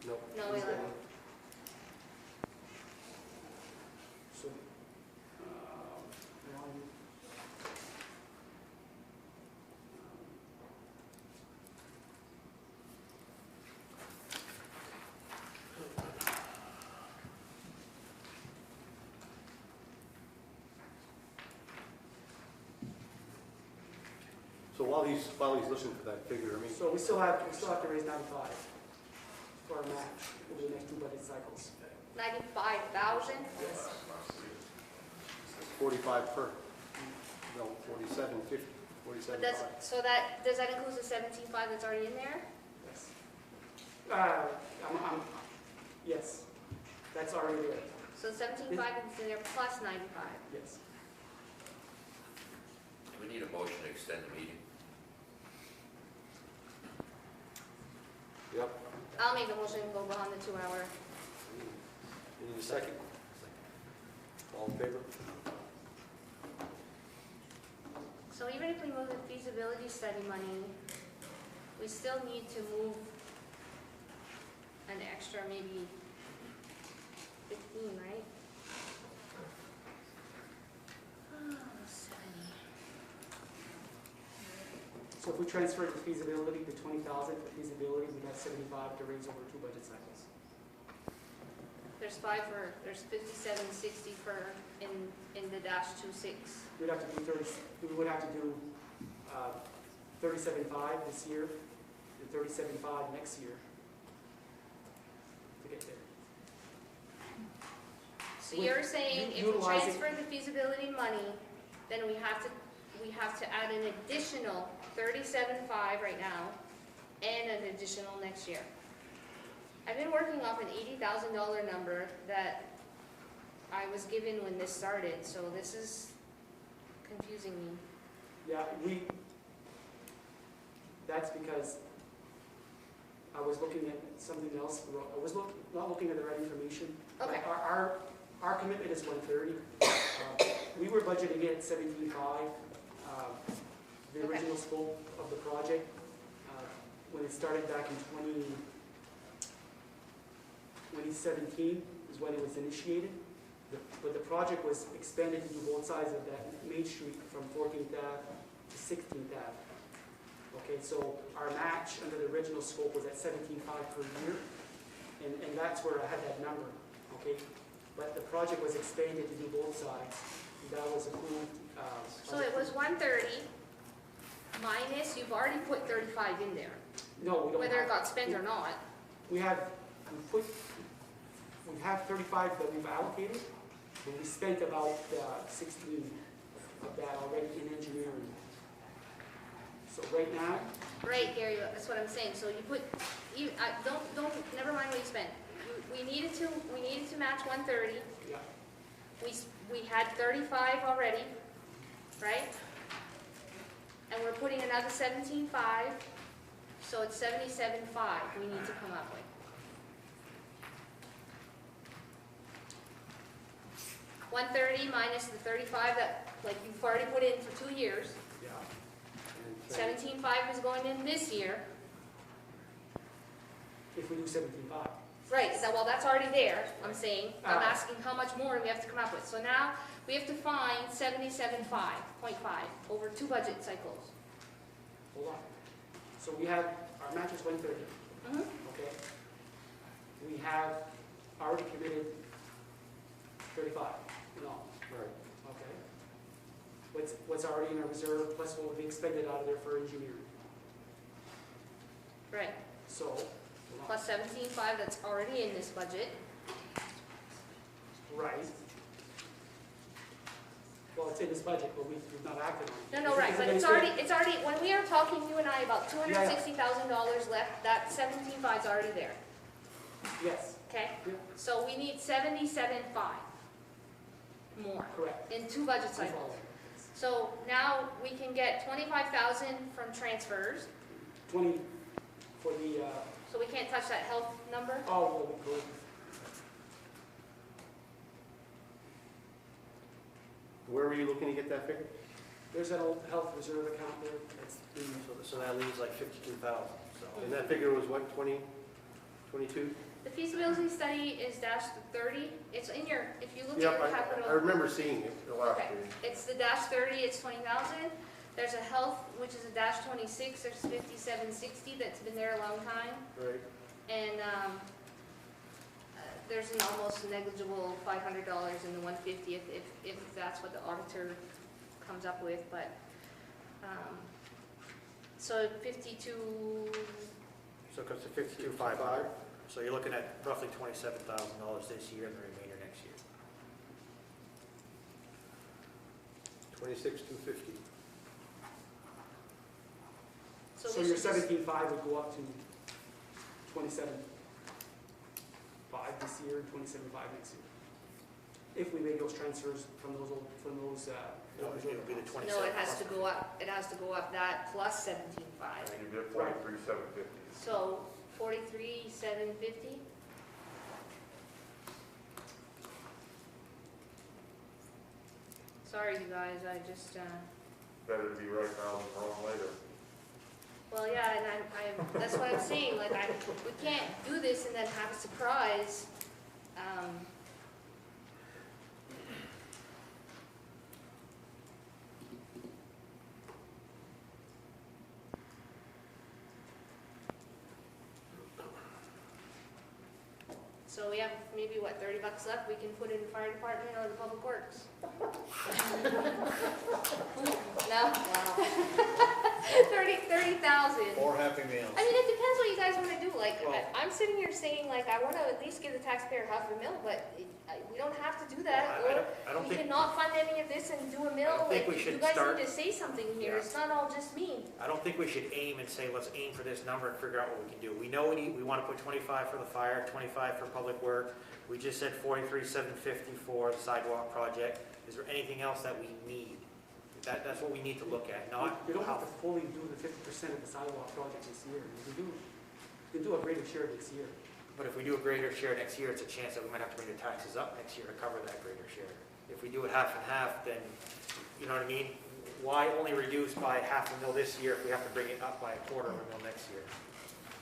Nope. No, we left. So, So while he's looking for that figure, I mean, So we still have to raise 95 for our match over the next 2 budget cycles. 95,000? Yes. 45 per, no, 47.50, But 47.5. that's, does that include the 17.5 that's already in there? Yes. Yes, that's already there. So 17.5 is in there plus 95. Yes. We need a motion to extend the meeting. Yep. I'll make a motion to go beyond the 2 hour. You need a second? All in favor? So even if we move the feasibility study money, we still need to move an extra maybe 15, right? Oh, 70. So if we transfer the feasibility to 20,000 for feasibility, we'd have 75 to raise over 2 budget cycles. There's 57, 60 for in the -26. We'd have to do 30, we would have to do 37.5 this year and 37.5 next year to get there. So you're saying if we transfer the feasibility money, then we have to add an additional 37.5 right now and an additional next year. I've been working off an $80,000 number that I was given when this started, so this is confusing me. Yeah, that's because I was looking at something else. I was not looking at the right information. Okay. Our commitment is 130. We were budgeting it at 17.5. The original scope of the project, when it started back in 2017 is when it was initiated. But the project was expanded to do both sides of that main street from 14th Ave to 16th Ave. Okay, so our match under the original scope was at 17.5 per year, and that's where I had that number. Okay, but the project was expanded to do both sides. And that was approved. So it was 130 minus, you've already put 35 in there, No, we don't. whether it got spent or not. We have 35 that we've allocated, and we spent about 16 of that already in engineering. So right now, Right, Gary, that's what I'm saying. So you put, never mind what you spent. We needed to match 130. yeah, We had 35 already, right? And we're putting another 17.5, so it's 77.5 we need to come up with. $130 minus the 35 that, like, you've already put in for 2 years. yeah. 17.5 is going in this year. If we do 17.5. Right, so, well, that's already there, I'm saying. I'm Ah. asking how much more we have to come up with. So now, we have to find 77.5 over 2 budget cycles. Hold on. So we have, our match is 130, okay? We have already committed 35 in all. Right. Okay. What's already in our reserve, plus what will be expended out of there for engineering. Right, So, hold on. plus 17.5 that's already in this budget. Right. Well, it's in this budget, but we've not acted on it. No, right, but it's already, when we are talking, you and I, about $260,000 left, that 17.5 is already there, Yes, okay? Yeah. So we need 77.5 more correct. in 2 budget cycles. So now we can get 25,000 from transfers, 20 for the, so we can't touch that health number. well, we could. Where were you looking to get that figure? There's an old health reserve account there. That's been, So that leaves like 52,000. So, and that figure was what, 22? The feasibility study is -30. It's in your, if you look at Yep, your capital. I remember seeing it the last Okay, page. it's the -30, it's 20,000. There's a health, which is a -26, there's 5760 that's been there a long time. Right. And there's an almost negligible $500 in the 150 if that's what the auditor comes up with, but So 52, So it goes to 52,500. So you're looking at roughly $27,000 this year and the remainder next year. 26,250. so So we your should just- 17.5 would go up to 27.5 this year and 27.5 next year. If we make those transfers from those old, No, it'll be the 27. No, it has to go up, it has to go up that plus 17.5. And you get 43,750. So 43,750? Sorry, you guys, I just, Better to be right now than wrong later. well, yeah, and that's what I'm saying, like, we can't do this and then have a surprise. So we have maybe, what, $30 left we can put in the fire department or the public works? No? 30,000. Or Happy Meals. I mean, it depends what you guys want to do. Like, Well- I'm sitting here saying, like, I want to at least give the taxpayer half a mil, but we don't have to do that. Well, I don't We think, cannot fund any of this and do a mill. I don't think Like, we should you guys start- need to say something here. Yeah. It's not all just me. I don't think we should aim and say, let's aim for this number and figure out what we can do. We know we want to put 25 for the fire, 25 for public work. We just said 43,750 for the sidewalk project. Is there anything else that we need? That's what we need to look at, not We don't have how. to fully do the 50% of the sidewalk project this year. We can do a greater share next year. But if we do a greater share next year, it's a chance that we might have to bring the taxes up next year to cover that greater share. If we do it half and half, then, you know what I mean? Why only reduce by half a mil this year if we have to bring it up by a quarter of a mil next year?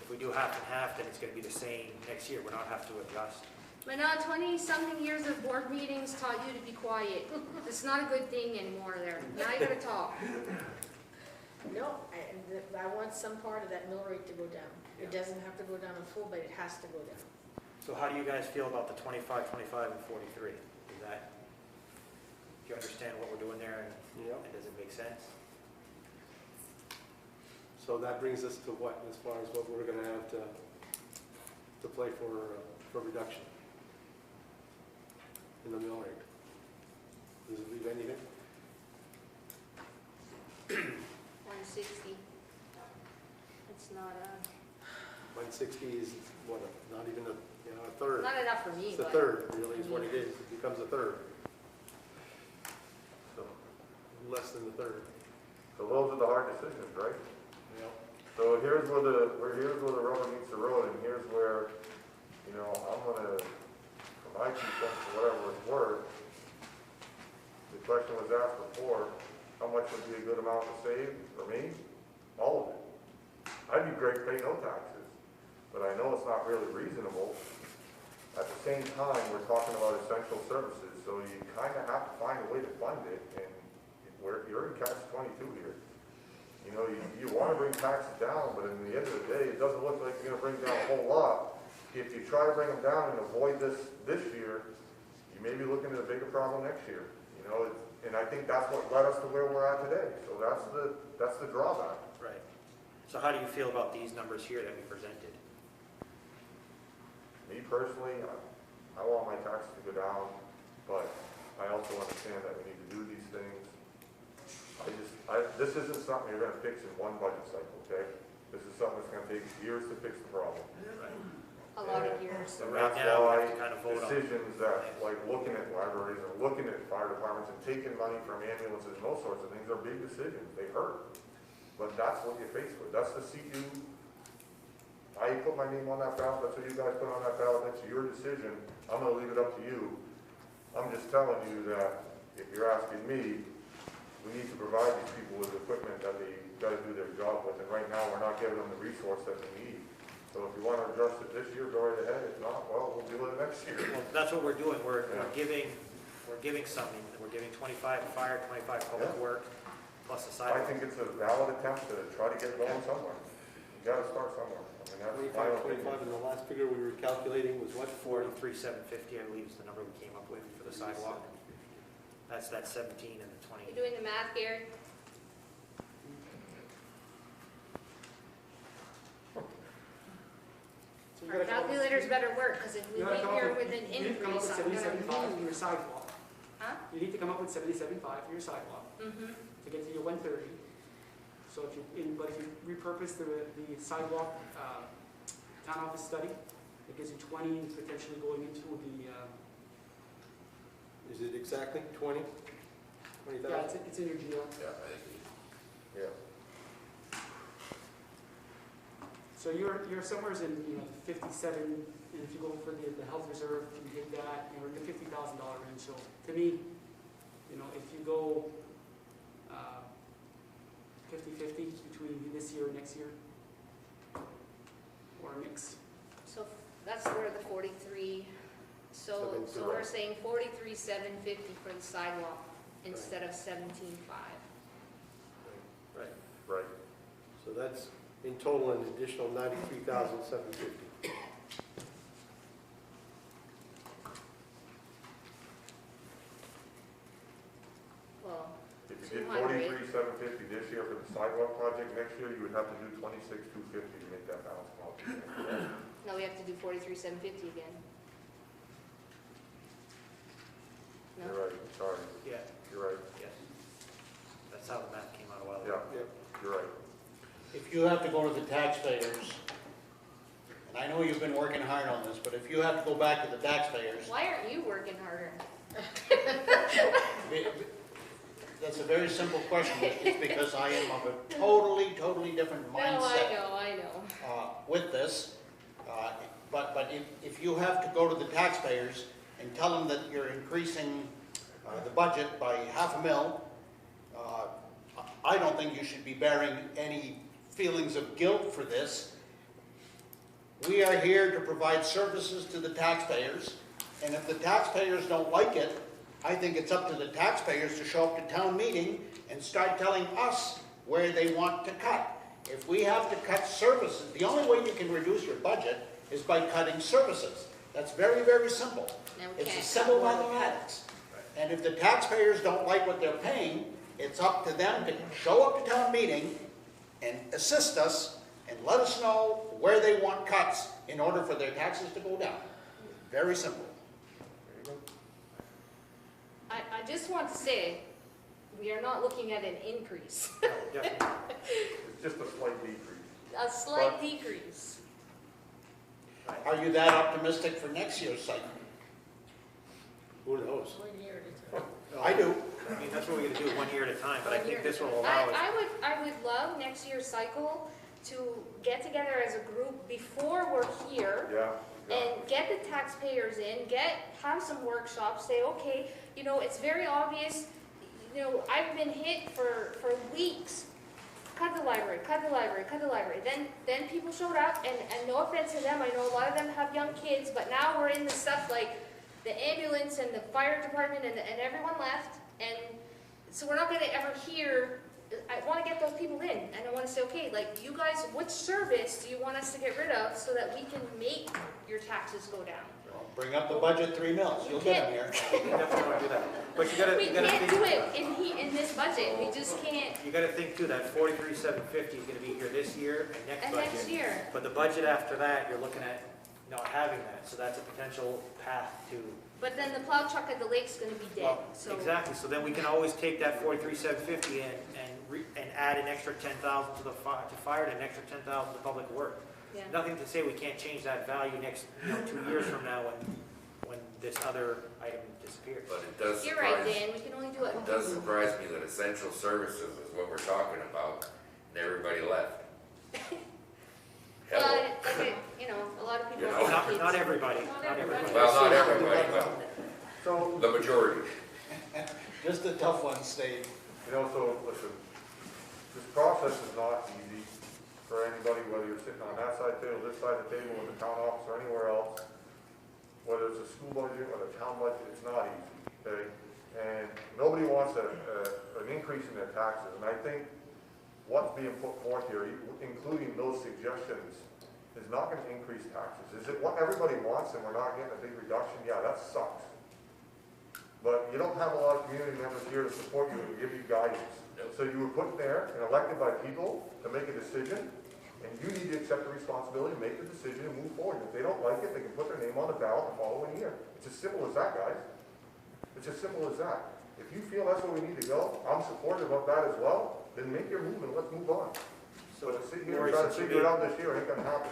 If we do half and half, then it's going to be the same next year. We're not have to adjust. But now 20-something years of board meetings taught you to be quiet. It's not a good thing anymore there. Now you got to talk. No, I want some part of that mill rate to go down. It doesn't have to go down in full, but it has to go down. So how do you guys feel about the 25, 25, and 43? Is that, do you understand what we're doing there and does it make sense? So that brings us to what, as far as what we're gonna have to play for reduction in the mill rate? Does it leave anything? 160. It's not 160 is what, not even a third. not enough for me, It's a but third, really, is what it is. It becomes a third. So, less than a third. So those are the hard decisions, right? Yeah. So here's where the rubber meets the road, and here's where, I'm gonna, for my 2 cents or whatever it's worth, the question was asked before, how much would be a good amount to save for me? All of it. I'd be great to pay no taxes, but I know it's not really reasonable. At the same time, we're talking about essential services, so you kind of have to find a way to fund it, and you're in catch-22 here. You want to bring taxes down, but in the end of the day, it doesn't look like you're going to bring down a whole lot. If you try to bring them down and avoid this year, you may be looking at a bigger problem next year. And I think that's what led us to where we're at today. So that's the drawback. Right. So how do you feel about these numbers here that we presented? Me personally, I want my taxes to go down, but I also understand that we need to do these things. This isn't something you're gonna fix in one budget cycle, okay? This is something that's gonna take years to fix the problem. a lot of years. So And right that's now, we why have to kind of vote on. decisions that, like looking at libraries or looking at fire departments and taking money from ambulances and those sorts of things are big decisions. They hurt. But that's what you're faced with. That's the seat I put my name on that ballot. That's what you guys put on that ballot. That's your decision. I'm gonna leave it up to you. I'm just telling you that if you're asking me, we need to provide these people with equipment that they gotta do their job with. And right now, we're not giving them the resource that they need. So if you want to adjust it this year, go right ahead. If not, well, we'll deal with it next year. Well, that's what we're doing. We're giving something. We're giving 25 fire, 25 public work, plus the I sidewalk. think it's a valid attempt to try to get going somewhere. You gotta start somewhere. I mean, that's my 25, opinion. 25, and the last figure we were calculating was what? 43,750, I believe, is the number we came up with for the sidewalk. That's that 17 and the 20. You doing the math, Gary? Our calculators better work, because if we You gotta leave come up here with- with an you need to come up increase, with I'm gonna 70-75 for lose. your sidewalk. Huh? You need to come up with 70-75 for your sidewalk Mm-hmm. to get to your 130. So if you, but if you repurpose the sidewalk, town office study, it gives you 20 and potentially going into the, Is it exactly 20? yeah, it's in your GL. Yeah, I agree. Yeah. So you're somewhere in, 57, and if you go for the health reserve, you hit that, you're in the $50,000 range. So to me, if you go 50-50 between this year and next year, or a mix. So that's where the 43, so we're saying 43,750 for the sidewalk instead of 17,500. Right. Right. So that's in total an additional $93,750. Well, If you did 200. 43,750 this year for the sidewalk project, next year you would have to do 26,250 to make that balance come out. No, we have to do 43,750 again. No? You're right, sorry, Yeah, you're right. yes. That's how the math came out a while Yeah, ago. you're right. If you have to go to the taxpayers, and I know you've been working hard on this, but if you have to go back to the taxpayers, Why aren't you working harder? that's a very simple question. It's because I am of a totally different mindset. No, I know. With this. But if you have to go to the taxpayers and tell them that you're increasing the budget by $500,000, I don't think you should be bearing any feelings of guilt for this. We are here to provide services to the taxpayers, and if the taxpayers don't like it, I think it's up to the taxpayers to show up to town meeting and start telling us where they want to cut. If we have to cut services, the only way you can reduce your budget is by cutting services. That's very simple. Now we It's a can't simple cut more than mathematics. And if the taxpayers don't like what they're paying, it's up to them to show up to town meeting and assist us and let us know where they want cuts in order for their taxes to go down. Very simple. I just want to say, we are not looking at an increase. No, definitely. It's just a slight decrease. A slight decrease. Are you that optimistic for next year's cycle? Who knows? 1 year at a time. I do. I mean, that's what we're gonna do, 1 year at a time, but I think this will allow us. I would love next year's cycle to get together as a group before we're here Yeah. and get the taxpayers in, have some workshops, say, okay, it's very obvious, I've been hit for weeks. Cut the library, cut the library, cut the library. Then people showed up, and no offense to them, I know a lot of them have young kids, but now we're in the stuff like the ambulance and the fire department and everyone left, and so we're not gonna ever hear, I wanna get those people in, and I wanna say, okay, like, you guys, which service do you want us to get rid of so that we can make your taxes go down? Bring up the budget 3 mils. You'll get them here. You definitely wanna do that. But you gotta We can't think. do it in this budget, we just can't. You gotta think too, that 43,750 is gonna be here this year and next And budget. next year. But the budget after that, you're looking at not having that, so that's a potential path to. But then the plow truck at the lake's gonna be dead, Well, so. exactly, so then we can always take that 43,750 and add an extra 10,000 to fire and an extra 10,000 to public work. Yeah. Nothing to say we can't change that value next, 2 years from now when this other item disappears. But it does You're right, surprise, Dan, we can only do it. it does surprise me that essential services is what we're talking about, and everybody left. Well, Hello. a lot of people. You know, have kids. Not everybody, not everybody. Well, not everybody, but So, the majority. Just a tough one, Steve. so listen, this process is not easy for anybody, whether you're sitting on that side table, this side of the table, in the town office, or anywhere else. Whether it's a school budget or the town budget, it's not easy, okay? And nobody wants an increase in their taxes, and I think what's being put forth here, including those suggestions, is not gonna increase taxes. Is it what everybody wants and we're not getting a big reduction? Yeah, that sucks. But you don't have a lot of community members here to support you and give you guidance. So you were put there and elected by people to make a decision, And you need to accept the responsibility, make the decision, and move forward. If they don't like it, they can put their name on the ballot the following year. It's as simple as that, guys. It's as simple as that. If you feel that's where we need to go, I'm supportive of that as well, then make your move and let's move on. So, But to sit here Lori, and try to since you figure it made- out this year ain't gonna happen.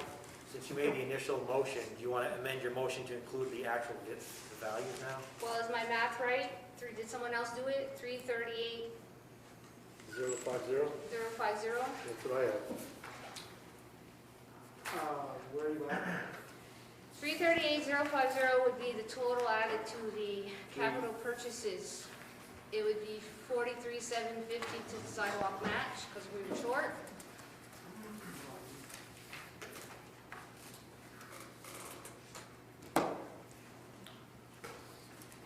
Since you made the initial motion, do you want to amend your motion to include the actual the values now? Well, is my math right? Did someone else do it? 338, 050? 050? That's what I have. Where are you at? 338,050 would be the total added to the capital purchases. It would be 43,750 to the sidewalk match, because we were short.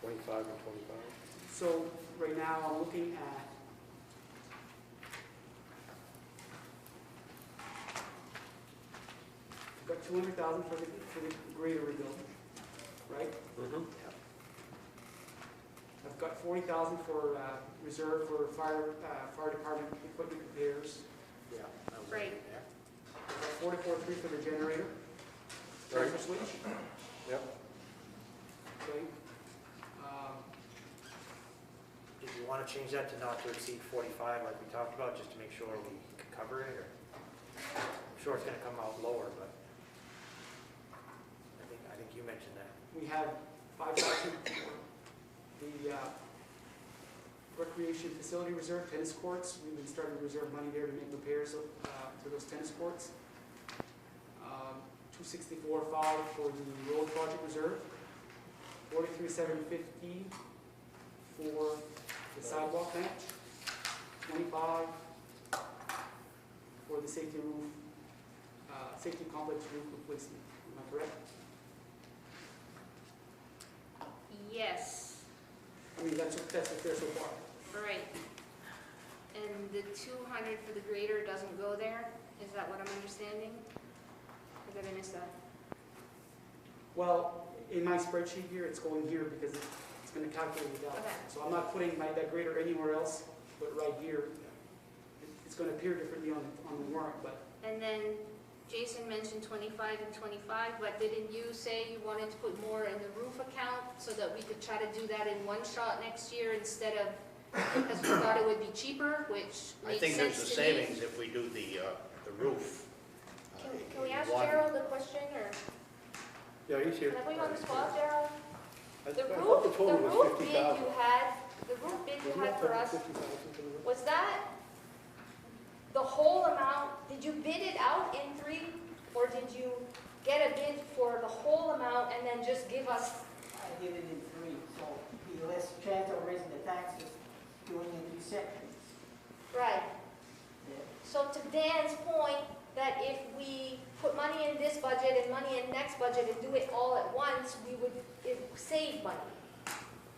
$25 and $25. So right now, I'm looking at I've got 200,000 for the grader rebuild, right? Mm-hmm. I've got 40,000 for reserve for fire department equipment repairs. Yeah. that was Right. in there. I've got 44,300 for the generator. Right. Transfer switch, Yep. okay. Did you want to change that to not to exceed 45 like we talked about, just to make sure we can cover it, or? I'm sure it's going to come out lower, but I think you mentioned that. We have 5,000 for the recreation facility reserve, tennis courts. We've been starting to reserve money there to make repairs to those tennis courts. 264,500 for the road project reserve. 43,750 for the sidewalk match. 25 for the safety roof, safety complex roof replacement. Am I correct? Yes, I mean, that's what's there so far. right. And the 200 for the grader doesn't go there? Is that what I'm understanding? Or did I miss that? Well, in my spreadsheet here, it's going here because it's going to calculate it out. Okay. So I'm not putting that grader anywhere else, but right here. It's going to appear differently on the warrant, but And then Jason mentioned 25 and 25, but didn't you say you wanted to put more in the roof account so that we could try to do that in one shot next year instead of, because we thought it would be cheaper, which I makes think there's a sense to me. savings if we do the roof. Can we ask One- Gerald a question, or Yeah, he's here. can I put you on the spot, Gerald? I The thought the roof total was bid 50,000. you had, the roof bid you had for us, 50,000 for the roof? was that the whole amount? Did you bid it out in three, or did you get a bid for the whole amount and then just give us? I did it in three, so the less chance of raising the taxes doing it in three sections. Right. So to Dan's point, that if we put money in this budget and money in next budget and do it all at once, we would save money,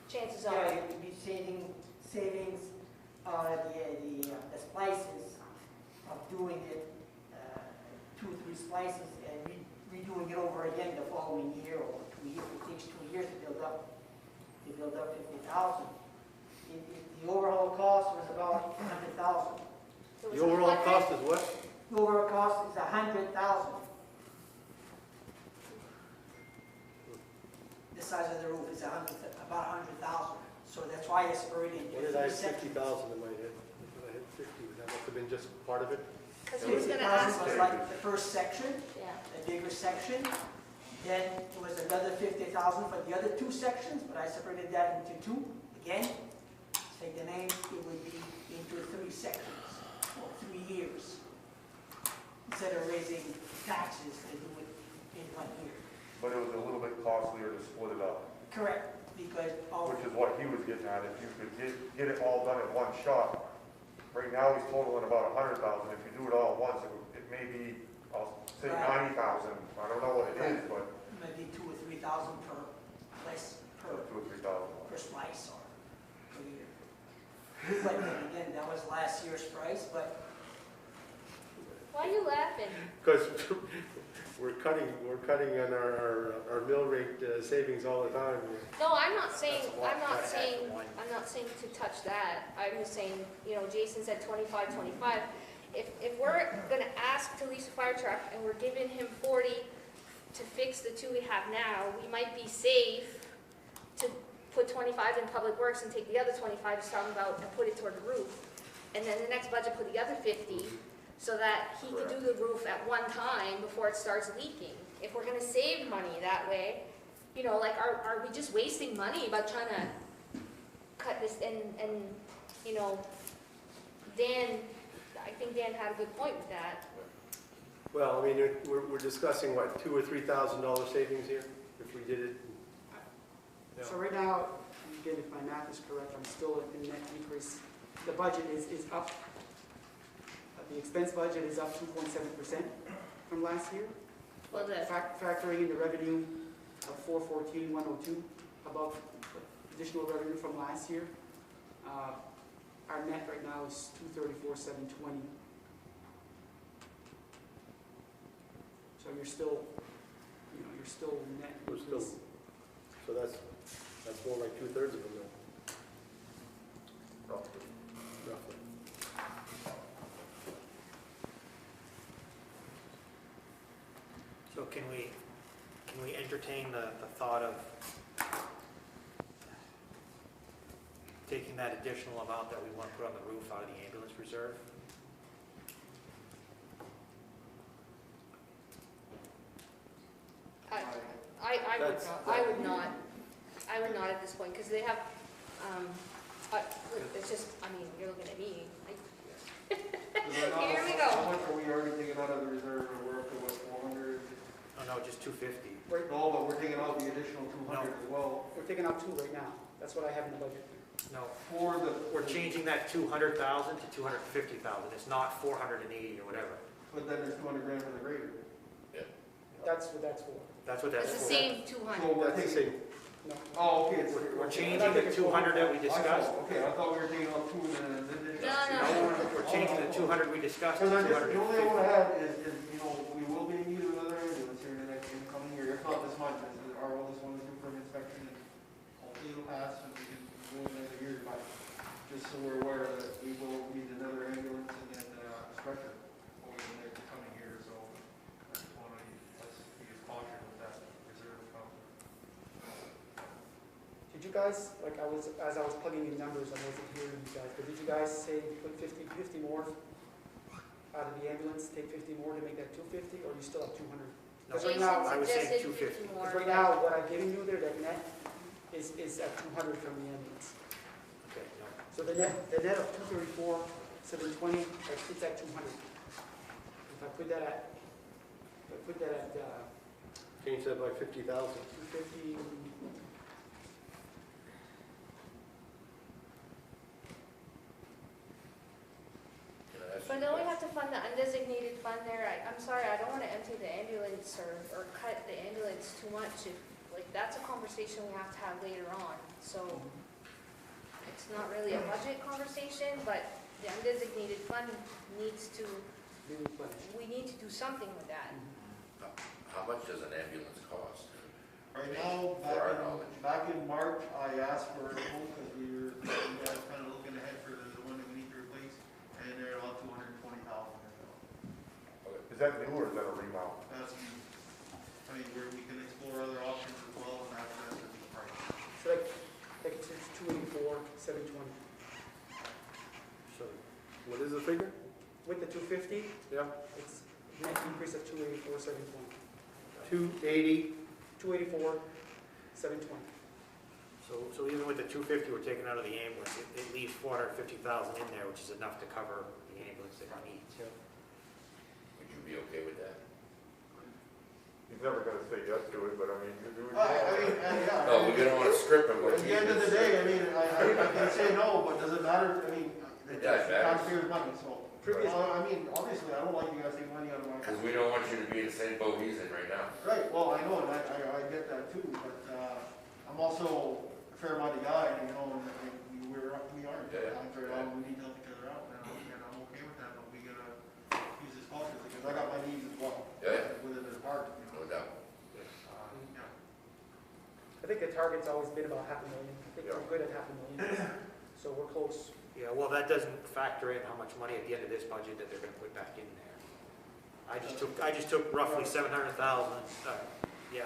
chances are. Yeah, it would be savings, the splices of doing it, 2 or 3 splices and redoing it over again the following year or 2 years. It takes 2 years to build up 50,000. The overall cost was about 100,000. The overall cost is what? The overall cost is 100,000. The size of the roof is about 100,000. So that's why it's separated into What did I have 3 sections. 50,000 in my head? I had 50, that must have been just part of it? Because he was gonna ask. 50,000 was like the first section, Yeah. the bigger section. Then it was another 50,000 for the other 2 sections, but I separated that into 2. Again, take the name, it would be into 3 sections, or 3 years. Instead of raising taxes to do it in 1 year. But it was a little bit costlier to split it up, Correct, because of, which is what he was getting at. If you could get it all done in one shot. Right now, he's totaling about 100,000. If you do it all at once, it may be, I'll say Right. 90,000. I don't know what it is, but maybe 2 or 3,000 per place, per 2 or 3,000. per slice or per year. But then again, that was last year's price, but Why are you laughing? Because we're cutting on our mill rate savings all the time. No, I'm not saying, That's I'm not saying to touch that. I'm just saying, Jason said 25, 25. if we're gonna ask to lease a fire truck and we're giving him 40 to fix the two we have now, we might be safe to put 25 in public works and take the other 25 he's talking about and put it toward the roof. And then the next budget put the other 50 so that he can do the roof at one time before it starts leaking. If we're gonna save money that way, you know, like, are we just wasting money by trying to cut this, and you know, Dan, I think Dan had a good point with that. Well, I mean, we're discussing what, $2,000 or $3,000 savings here if we did it. So right now, again, if my math is correct, I'm still in net increase. The budget is up. The expense budget is up 2.7% from last year. Well, Factoring in the revenue of 414,102, above additional revenue from last year. Our net right now is 234,720. So you're still, you know, you're still net. We're still, so that's more like 2/3 of them then. Roughly. So can we entertain the thought of taking that additional amount that we want to put on the roof out of the ambulance reserve? I would not at this point, because they have, it's just, I mean, you're looking at me. Here we go. How much are we already taking out of the reserve, and we're up to what, 400? Oh, no, just 250. Right. No, but we're taking out the additional 200 as well. We're taking out 2 right now. That's what I have in the budget. No, For the, we're changing that 200,000 to 250,000. It's not 480 or whatever. but then there's 200 grand for the grader. That's what that's for. That's what that's It's for. the same 200. So we're That's the taking, same. No. oh, okay. We're changing the 200 that we discussed. Okay, I thought we were taking out 2 and then. No. We're changing the 200 we discussed to Because I just, the only thing I 250. want to add is, you know, we will be in need of another ambulance here in the next coming year, if not this month, as our oldest one is due for an inspection, and hopefully it'll pass, and we can go another year, but just so we're aware that we will need another ambulance and then a stretcher over the next coming year, so I just want to, let's be as cautious with that reserve account. Did you guys, like as I was plugging in numbers, I wasn't hearing you guys, but did you guys say put 50 more out of the ambulance, take 50 more to make that 250, or you still have 200? No, Because right now, I was saying Jason 250. suggested 50 more. because right now, what I'm giving you there, that net is at 200 from the ambulance. Okay, no. So the net of 234,720, it's at 200. If I put that at, Change that by 50,000. 250, But don't we have to fund the undesignated fund there? I'm sorry, I don't want to empty the ambulance or cut the ambulance too much. Like, that's a conversation we have to have later on. So it's not really a budget conversation, but the undesignated fund needs to, we need to do something with that. How much does an ambulance cost? Right now, For our knowledge. back in March, I asked for a quote because you guys kind of looking ahead for the one that we need to replace, and they're about 220,000. Is that new or is that a remount? That's, I mean, we can explore other options as well, and that's the price. So like it's 284, 720. So what is the figure? With the 250, Yeah. it's net increase of 284, 720. 280. 284, 720. So even with the 250 we're taking out of the ambulance, it leaves 450,000 in there, which is enough to cover the ambulance that it needs. Would you be okay with that? He's never gonna say yes to it, but I mean, you do. Yeah. No, we don't want to script him. At the end of the day, I mean, I can say no, but does it matter? I mean, it's Yeah, it matters. taxpayers' money, so. I mean, obviously, I don't like you guys taking money out of my. Because we don't want you to be in the same boat he's in right now. Right, well, I know, and I get that too, but, I'm also a fair-minded guy, and, you know, and we are Yeah. times right now, we need to help each other out, and I'm okay with that, but we gotta use this cautiously, because I got my needs as well. Yeah. Within the department, you know. No doubt. Yeah. I think the target's always been about $500,000. I think we're good at $500,000. So we're close. Yeah, well, that doesn't factor in how much money at the end of this budget that they're gonna put back in there. I just took roughly 700,000, yeah,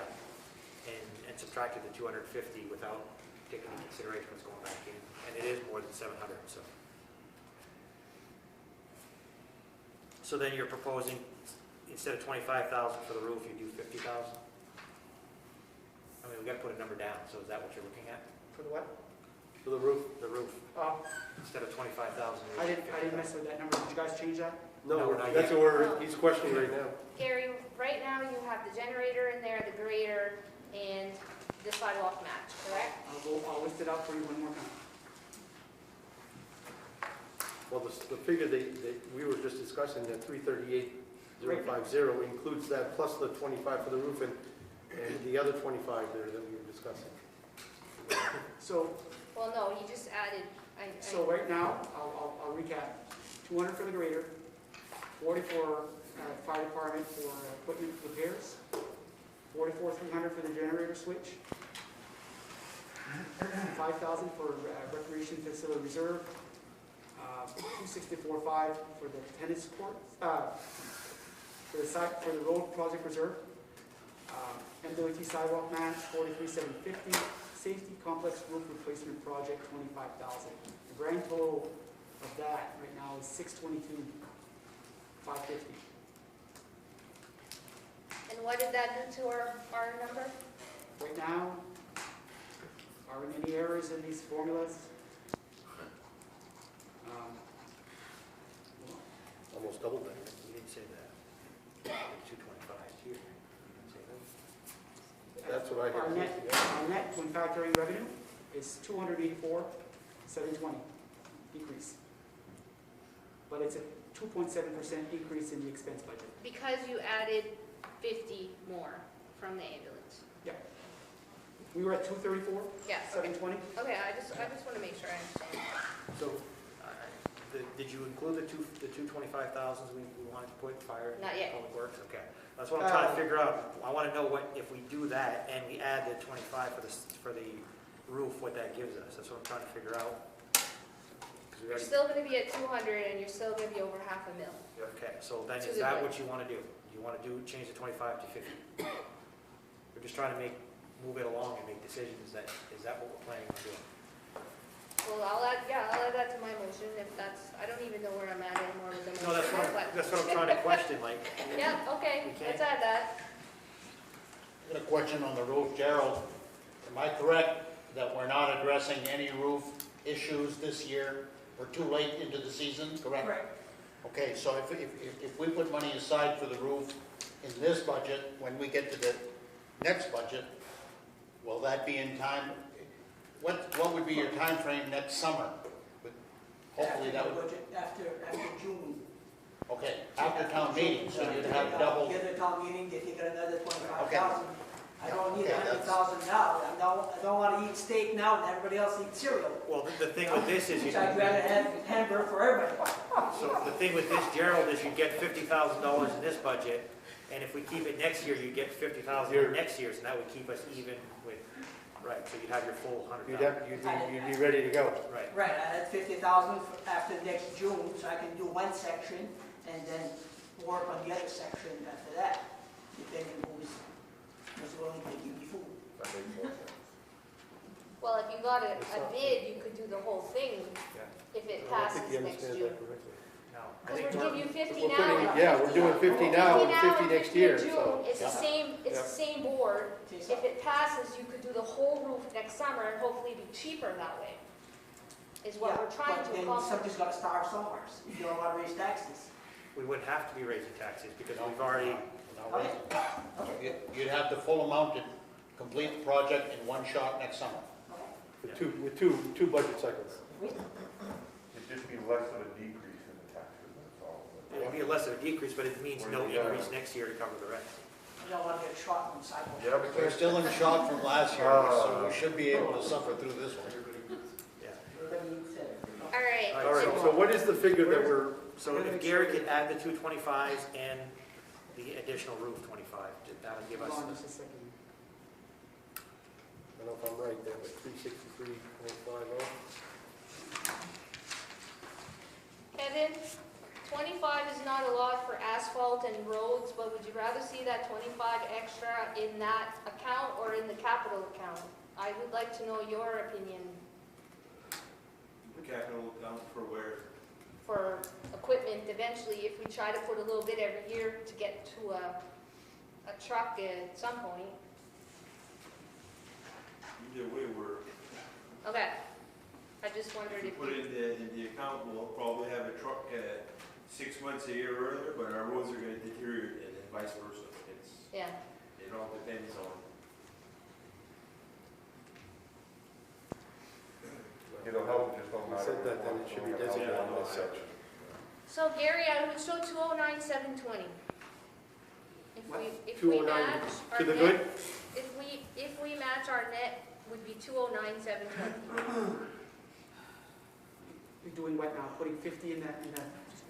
and subtracted the 250 without taking into consideration what's going back in, and it is more than 700, so. So then you're proposing, instead of 25,000 for the roof, you do 50,000? I mean, we gotta put a number down, so is that what you're looking at? For the what? For the roof? The roof, instead of 25,000? I didn't mess with that number. Did you guys change that? No, not that's yet. what he's questioning right now. Gary, right now you have the generator in there, the grader, and the sidewalk match, correct? I'll list it out for you one more time. Well, the figure that we were just discussing, that 338,050 includes that plus the 25 for the roof and the other 25 there that we were discussing. So, Well, no, he just added, so right now, I'll recap. 200 for the grader, 40 for fire department for equipment repairs, 44,300 for the generator switch, 5,000 for recreation facility reserve, 264,500 for the tennis court, for the road project reserve, MWT sidewalk match, 43,750, safety complex roof replacement project, 25,000. The grand total of that right now is 622,550. and what did that do to our number? Right now, are there any errors in these formulas? Almost doubled that. You didn't say that. 225 here. You didn't say that. That's what I Our had. net when factoring revenue is 284,720 decrease. But it's a 2.7% increase in the expense budget. Because you added 50 more from the ambulance. Yeah. We were at 234, Yeah, okay. 720. Okay, I just want to make sure I understand. So, did you include the 225,000 we wanted to put fire? Not yet. Public Works, okay. That's what I'm trying to figure out. I want to know what, if we do that and we add the 25 for the roof, what that gives us. That's what I'm trying to figure out. 'Cause we You're already- still going to be at 200 and you're still going to be over $500,000. Okay, so then To is the that good. what you want to do? Do you want to change the 25 to 50? We're just trying to move it along and make decisions. Is that what we're planning on doing? Well, I'll add that to my motion if that's, I don't even know where I'm at anymore with the motion. No, that's what I'm trying to question, like. Yeah, okay, We can't- let's add that. I got a question on the roof. Gerald, am I correct that we're not addressing any roof issues this year? We're too late into the season, correct? Correct. Okay, so if we put money aside for the roof in this budget, when we get to the next budget, will that be in time? What would be your time frame next summer? Hopefully that would, After June. okay, after town meeting, so you'd have double. Get the town meeting, they take another 25,000. Okay. I don't need Okay, that's- 100,000 now. I don't want to eat steak now and everybody else eats cereal. Well, the thing with this is, Which I'd rather have hamburger for everybody. so the thing with this, Gerald, is you get $50,000 in this budget, and if we keep it next year, you get $50,000 in next year's, and that would keep us even with, right, so you'd have your full 100,000. You'd be ready to go. Right. Right, I had 50,000 after next June, so I can do one section and then work on the other section after that, depending who's willing to give me food. That makes more sense. Well, if you got a bid, you could do the whole thing if it I don't passes think you next understand June. that correctly. No. I Because think we're giving you 50 We're now. putting- and yeah, 50 we're doing 50 now and 50 next 50 year, in June. so- It's the Yeah. same, it's Yeah. the same board. If it passes, you could do the whole roof next summer and hopefully be cheaper that way. Is what we're trying But to then accomplish. somebody's got to start somewhere. You don't want to raise taxes. We wouldn't have to be raising taxes, because we've already, You'd have the full amount to complete the project in one shot next summer. With two budget cycles. It'd just be less of a decrease in the taxes, that's all. it would be less of a decrease, but it means no increase next year to cover the rest. You don't want to get shot on the sidewalk. Yeah, but We're still in shock from last year, so we should be able to suffer through this one. All right. All right, so what is the figure that we're, So if Gary could add the 225s and the additional roof 25, that'll give us, Hold on just a second. I don't know if I'm right there, but 363.50. Kevin, 25 is not a lot for asphalt and roads, but would you rather see that 25 extra in that account or in the capital account? I would like to know your opinion The capital account for where? for equipment eventually, if we try to put a little bit every year to get to a truck at some point. Either way, Okay, I just wondered if put you, in the account, we'll probably have a truck 6 months a year earlier, but our roads are gonna deteriorate and vice versa. yeah. It all depends on. It'll help, just don't matter. Said that, then it should be designated on this section. So Gary, I would show 209,720. If we 209 match our to the net, good? if we match our net, would be 209,720. You're doing what now, putting 50 in that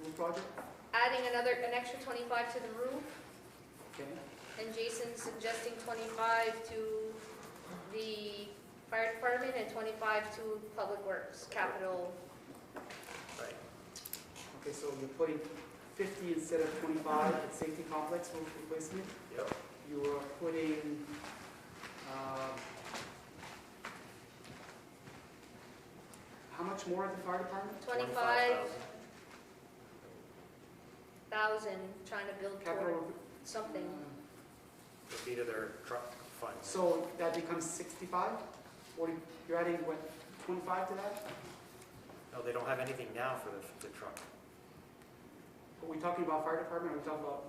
roof project? Adding an extra 25 to the roof, Okay. and Jason's suggesting 25 to the fire department and 25 to public works, capital. Right. Okay, so you're putting 50 instead of 25 at safety complex roof replacement? Yep. You are putting, how much more at the fire department? 25,000, trying to build toward Capital, something. Would be to their truck fund. so that becomes 65? 40, you're adding what, 25 to that? No, they don't have anything now for the truck. Are we talking about fire department, or are we talking about?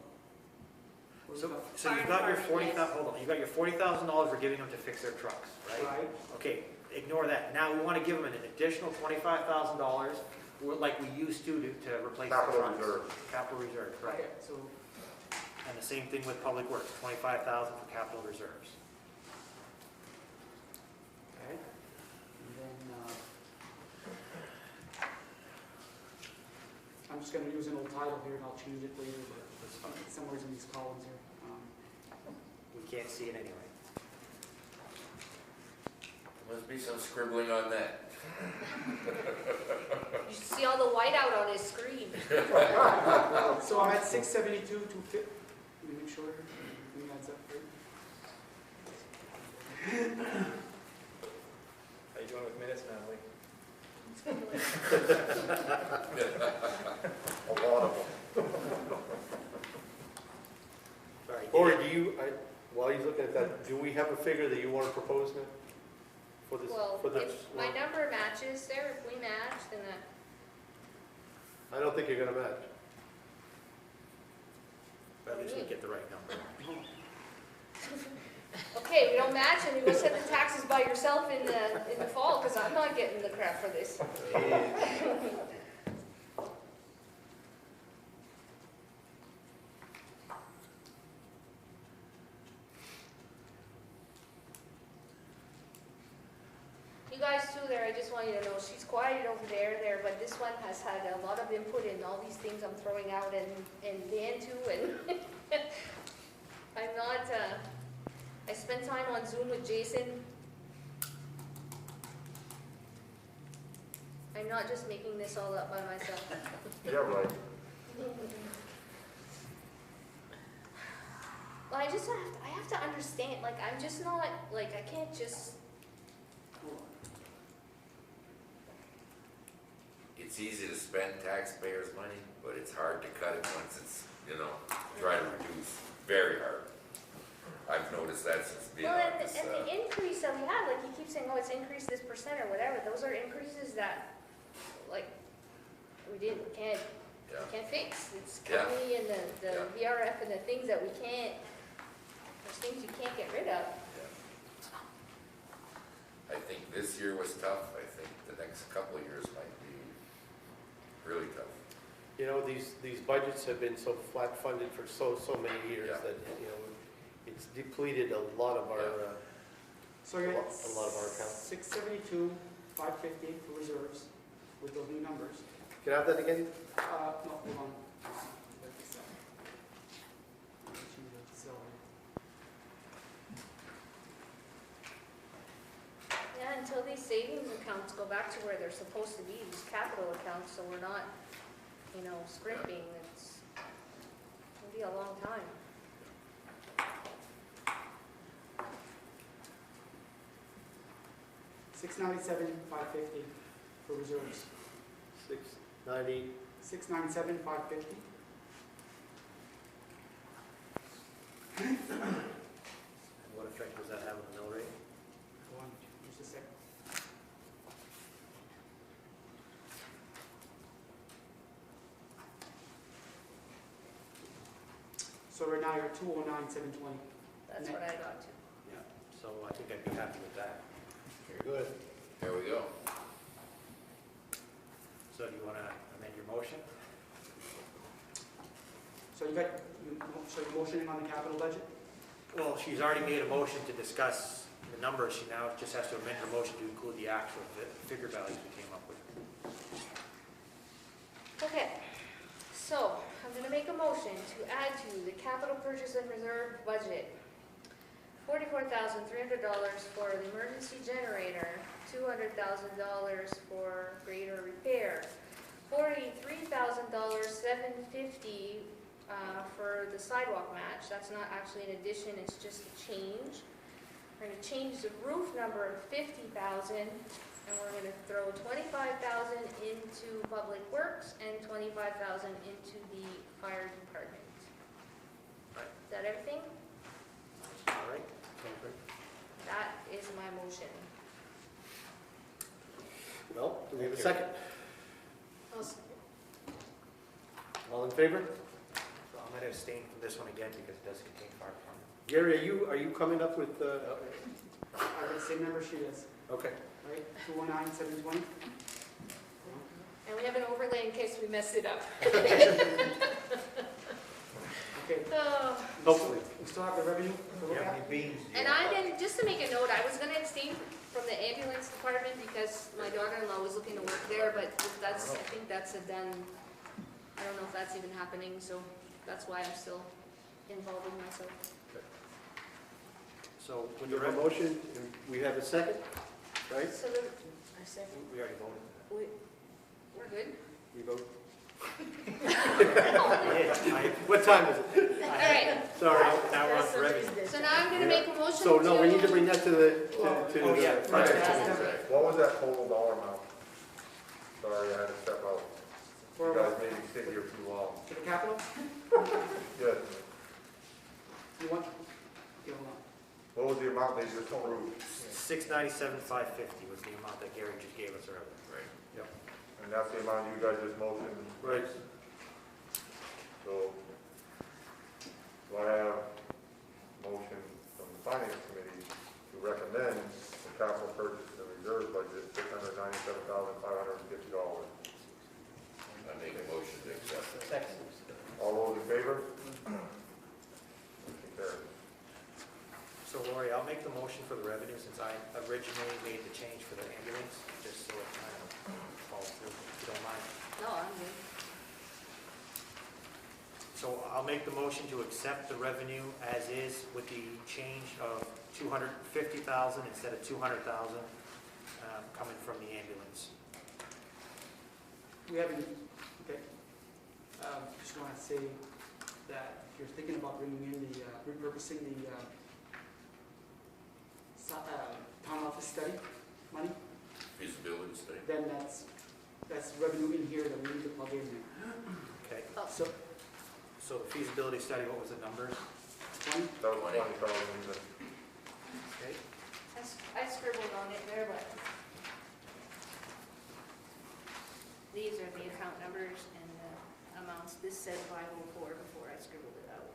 what are we talking- So you got your 40,000, hold on, you got your $40,000 we're giving them to fix their trucks, right? Right, Okay, ignore that. Now we want to give them an additional $25,000, like we used to replace the Capital trucks. reserve. Capital reserve, right. okay, so, And the same thing with public works, 25,000 for capital reserves. okay. And then, I'm just gonna use an old title here and I'll change it later, but it's somewhere in these columns here. We can't see it anyway. Must be some scribbling on that. You should see all the white out on his screen. So I'm at 672, 250. Let me make sure everything adds up here. How you doing with minutes, Natalie? A lot of them. Sorry. Or do you, while he's looking at that, do we have a figure that you want to propose now? For this, Well, for this? if my number matches there, if we match, then that, I don't think you're gonna match. But at least we get the right number. okay, we don't match and you go set the taxes by yourself in the fall, because I'm not getting the crap for this. You guys too there, I just want you to know, she's quiet over there, but this one has had a lot of input in all these things I'm throwing out, and Dan too, and I'm not, I spent time on Zoom with Jason. I'm not just making this all up by myself. Yeah, right. Well, I have to understand, like, I'm just not, like, I can't just, It's easy to spend taxpayers' money, but it's hard to cut it once it's, try to reduce. Very hard. I've noticed that since being well, on and this. the increase that we have, like, you keep saying, oh, it's increased this percent or whatever, those are increases that, like, we can't fix. It's county and the VRF and the things that we can't, there's things you can't get rid of. I think this year was tough. I think the next couple of years might be really tough. You know, these budgets have been so flat funded for so many years Yeah. that, it's depleted a lot of our, So you're at a lot of our accounts. 672, 550 for reserves with those new numbers. Can I have that again? No, hold on. Let this out. Change that to salary. Yeah, until these savings accounts go back to where they're supposed to be, these capital accounts, so we're not you know, scrimping, it'll be a long time. $697,550 for reserves. 690, $697,550. And what effect does that have on the mill rate? Go on, just a second. So right now you're at 209,720. That's Net. what I got to. Yeah. So I think I'd be happy with that. Very good. There we go. So do you want to amend your motion? So so you're motioning on the capital budget? Well, she's already made a motion to discuss the numbers. She now just has to amend her motion to include the actual figure values we came up with. Okay, so I'm gonna make a motion to add to the capital purchase and reserve budget $44,300 for the emergency generator, $200,000 for grader repair, $43,750 for the sidewalk match. That's not actually an addition, it's just a change. We're gonna change the roof number of 50,000, and we're gonna throw 25,000 into public works and 25,000 into the fire department. Right. Is that everything? All right. That is my motion. well, do we have a second? I'll second. All in favor? So I'm going to abstain from this one again because it does contain fire department. Gary, are you coming up with, I got the same number she is, okay. right? 209,720. And we have an overlay in case we messed it up. Okay. Oh. Hopefully. We still have the revenue to look at? And I didn't, just to make a note, I was gonna abstain from the ambulance department because my daughter-in-law was looking to work there, but if that's, I think that's a done, I don't know if that's even happening, so that's why I'm still involving myself. So when We the have a motion, and we have a second, right? So the, I second, we already voted. we're good? We vote. I- What time is it? All right, Sorry. Now we're on to revenue. so now I'm gonna make a motion to. So, no, we need to bring that to the, to Oh, yeah. the finance committee. What was that total dollar amount? Sorry, I had to step out. You guys made me sit here too long. To the capital? Yes. You want? Okay, hold on. What was the amount they just approved? $697,550 was the amount that Gary just gave us earlier. Right. Yep. And that's the amount you guys just motioned? Right. So, do I have motion from the finance committee to recommend the capital purchase and reserve budget, $697,550? I make a motion to accept it. Second. All those in favor? Motion carries. So Lori, I'll make the motion for the revenue since I originally made the change for the ambulance, just so it kind of falls through, if you don't mind. No, I'm good. So I'll make the motion to accept the revenue as is with the change of $250,000 instead of $200,000 coming from the ambulance. We haven't, okay. Just want to say that if you're thinking about bringing in the, repurposing the town office study money, Feasibility study. then that's revenue in here that we need to plug in there. Okay. So, So the feasibility study, what was the numbers? 20? That was 20,000 even. Okay. I scribbled on it there, but these are the account numbers and the amounts. This said 504 before I scribbled it out.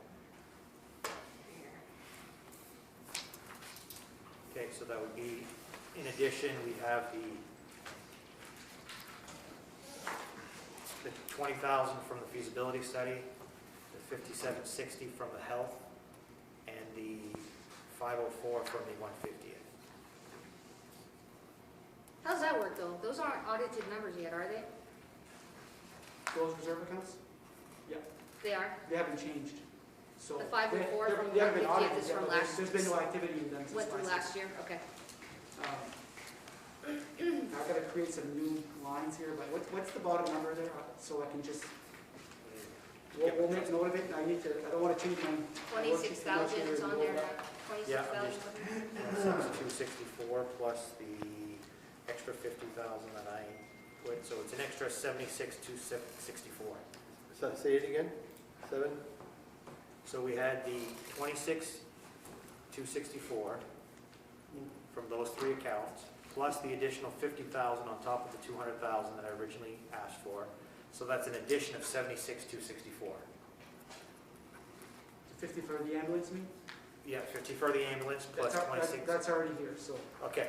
Here. Okay, so that would be, in addition, we have the 20,000 from the feasibility study, the 5760 from the health, and the 504 from the 150th. How's that work though? Those aren't audited numbers yet, are they? Those reserve accounts? Yeah, They are? they haven't changed. So The 504 from they haven't been 150th audited is yet, from but last- there's been no activity in them since Went through last year, okay. I've got to create some new lines here, but what's the bottom number there, so I can just We'll make note of it, I don't wanna change my. 26,000 is on there now, Yeah, 26,000. 264 plus the extra 50,000 that I put, so it's an extra 76,264. So say it again, 7? So we had the 26,264 from those three accounts, plus the additional 50,000 on top of the 200,000 that I originally asked for. So that's an addition of 76,264. 50 for the ambulance, me? Yeah, 50 for the ambulance plus 26. That's already here, so. Okay.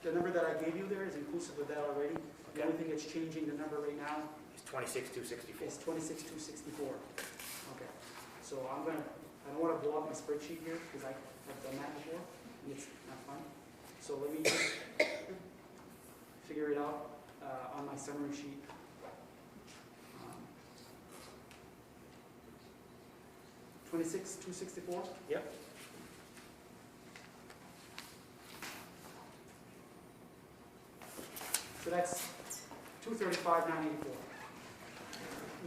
The number that I gave you there is inclusive of that already. The only thing that's changing the number right now It's 26,264. is 26,264. Okay, so I don't wanna blow up my spreadsheet here, because I've done that before, and it's not fun. So let me just figure it out on my summary sheet. 26,264? Yep. So that's 235,984.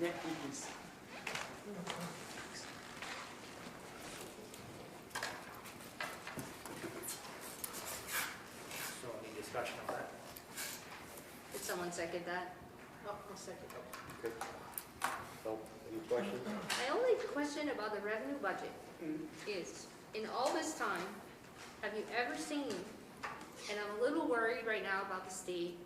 Net decrease. So any discussion on that? Did someone second that? Oh, I'll second. Okay. So, any questions? My only question about the revenue budget is, in all this time, have you ever seen, and I'm a little worried right now about the state,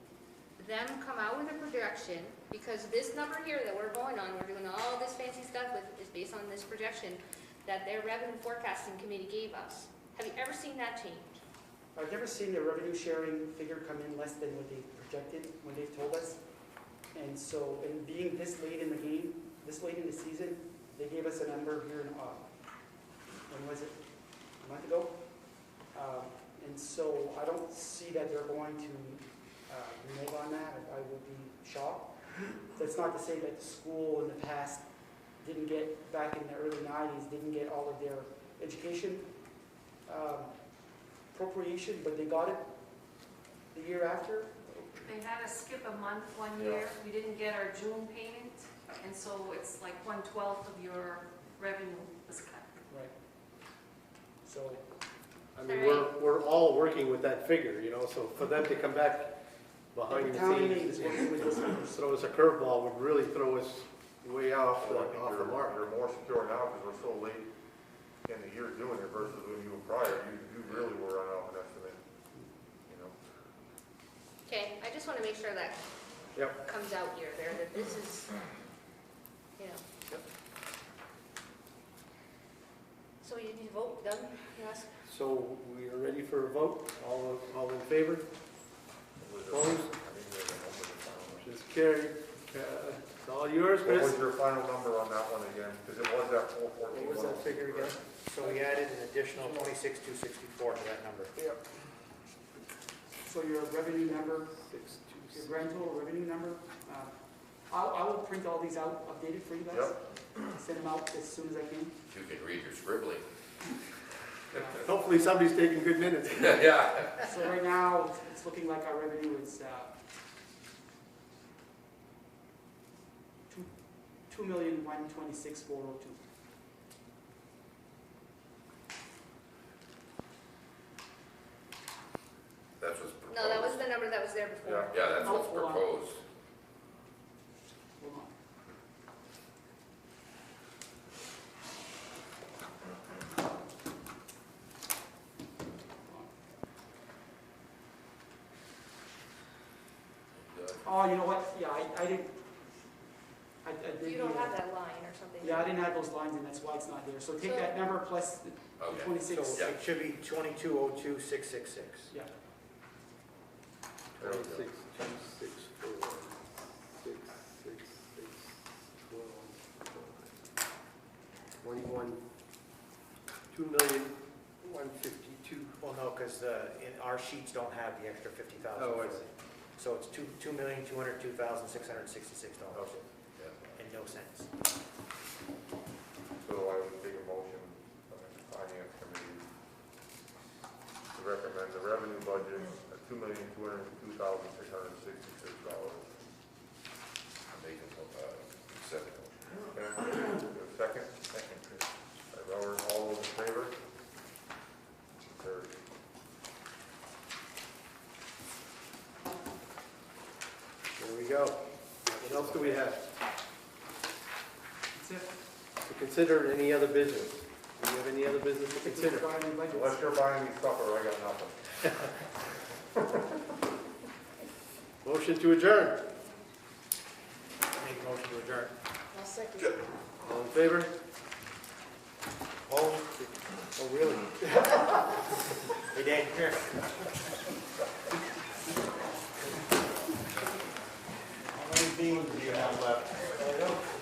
them come out with a projection, because this number here that we're going on, we're doing all this fancy stuff with, is based on this projection that their revenue forecasting committee gave us. Have you ever seen that change? I've never seen their revenue sharing figure come in less than what they projected when they've told us. And so, and being this late in the game, this late in the season, they gave us a number here in, when was it? A month ago? And so I don't see that they're going to renege on that. I would be shocked. That's not to say that the school in the past didn't get, back in the early 90s, didn't get all of their education appropriation, but they got it the year after. They had to skip a month one year. We didn't get our June payment, and so it's like 1/12 of your revenue was cut. Right. So. I mean, we're all working with that figure, you know, so for them to come back behind the scenes and throw us a curveball would really throw us way off the mark. You're more secure now because we're so late in the year doing it versus when you were prior. You really were running off an estimate, you know. Okay, I just want to make sure that comes out here, there, that this is, you know. Yep. So you need to vote, done? Yes? So we are ready for a vote? All in favor? Opposed? Just carried. It's all yours, Chris. What was your final number on that one again? Because it was that 414. What was that figure again? So we added an additional 26,264 to that number. Yep. So your revenue number, your grand total revenue number, I will print all these out, updated for you guys. Yep. Send them out as soon as I can. If you can read your scribbling. Hopefully somebody's taking good minutes. Yeah. So right now, it's looking like our revenue is $2,126,402. That's what's proposed. No, that was the number that was there before. Yeah, that's what's Hold on. proposed. Hold on. Oh, you know what? Yeah, I didn't. I did. You don't have that line or something? Yeah, I didn't add those lines in, that's why it's not there. So take that number plus the Okay. 26. So it should be 22,02666. Yeah. 26, 2, 6, 4, 6, 6, 6, 12, 21, 2,152,000. Well, no, because in our sheets don't have the extra 50,000. Oh, I see. So it's $2,202,666. Okay. Yeah. And no cents. So I would take a motion from the finance committee to recommend the revenue budget at $2,202,666. I'm making accept it. Okay. go. What else do we have? That's it. To consider any other business? Do you have any other business to consider? Unless you're buying me supper, I got nothing. Motion to adjourn. Make a motion to adjourn. I'll second. All in favor? Oh, really? Hey, Dan, here. How many beans do you have left?